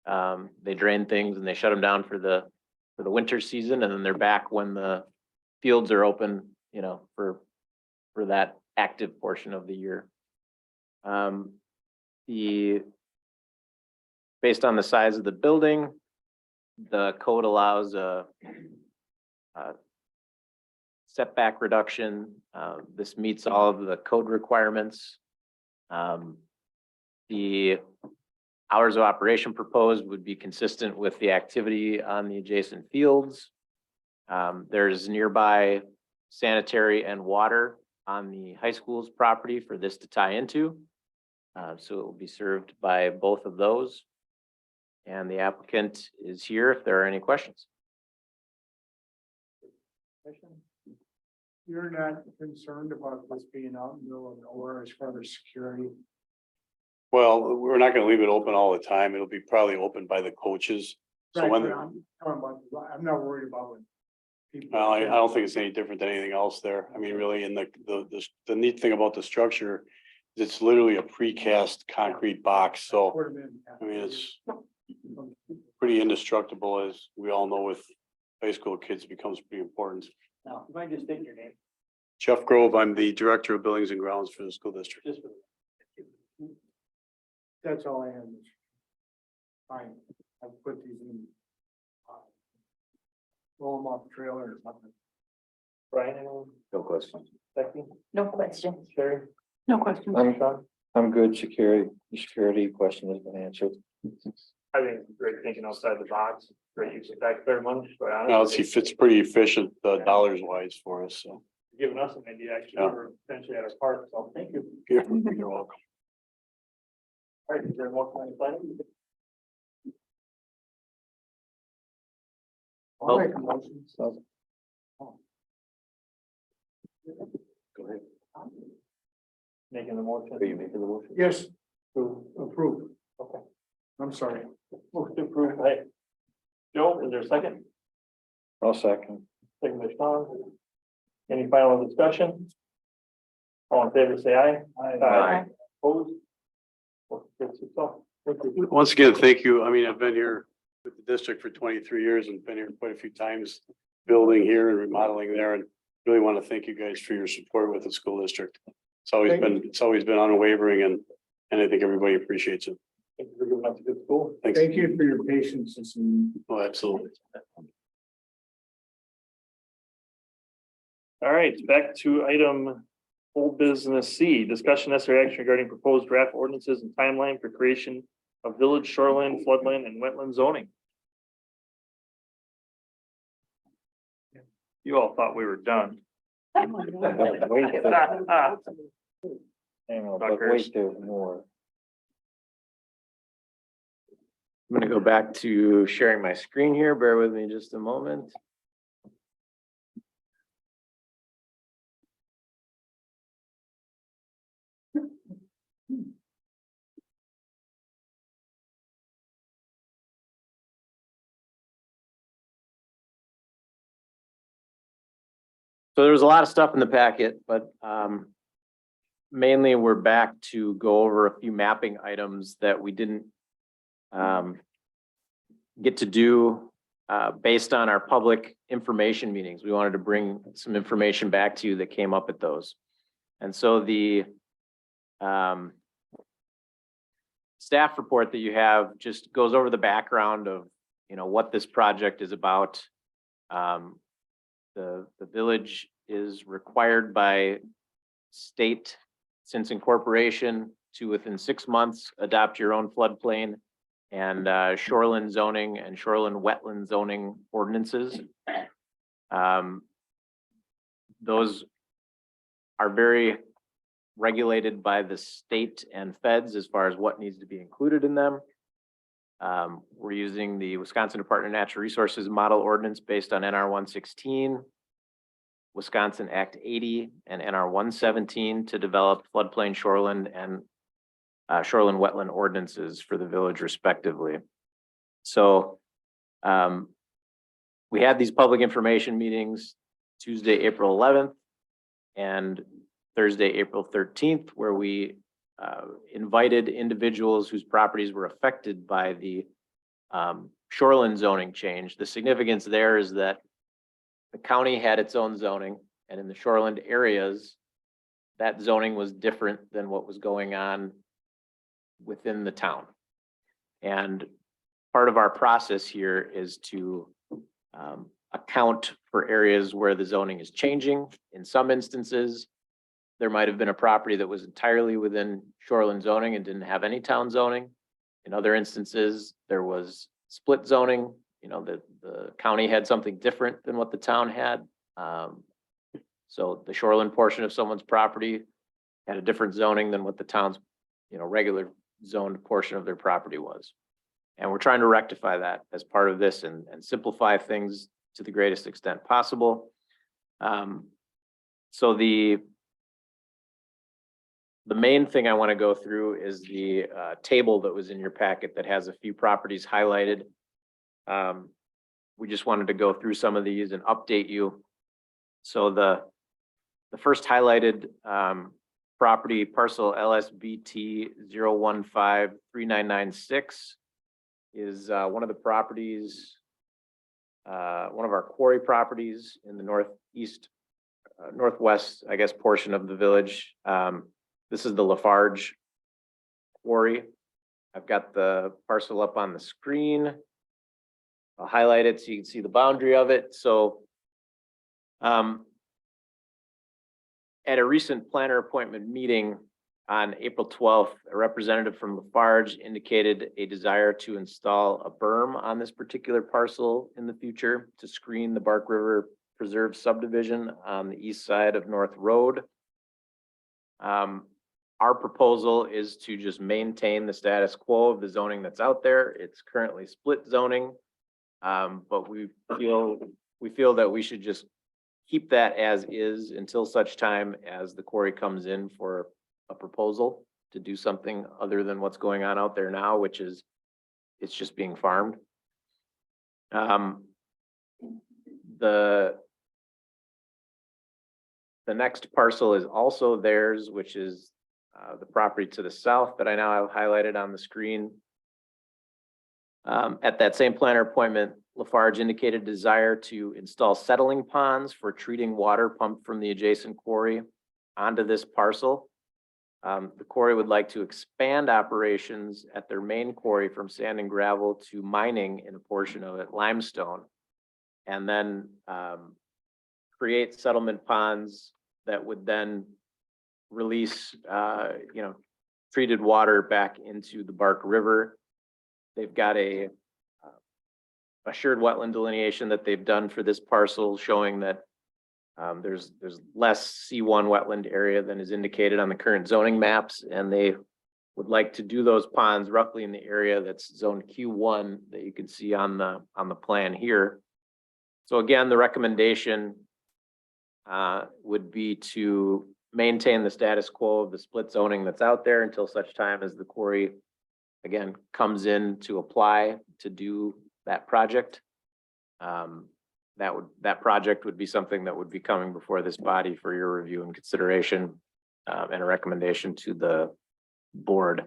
They drain things and they shut them down for the winter season, and then they're back when the fields are open, for that active portion of the year. Based on the size of the building, the code allows a setback reduction. This meets all of the code requirements. The hours of operation proposed would be consistent with the activity on the adjacent fields. There's nearby sanitary and water on the high school's property for this to tie into. So it will be served by both of those. And the applicant is here if there are any questions. You're not concerned about this being out in the middle of nowhere as far as security? Well, we're not gonna leave it open all the time. It'll be probably open by the coaches. So Right, when, but I'm not worried about when people. well, I don't think it's any different than anything else there. I mean, really, and the neat thing about the structure is it's literally a precast concrete box, so, Put 'em in. I mean, it's pretty indestructible, as we all know with high school kids, it becomes pretty important. Now, if I just state your name, Jeff Grove, I'm the Director of Buildings and Grounds for the school district. just for. That's all I have. Fine, I'll put these in. roll them off the trailer or something. Brian, anyone? No question. Becky? No question. Sherry? No question. Sean? I'm good. Security question has been answered. I think it's great thinking outside the box, great use of taxpayer money, but Now, honestly, he fits pretty efficient, dollars wise for us, so. giving us an idea, actually, Yeah. we're potentially at our part, so thank you. You're welcome. All right, is there more on the planning? I'll make a motion. Go ahead. Making the motion. Are you making the motion? Yes, to approve. Okay. I'm sorry. Move to approve, hey. Joe, is there a second? I'll second. Second by Sean. Any final discussion? All in favor, say aye. Aye. Opposed? Motion carries 6-0. Thank you. Once again, thank you. I mean, I've been here with the district for 23 years and been here quite a few times, building here and remodeling there, and really want to thank you guys for your support with the school district. It's always been unwavering, and I think everybody appreciates it. Thank you for giving us a good school. Thanks. Thank you for your patience this evening. Oh, absolutely. All right, back to item old business C, discussion necessary action regarding proposed draft ordinances and timeline for creation of village shoreline, floodland, and wetland zoning. You all thought we were done. Hang on, but wait, there's more. I'm gonna go back to sharing my screen here. Bear with me just a moment. So there was a lot of stuff in the packet, but mainly we're back to go over a few mapping items that we didn't get to do based on our public information meetings. We wanted to bring some information back to you that came up at those. And so the staff report that you have just goes over the background of, what this project is about. The village is required by state, since incorporation, to within 6 months, adopt your own floodplain and shoreline zoning and shoreline wetland zoning ordinances. Those are very regulated by the state and feds as far as what needs to be included in them. We're using the Wisconsin Department of Natural Resources model ordinance based on NR 116, Wisconsin Act 80, and NR 117 to develop floodplain, shoreline, and shoreline wetland ordinances for the village respectively. So we had these public information meetings Tuesday, April 11th and Thursday, April 13th, where we invited individuals whose properties were affected by the shoreline zoning change. The significance there is that the county had its own zoning, and in the shoreline areas, that zoning was different than what was going on within the town. And part of our process here is to account for areas where the zoning is changing. In some instances, there might have been a property that was entirely within shoreline zoning and didn't have any town zoning. In other instances, there was split zoning, the county had something different than what the town had. So the shoreline portion of someone's property had a different zoning than what the town's, regular zoned portion of their property was. And we're trying to rectify that as part of this and simplify things to the greatest extent possible. So the main thing I want to go through is the table that was in your packet that has a few properties highlighted. We just wanted to go through some of these and update you. So the first highlighted property, parcel LSBT 0153996, is one of the properties, one of our quarry properties in the northwest, I guess, portion of the village. This is the Lafarge quarry. I've got the parcel up on the screen. I'll highlight it so you can see the boundary of it. So at a recent planner appointment meeting on April 12th, a representative from Lafarge indicated a desire to install a berm on this particular parcel in the future to screen the Bark River Preserve subdivision on the east side of North Road. Our proposal is to just maintain the status quo of the zoning that's out there. It's currently split zoning. But we feel that we should just keep that as is until such time as the quarry comes in for a proposal to do something other than what's going on out there now, which is it's just being farmed. The next parcel is also theirs, which is the property to the south that I now have highlighted on the screen. At that same planner appointment, Lafarge indicated desire to install settling ponds for treating water pumped from the adjacent quarry onto this parcel. The quarry would like to expand operations at their main quarry from sand and gravel to mining in a portion of it, limestone, and then create settlement ponds that would then release, treated water back into the Bark River. They've got a assured wetland delineation that they've done for this parcel showing that there's less C1 wetland area than is indicated on the current zoning maps, and they would like to do those ponds roughly in the area that's zone Q1 that you can see on the plan here. So again, the recommendation would be to maintain the status quo of the split zoning that's out there until such time as the quarry again comes in to apply to do that project. That project would be something that would be coming before this body for your review and consideration, and a recommendation to the board.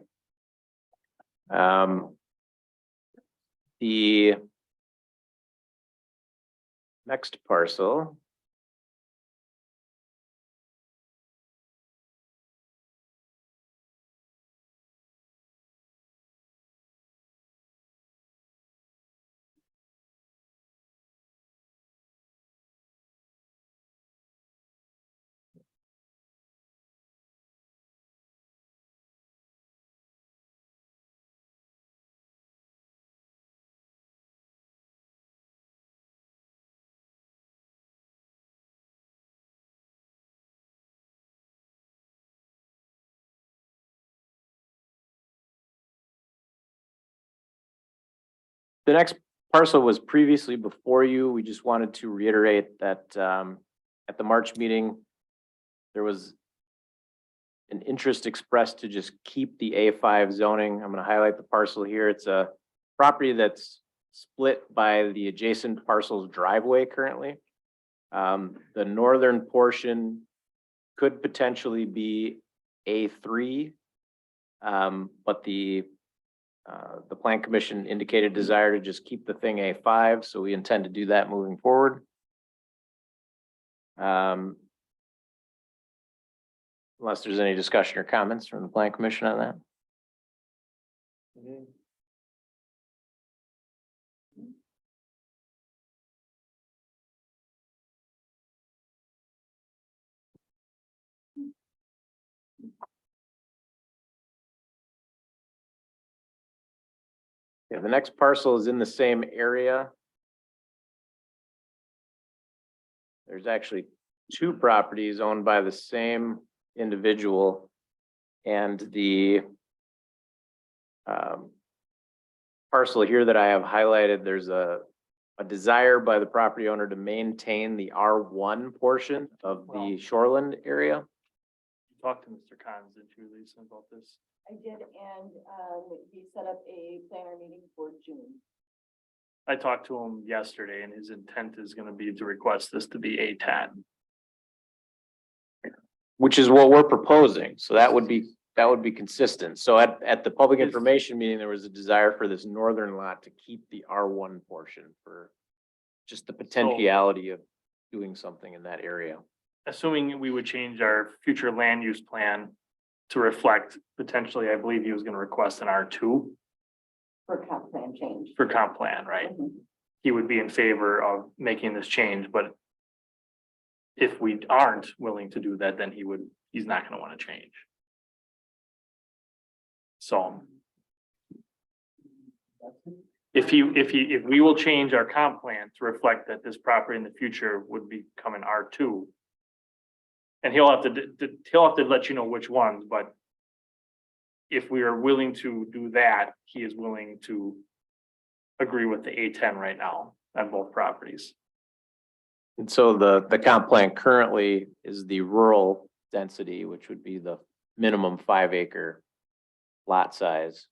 The next parcel the next parcel was previously before you. We just wanted to reiterate that at the March meeting, there was an interest expressed to just keep the A5 zoning. I'm going to highlight the parcel here. It's a property that's split by the adjacent parcel's driveway currently. The northern portion could potentially be A3, but the Plan Commission indicated desire to just keep the thing A5, so we intend to do that moving forward. Unless there's any discussion or comments from the Plan Commission on that. Yeah, the next parcel is in the same area. There's actually two properties owned by the same individual, and the parcel here that I have highlighted, there's a desire by the property owner to maintain the R1 portion of the shoreland area. Talk to Mr. Cons, did you, Lisa, about this? I did, and he set up a planner meeting for June. I talked to him yesterday and his intent is gonna be to request this to be A10. Which is what we're proposing, so that would be consistent. So at the public information meeting, there was a desire for this northern lot to keep the R1 portion for just the potentiality of doing something in that area. Assuming we would change our future land use plan to reflect potentially, I believe he was gonna request an R2 For comp plan change. for comp plan, right? Mhm. he would be in favor of making this change, but if we aren't willing to do that, then he's not gonna wanna change. So. If we will change our comp plan to reflect that this property in the future would become an R2. And he'll have to let you know which ones, but. If we are willing to do that, he is willing to agree with the A10 right now on both properties. And so the comp plan currently is the rural density, which would be the minimum 5 acre lot size.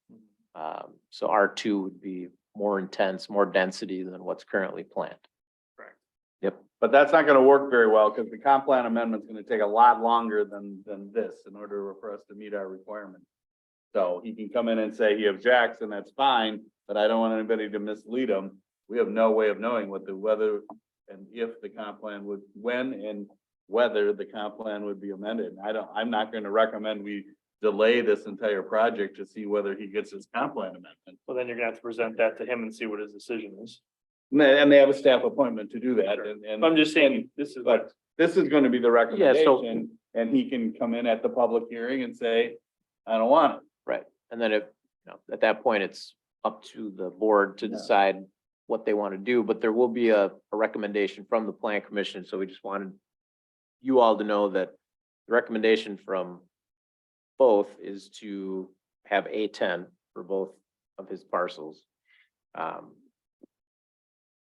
So R2 would be more intense, more density than what's currently planned. Correct. Yep. But that's not gonna work very well, because the comp plan amendment's gonna take a lot longer than this in order for us to meet our requirements. So he can come in and say he objects, and that's fine, but I don't want anybody to mislead him. We have no way of knowing what the whether and if the comp plan would, when and whether the comp plan would be amended. I'm not gonna recommend we delay this entire project to see whether he gets his comp plan amendment. Well, then you're gonna have to present that to him and see what his decision is. And they have a staff appointment to do that, and. I'm just saying, this is But this is gonna be the Yeah, so- recommendation, and he can come in at the public hearing and say, I don't want it. Right. And then if, at that point, it's up to the board to decide what they want to do, but there will be a recommendation from the plan commission. So we just wanted you all to know that the recommendation from both is to have A10 for both of his parcels.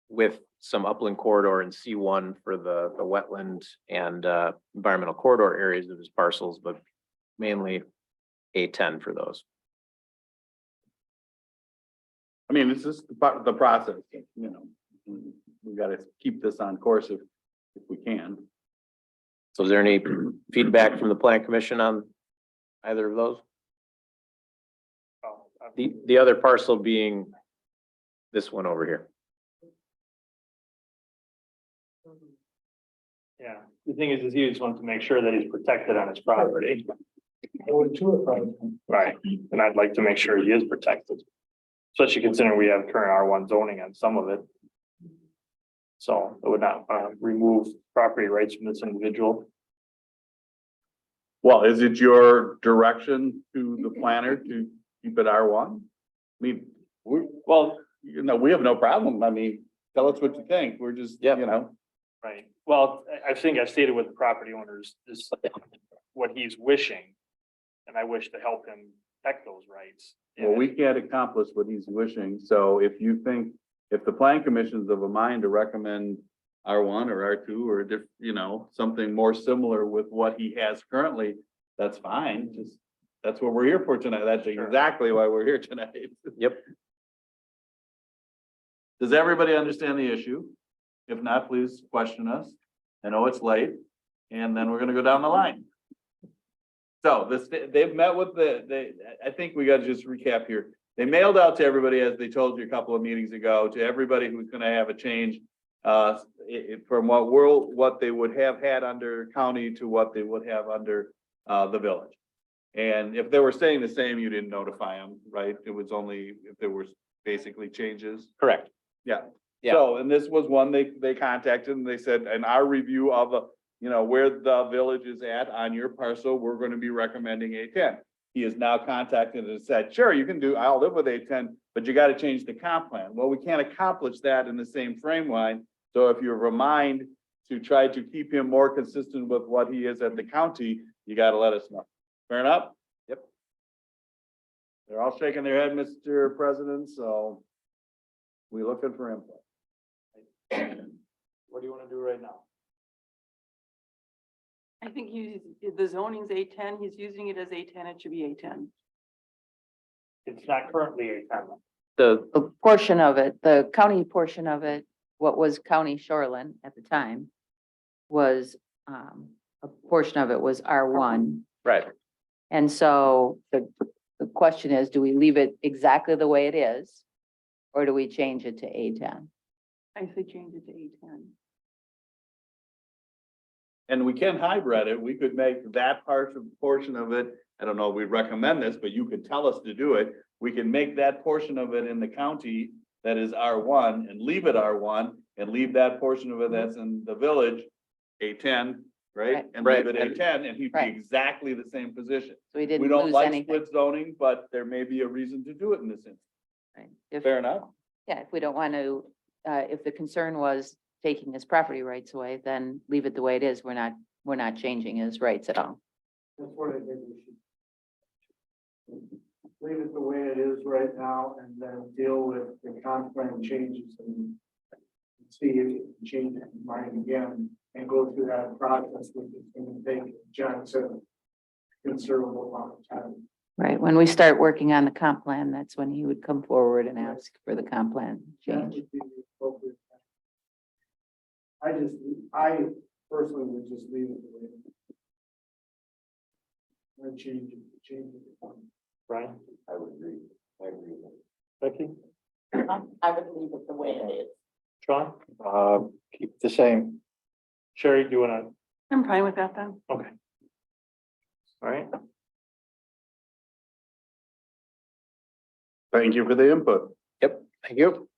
With some upland corridor and C1 for the wetland and environmental corridor areas of his parcels, but mainly A10 for those. I mean, this is the process, we gotta keep this on course if we can. So is there any feedback from the plan commission on either of those? The other parcel being this one over here. Yeah, the thing is he just wants to make sure that he's protected on his property. Right, and I'd like to make sure he is protected. Especially considering we have current R1 zoning on some of it. So it would not remove property rights from this individual. Well, is it your direction to the planner to keep it R1? I mean, we have no problem. I mean, tell us what you think. We're just, Right, well, I think I've stated with the property owners, this, what he's wishing. And I wish to help him protect those rights. Well, we can't accomplish what he's wishing, so if you think, if the plan commission's of a mind to recommend R1 or R2 or something more similar with what he has currently, that's fine, that's what we're here for tonight, that's exactly why we're here tonight. Yep. Does everybody understand the issue? If not, please question us. I know it's late, and then we're gonna go down the line. So they've met with I think we gotta just recap here. They mailed out to everybody, as they told you a couple of meetings ago, to everybody who's gonna have a change. From what they would have had under county to what they would have under the village. And if they were staying the same, you didn't notify them, right? It was only if there was basically changes. Correct. Yeah. Yeah. So, and this was one they contacted and they said, in our review of, where the village is at on your parcel, we're going to be recommending A10. He is now contacted and said, sure, you can do, I'll live with A10, but you got to change the comp plan. Well, we can't accomplish that in the same frame line. So if you're of a mind to try to keep him more consistent with what he is at the county, you got to let us know. Fair enough? Yep. They're all shaking their head, Mr. President, so we're looking for input. What do you want to do right now? I think the zoning's A10, he's using it as A10, it should be A10. It's not currently A10. A portion of it, the county portion of it, what was county shoreline at the time was, a portion of it was R1. Right. And so the question is, do we leave it exactly the way it is? Or do we change it to A10? I say change it to A10. And we can hybrid it. We could make that portion of it. I don't know, if we'd recommend this, but you could tell us to do it. We can make that portion of it in the county that is R1 and leave it R1 and leave that portion of it that's in the village A10, right? Right. And leave Right. it A10 and he'd be Right. exactly the same position. So we We didn't don't lose like anything. split zoning, but there may be a reason to do it in this instance. Right. If, Fair enough? yeah, if we don't want to, if the concern was taking his property rights away, then leave it the way it is. We're not changing his rights at all. That's what I think we should. Leave it the way it is right now and then deal with the comp plan changes and see if you can change it in mind again and go through that process, which is going to take, John said, a considerable amount of time. Right. When we start working on the comp plan, that's when he would come forward and ask for the comp plan That change. would be the appropriate time. I personally would just leave it the way it is. I change it. Brian, I would agree. I agree with Becky, I would leave it the way it is. Sean, Keep it the same. Sherry, do you wanna, I'm fine with that then. okay. All right, Thank you for the input. Yep, thank you.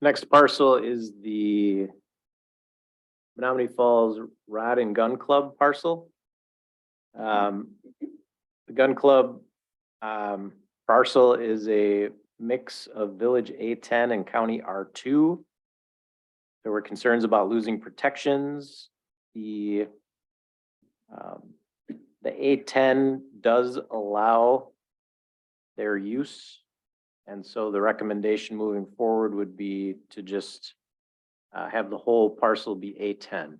Next parcel is the Menominee Falls Rod and Gun Club parcel. The gun club parcel is a mix of Village A10 and County R2. There were concerns about losing protections. The A10 does allow their use. And so the recommendation moving forward would be to just have the whole parcel be A10.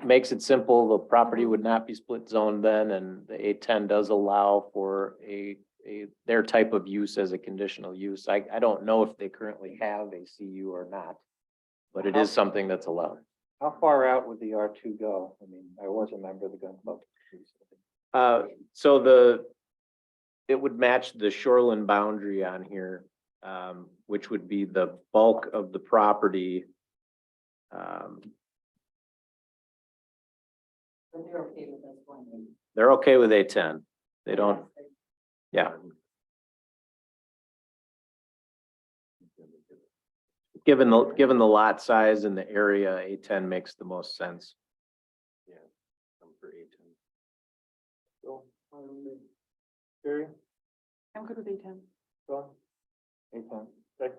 Makes it simple. The property would not be split zoned then, and the A10 does allow for their type of use as a conditional use. I don't know if they currently have a CU or not, but it is something that's allowed. How far out would the R2 go? I mean, I was a member of the gun club. So it would match the shoreline boundary on here, which would be the bulk of the property. They're okay with A10. They don't, yeah. Given the lot size and the area, A10 makes the most sense. yeah, I'm for A10. So, Sherry, I'm good with A10. Sean, A10. Becky,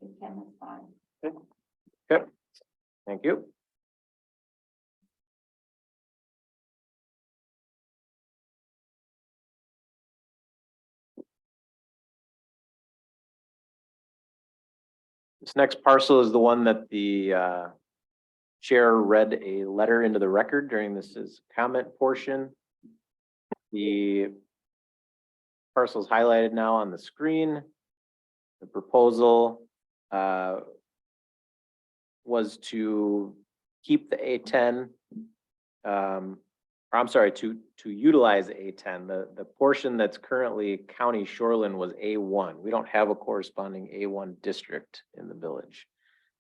A10 is fine. Okay, thank you. This next parcel is the one that the chair read a letter into the record during this comment portion. The parcel is highlighted now on the screen. The proposal was to keep the A10, or I'm sorry, to utilize A10. The portion that's currently county shoreline was A1. We don't have a corresponding A1 district in the village.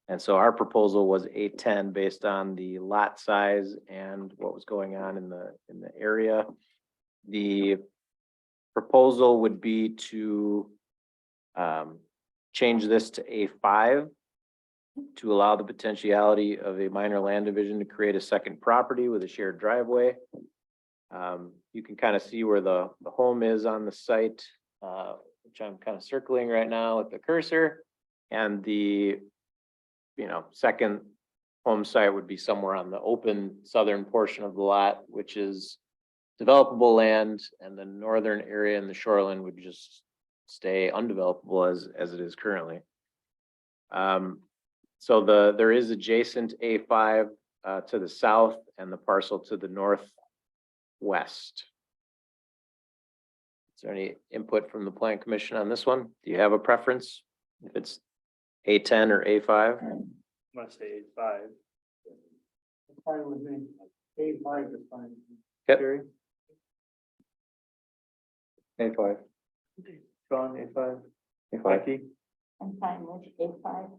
And so our proposal was A10 based on the lot size and what was going on in the area. The proposal would be to change this to A5 to allow the potentiality of a minor land division to create a second property with a shared driveway. You can kind of see where the home is on the site, which I'm kind of circling right now with the cursor. And the, second home site would be somewhere on the open southern portion of the lot, which is developable land, and the northern area in the shoreline would just stay undevelopable as it is currently. So there is adjacent A5 to the south and the parcel to the northwest. Is there any input from the Plan Commission on this one? Do you have a preference? If it's A10 or A5? I'm gonna say A5. Fine with me. A5 is fine. Yep. Gary, A5. Sean, A5, A5. Becky, I'm fine with A5.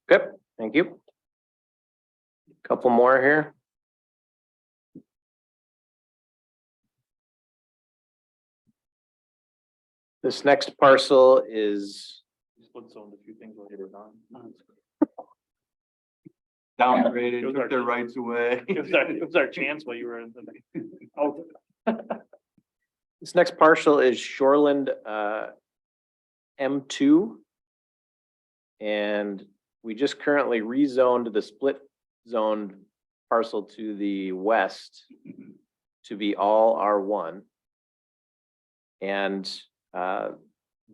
Good, thank you. Couple more here. This next parcel is, split zoned a few things while you were gone. Downgraded, It was our- took their rights away. It was our chance while you were out. this next parcel is Shoreland, M2. And we just currently rezoned the split zoned parcel to the west to be all R1. And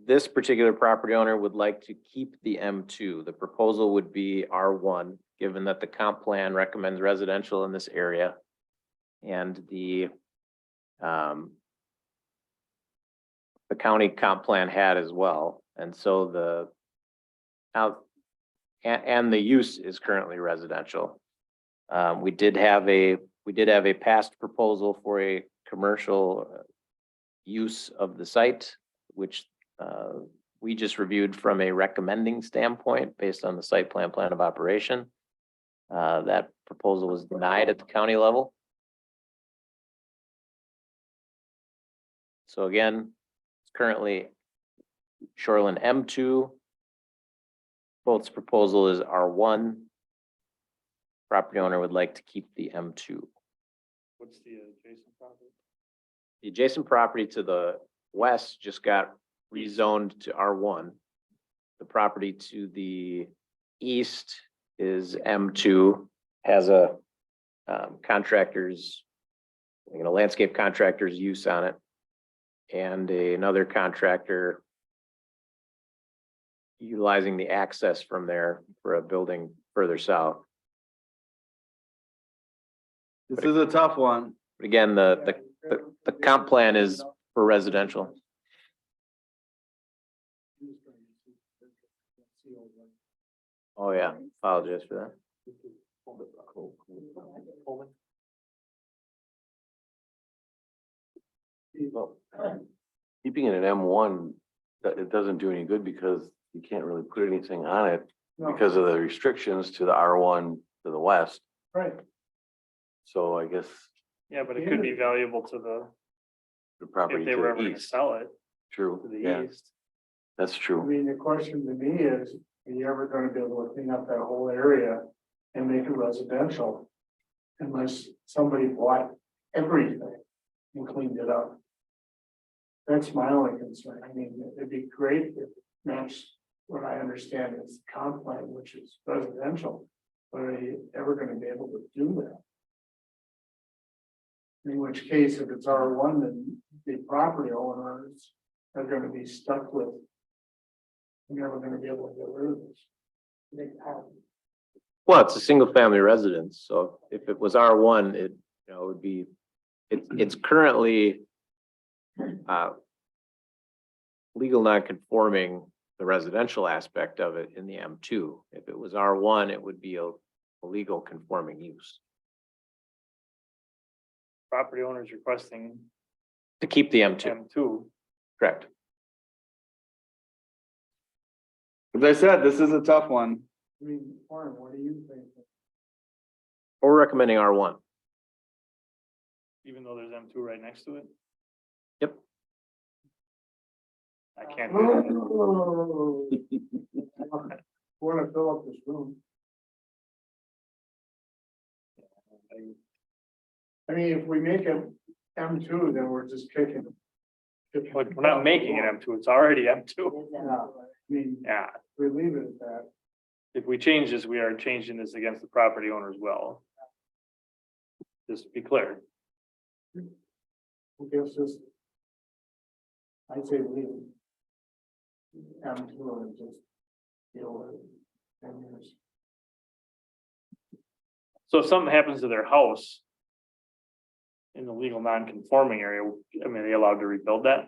this particular property owner would like to keep the M2. The proposal would be R1, given that the comp plan recommends residential in this area. And the county comp plan had as well. And so the and the use is currently residential. We did have a past proposal for a commercial use of the site, which we just reviewed from a recommending standpoint based on the site plan of operation. That proposal was denied at the county level. So again, it's currently Shoreland M2. Both's proposal is R1. Property owner would like to keep the M2. What's the adjacent property? The adjacent property to the west just got rezoned to R1. The property to the east is M2, has a contractor's, landscape contractor's use on it. And another contractor utilizing the access from there for a building further south. This is a tough one. But again, the comp plan is for residential. Oh, yeah, apologize for that. Well, keeping it at M1, it doesn't do any good because you can't really put anything on it because of the restrictions to the R1 to the west. Right. So I guess Yeah, but it could be valuable to the property if they to were ever the gonna east, sell it true, to the yeah, east. that's I true. mean, the question to me is, are you ever gonna be able to clean up that whole area and make it residential? Unless somebody bought everything and cleaned it up. That's my only concern. I mean, it'd be great if it matched what I understand is comp plan, which is residential. But are you ever gonna be able to do that? In which case, if it's R1, then the property owners are gonna be stuck with. You're never gonna be able to get rid of this. Make it happen. Well, it's a single family residence, so if it was R1, it, it would be, it's currently legal non-conforming the residential aspect of it in the M2. If it was R1, it would be a legal conforming use. Property owners requesting To keep the M2, M2. correct? As I said, this is a tough one. I mean, Warren, what do you think? We're recommending R1. Even though there's M2 right next to it. Yep. I can't do that. Wanna fill up this room. I mean, if we make it M2, then we're just kicking. But we're not making it M2, it's already M2. Yeah, I mean, Yeah, we leave it at that. if we change this, we are changing this against the property owner as well. Just to be clear. I guess just. I'd say leave it. M2 and just deal with it. 10 years. So if something happens to their house in the legal non-conforming area, I mean, are they allowed to rebuild that?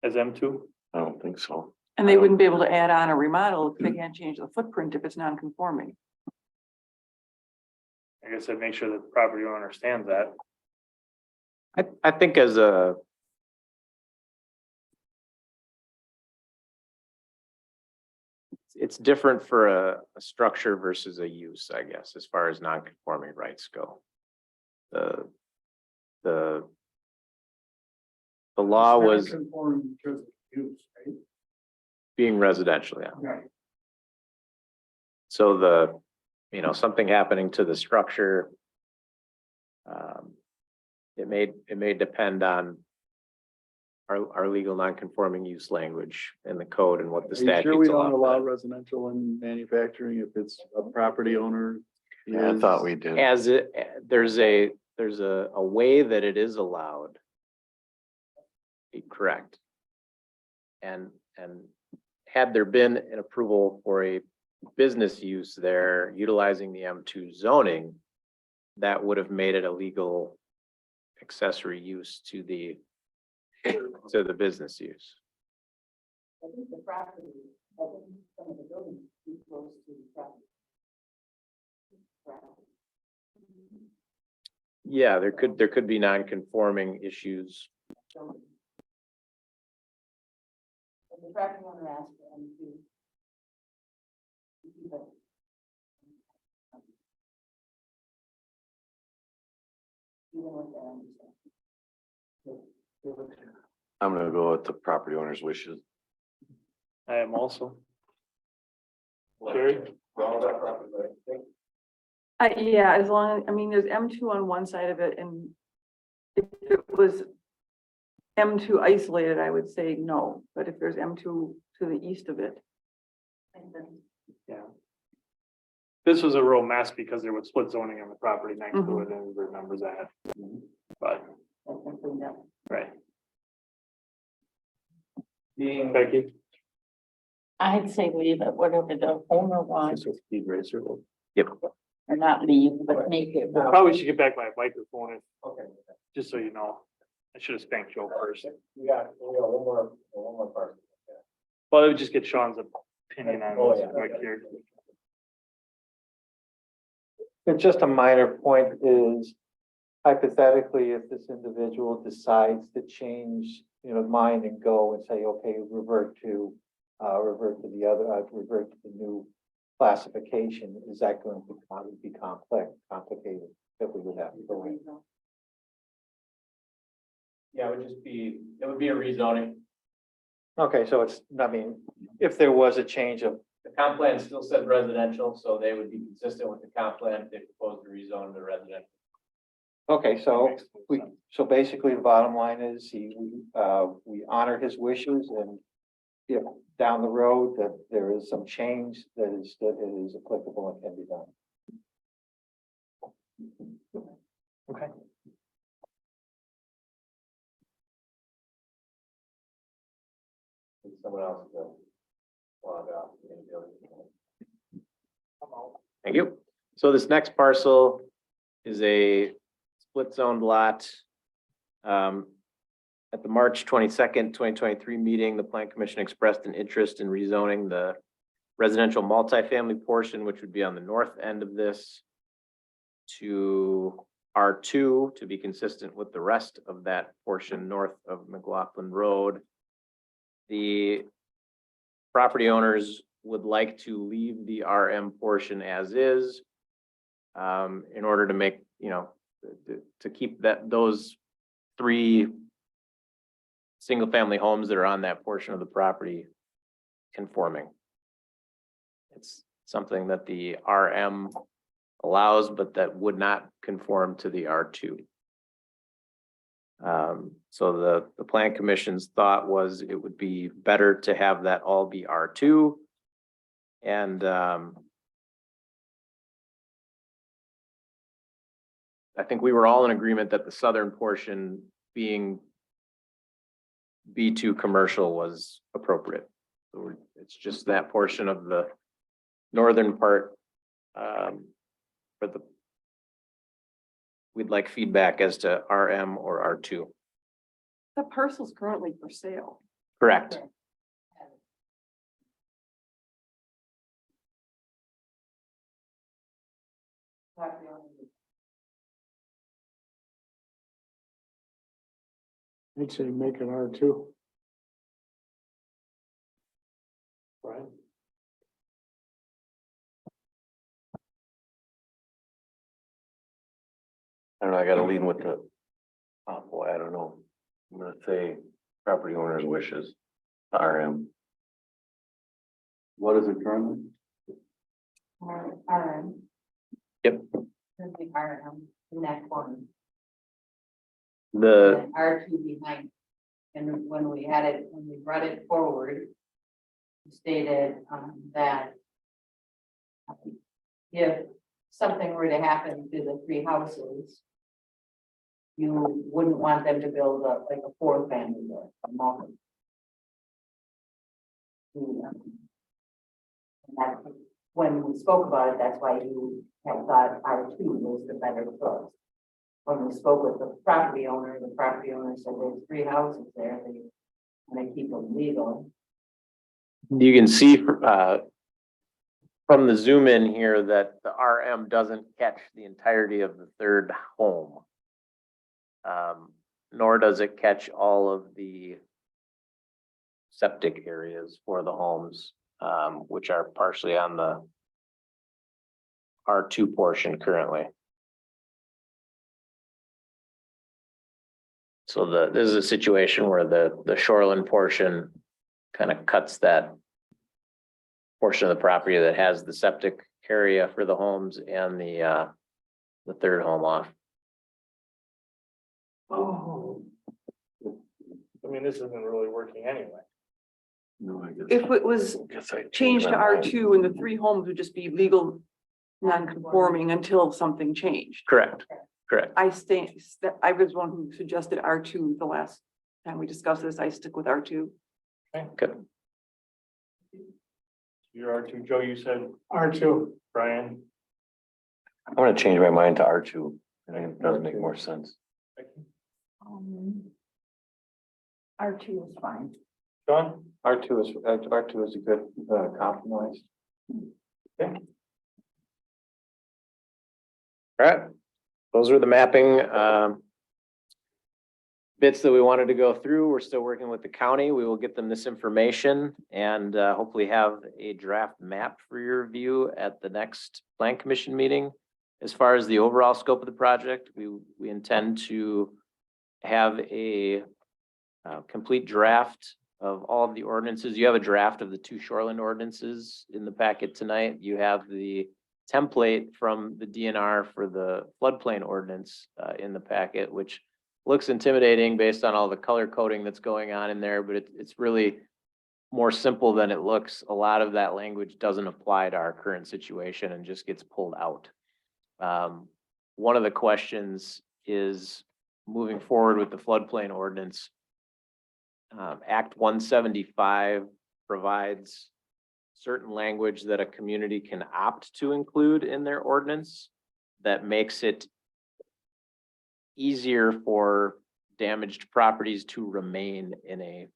As M2? I don't think so. And they wouldn't be able to add on or remodel if they can't change the footprint if it's non-conforming. I guess I'd make sure that the property owner understands that. I think as a. It's different for a structure versus a use, I guess, as far as non-conforming rights go. The law was Conforming because of use, right? being residential, yeah. Right. So something happening to the structure. It may depend on our legal non-conforming use language in the code and what the Are you sure statutes we don't allow. allow residential and manufacturing if it's a property owner? Yeah, I thought we is- did. As there's a way that it is allowed. Correct. And had there been an approval for a business use there utilizing the M2 zoning, that would have made it a legal accessory use to the business use. I think the property, I think some of the buildings too close to the property. Yeah, there could be non-conforming issues. The property owner asked for them to. Even with that, I understand. I'm gonna go with the property owner's wishes. I am also. Jerry? Yeah, as long, I mean, there's M2 on one side of it, and if it was M2 isolated, I would say no, but if there's M2 to the east of it. Yeah. This was a real mess because there was split zoning on the property next to it, and everybody remembers that. But, right. Becky? I'd say leave it, whatever the owner wants, Speed racer. Yep. or not leave, but make it. Probably should get back my microphone, Okay. just so you know. I should have spanked Joe first. We got one more part. Well, it would just get Sean's opinion on Oh, what's yeah. right here. But just a minor point is hypothetically, if this individual decides to change, mind and go and say, okay, revert to the other, revert to the new classification, is that going to be complicated that we would have to go in? Yeah, it would be a rezoning. Okay, so if there was a change of, The comp plan still said residential, so they would be consistent with the comp plan if they proposed to rezone to residential. okay, so basically the bottom line is we honor his wishes, and if down the road that there is some change that is applicable and can be done. Okay. Someone else. Thank you. So this next parcel is a split zoned lot. At the March 22nd, 2023 meeting, the Plan Commission expressed an interest in rezoning the residential multifamily portion, which would be on the north end of this, to R2 to be consistent with the rest of that portion north of McLaughlin Road. The property owners would like to leave the RM portion as is in order to make, to keep those three single-family homes that are on that portion of the property conforming. It's something that the RM allows, but that would not conform to the R2. So the Plan Commission's thought was it would be better to have that all be R2. And I think we were all in agreement that the southern portion being B2 commercial was appropriate. So it's just that portion of the northern part we'd like feedback as to RM or R2. The parcel's currently for sale. Correct. Property owner I'd say make it R2. Right. I don't know, I gotta lean with the, oh boy, I don't know. I'm gonna say property owner's wishes, RM. What is it currently? RM. Yep. RM in that corner. The, R2 behind. And when we had it, when we brought it forward, it stated that if something were to happen to the three houses, you wouldn't want them to build up like a fourth family there, a multi. And that's when we spoke about it, that's why you had thought R2 was the better choice. When we spoke with the property owner said there's three houses there, they want to keep them legal. you can see, from the zoom in here that the RM doesn't catch the entirety of the third home. Nor does it catch all of the septic areas for the homes, which are partially on the R2 portion currently. So this is a situation where the shoreline portion kind of cuts that portion of the property that has the septic area for the homes and the third home off. Oh. I mean, this isn't really working anyway. No, I guess. If it was Guess I changed to my mind. R2 and the three homes would just be legal non-conforming until something changed. Correct, correct. I was one who suggested R2 the last time we discussed this. I stick with R2. Good. You're R2, Joe, you said, R2. Brian. I'm gonna change my mind to R2. I think it does make more sense. R2 is fine. John? R2 is a good compromise. All right, those are the mapping bits that we wanted to go through. We're still working with the county. We will get them this information and hopefully have a draft map for your review at the next plan commission meeting. As far as the overall scope of the project, we intend to have a complete draft of all of the ordinances. You have a draft of the two shoreline ordinances in the packet tonight. You have the template from the DNR for the floodplain ordinance in the packet, which looks intimidating based on all the color coding that's going on in there, but it's really more simple than it looks. A lot of that language doesn't apply to our current situation and just gets pulled out. One of the questions is moving forward with the floodplain ordinance. Act 175 provides certain language that a community can opt to include in their ordinance that makes it easier for damaged properties to remain in a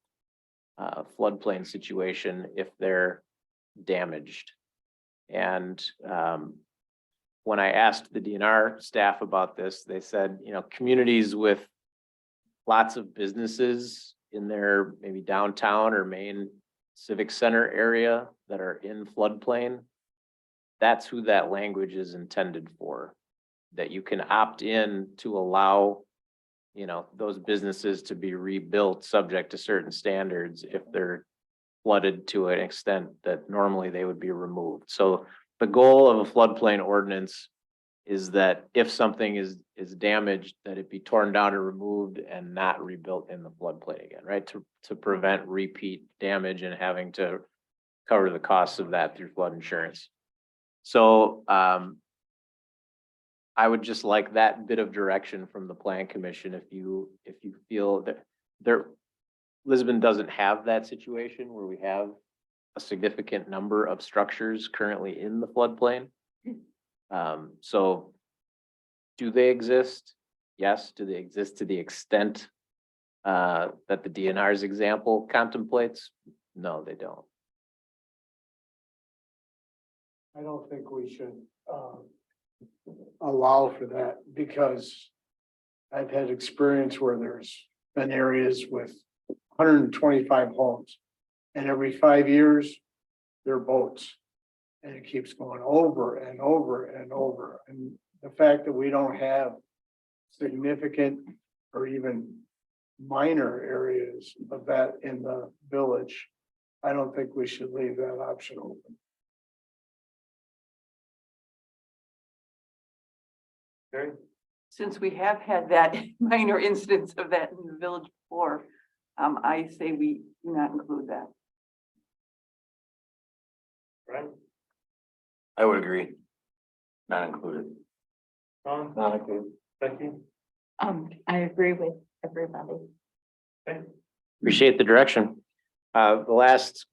floodplain situation if they're damaged. And when I asked the DNR staff about this, they said, you know, communities with lots of businesses in their maybe downtown or main civic center area that are in floodplain, that's who that language is intended for. That you can opt in to allow, you know, those businesses to be rebuilt subject to certain standards if they're flooded to an extent that normally they would be removed. So the goal of a floodplain ordinance is that if something is damaged, that it be torn down and removed and not rebuilt in the floodplain again, right? To prevent repeat damage and having to cover the costs of that through flood insurance. So I would just like that bit of direction from the plan commission if you feel that Lisbon doesn't have that situation where we have a significant number of structures currently in the floodplain. So do they exist? Yes. Do they exist to the extent that the DNR's example contemplates? No, they don't. I don't think we should allow for that because I've had experience where there's been areas with 125 homes. And every 5 years, there are boats. And it keeps going over and over and over. And the fact that we don't have significant or even minor areas of that in the village, I don't think we should leave that option open. Carrie? Since we have had that minor incidence of that in the village before, I say we do not include that. Brian? I would agree. Not included. Ron? Not included. Becky? I agree with everybody. Okay. Appreciate the direction. The last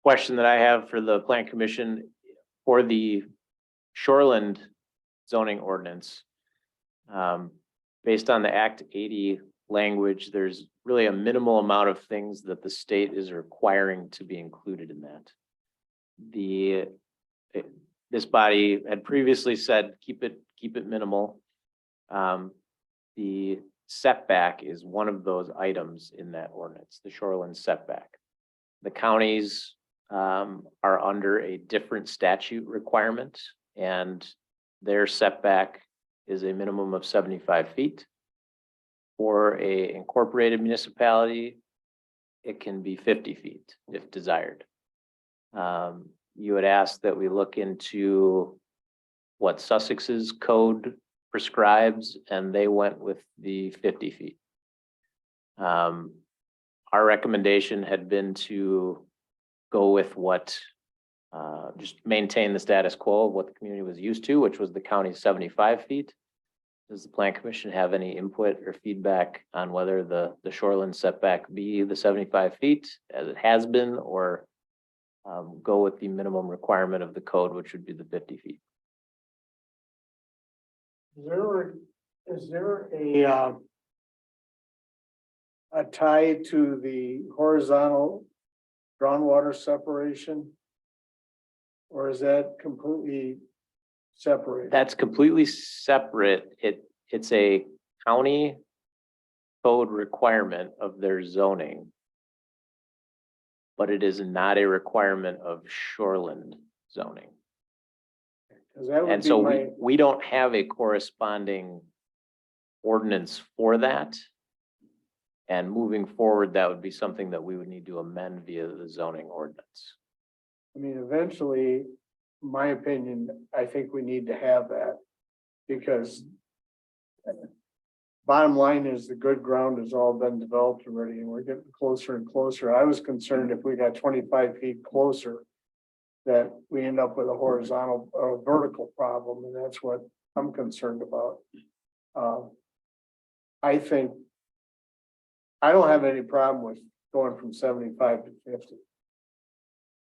question that I have for the Plan Commission for the Shoreland zoning ordinance. Based on the Act 80 language, there's really a minimal amount of things that the state is requiring to be included in that. This body had previously said, keep it minimal. The setback is one of those items in that ordinance, the shoreline setback. The counties are under a different statute requirement, and their setback is a minimum of 75 feet. For a incorporated municipality, it can be 50 feet if desired. You had asked that we look into what Sussex's code prescribes, and they went with the 50 feet. Our recommendation had been to go with what, just maintain the status quo of what the community was used to, which was the county's 75 feet. Does the Plan Commission have any input or feedback on whether the shoreline setback be the 75 feet as it has been, or go with the minimum requirement of the code, which would be the 50 feet? Is there a tie to the horizontal groundwater separation? Or is that completely separated? That's completely separate. It's a county code requirement of their zoning. But it is not a requirement of shoreland zoning. 'Cause that would And be so my- we don't have a corresponding ordinance for that. And moving forward, that would be something that we would need to amend via the zoning ordinance. I mean, eventually, my opinion, I think we need to have that. Because bottom line is the good ground has all been developed already and we're getting closer and closer. I was concerned if we got 25 feet closer, that we end up with a horizontal or vertical problem, and that's what I'm concerned about. I think I don't have any problem with going from 75 to 50.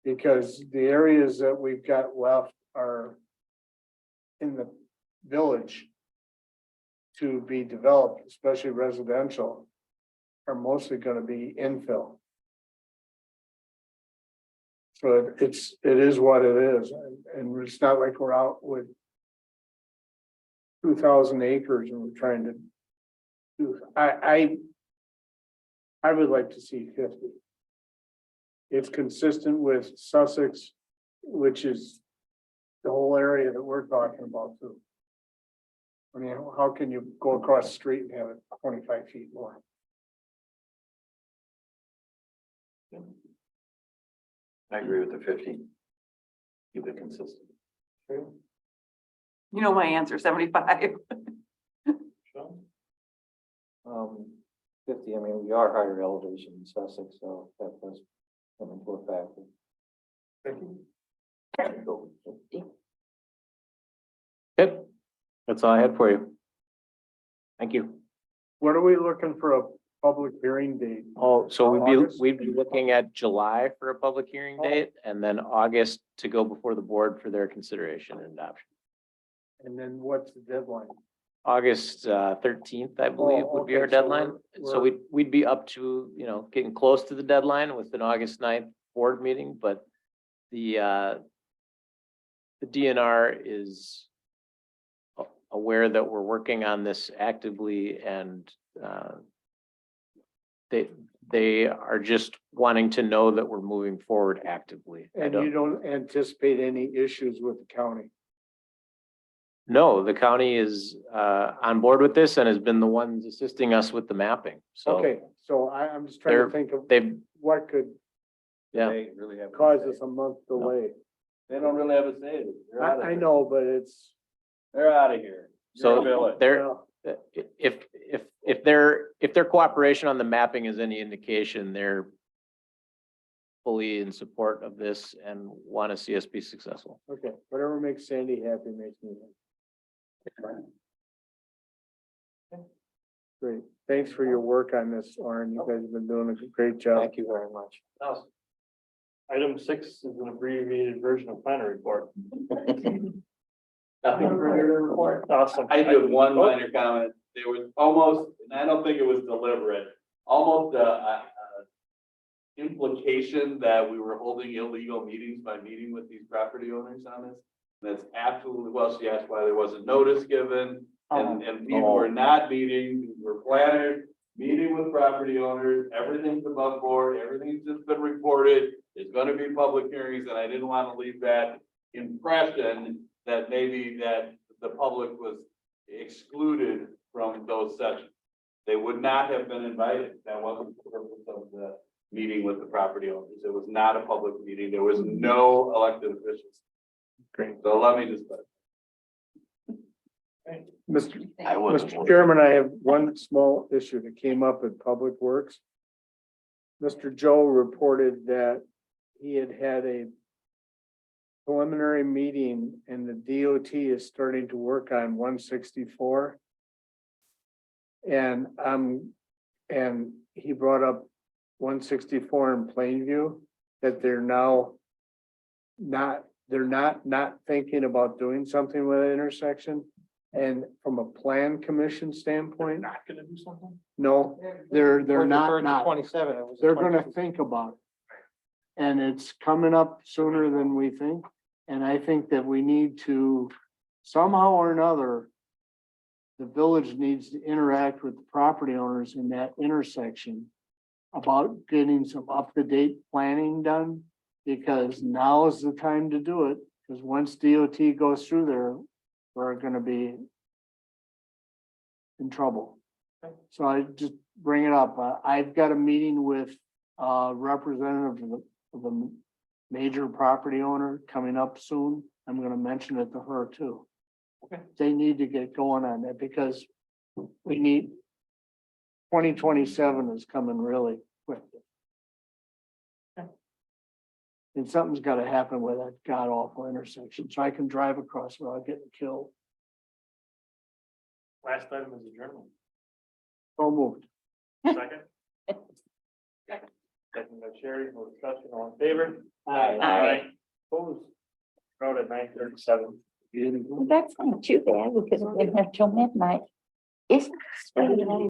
Because the areas that we've got left are in the village to be developed, especially residential, are mostly going to be infill. So it is what it is, and it's not like we're out with 2,000 acres and we're trying to do. I would like to see 50. It's consistent with Sussex, which is the whole area that we're talking about too. I mean, how can you go across the street and have it 25 feet more? I agree with the 50. Keep it consistent. You know my answer, 75. 50, I mean, we are higher elevation in Sussex, so that does come into a factor. Good. That's all I had for you. Thank you. What are we looking for a public hearing date? Oh, so August? we'd be looking at July for a public hearing date, and then August to go before the board for their consideration and adoption. And then what's the deadline? August 13th, I believe, would be our okay, so deadline. So we're- we'd be up to, getting close to the deadline with an August 9th board meeting, but the DNR is aware that we're working on this actively and they are just wanting to know that we're moving forward actively. I And you don't anticipate any issues with the county? No, the county is on board with this and has been the ones assisting us with the mapping. So Okay, so I'm just trying They're- to think of they've, what could yeah. They really have. cause us a month delay. They don't really have a say. They're out of I here. know, but it's. They're out of here. You're a So village. they're, well, if their cooperation on the mapping is any indication, they're fully in support of this and want to see us be successful. Okay, whatever makes Sandy happy makes me happy. Great. Thanks for your work on this, Orin. You guys have been doing a great job. Thank you very much. Item 6 is an abbreviated version of planner report. Nothing further to report. Awesome. I did one minor comment. There was almost, and I don't think it was deliberate, almost a implication that we were holding illegal meetings by meeting with these property owners on this. That's absolutely, well, she asked why there wasn't notice given, and people were not meeting, we were planners, meeting with property owners, everything's above board, everything's just been reported. There's gonna be public hearings, and I didn't want to leave that impression that maybe that the public was excluded from those sessions. They would not have been invited. That wasn't the purpose of the meeting with the property owners. It was not a public meeting. There was no elected officials. Great. So let me just. Mr. Chairman, I have one small issue that came up at Public Works. Mr. Joe reported that he had had a preliminary meeting and the DOT is starting to work on 164. And he brought up 164 in Plainview, that they're not thinking about doing something with the intersection. And from a plan commission standpoint, Not gonna do something? no, they're not. 27. They're gonna think about it. And it's coming up sooner than we think. And I think that we need to, somehow or another, the village needs to interact with the property owners in that intersection about getting some up-to-date planning done, because now is the time to do it, because once DOT goes through there, we're gonna be in trouble. So I just bring it up. I've got a meeting with a representative of the major property owner coming up soon. I'm gonna mention it to her too. Okay. They need to get going on that because we need 2027 is coming really quick. And something's gotta happen with that god awful intersection, so I can drive across without getting killed. Last item is adjournment. So moved. Second? Second by Sherry, no discussion, all in favor? Aye. Opposed? Crowd at 9:37. That's not too bad because we didn't have till midnight. Isn't it sweet?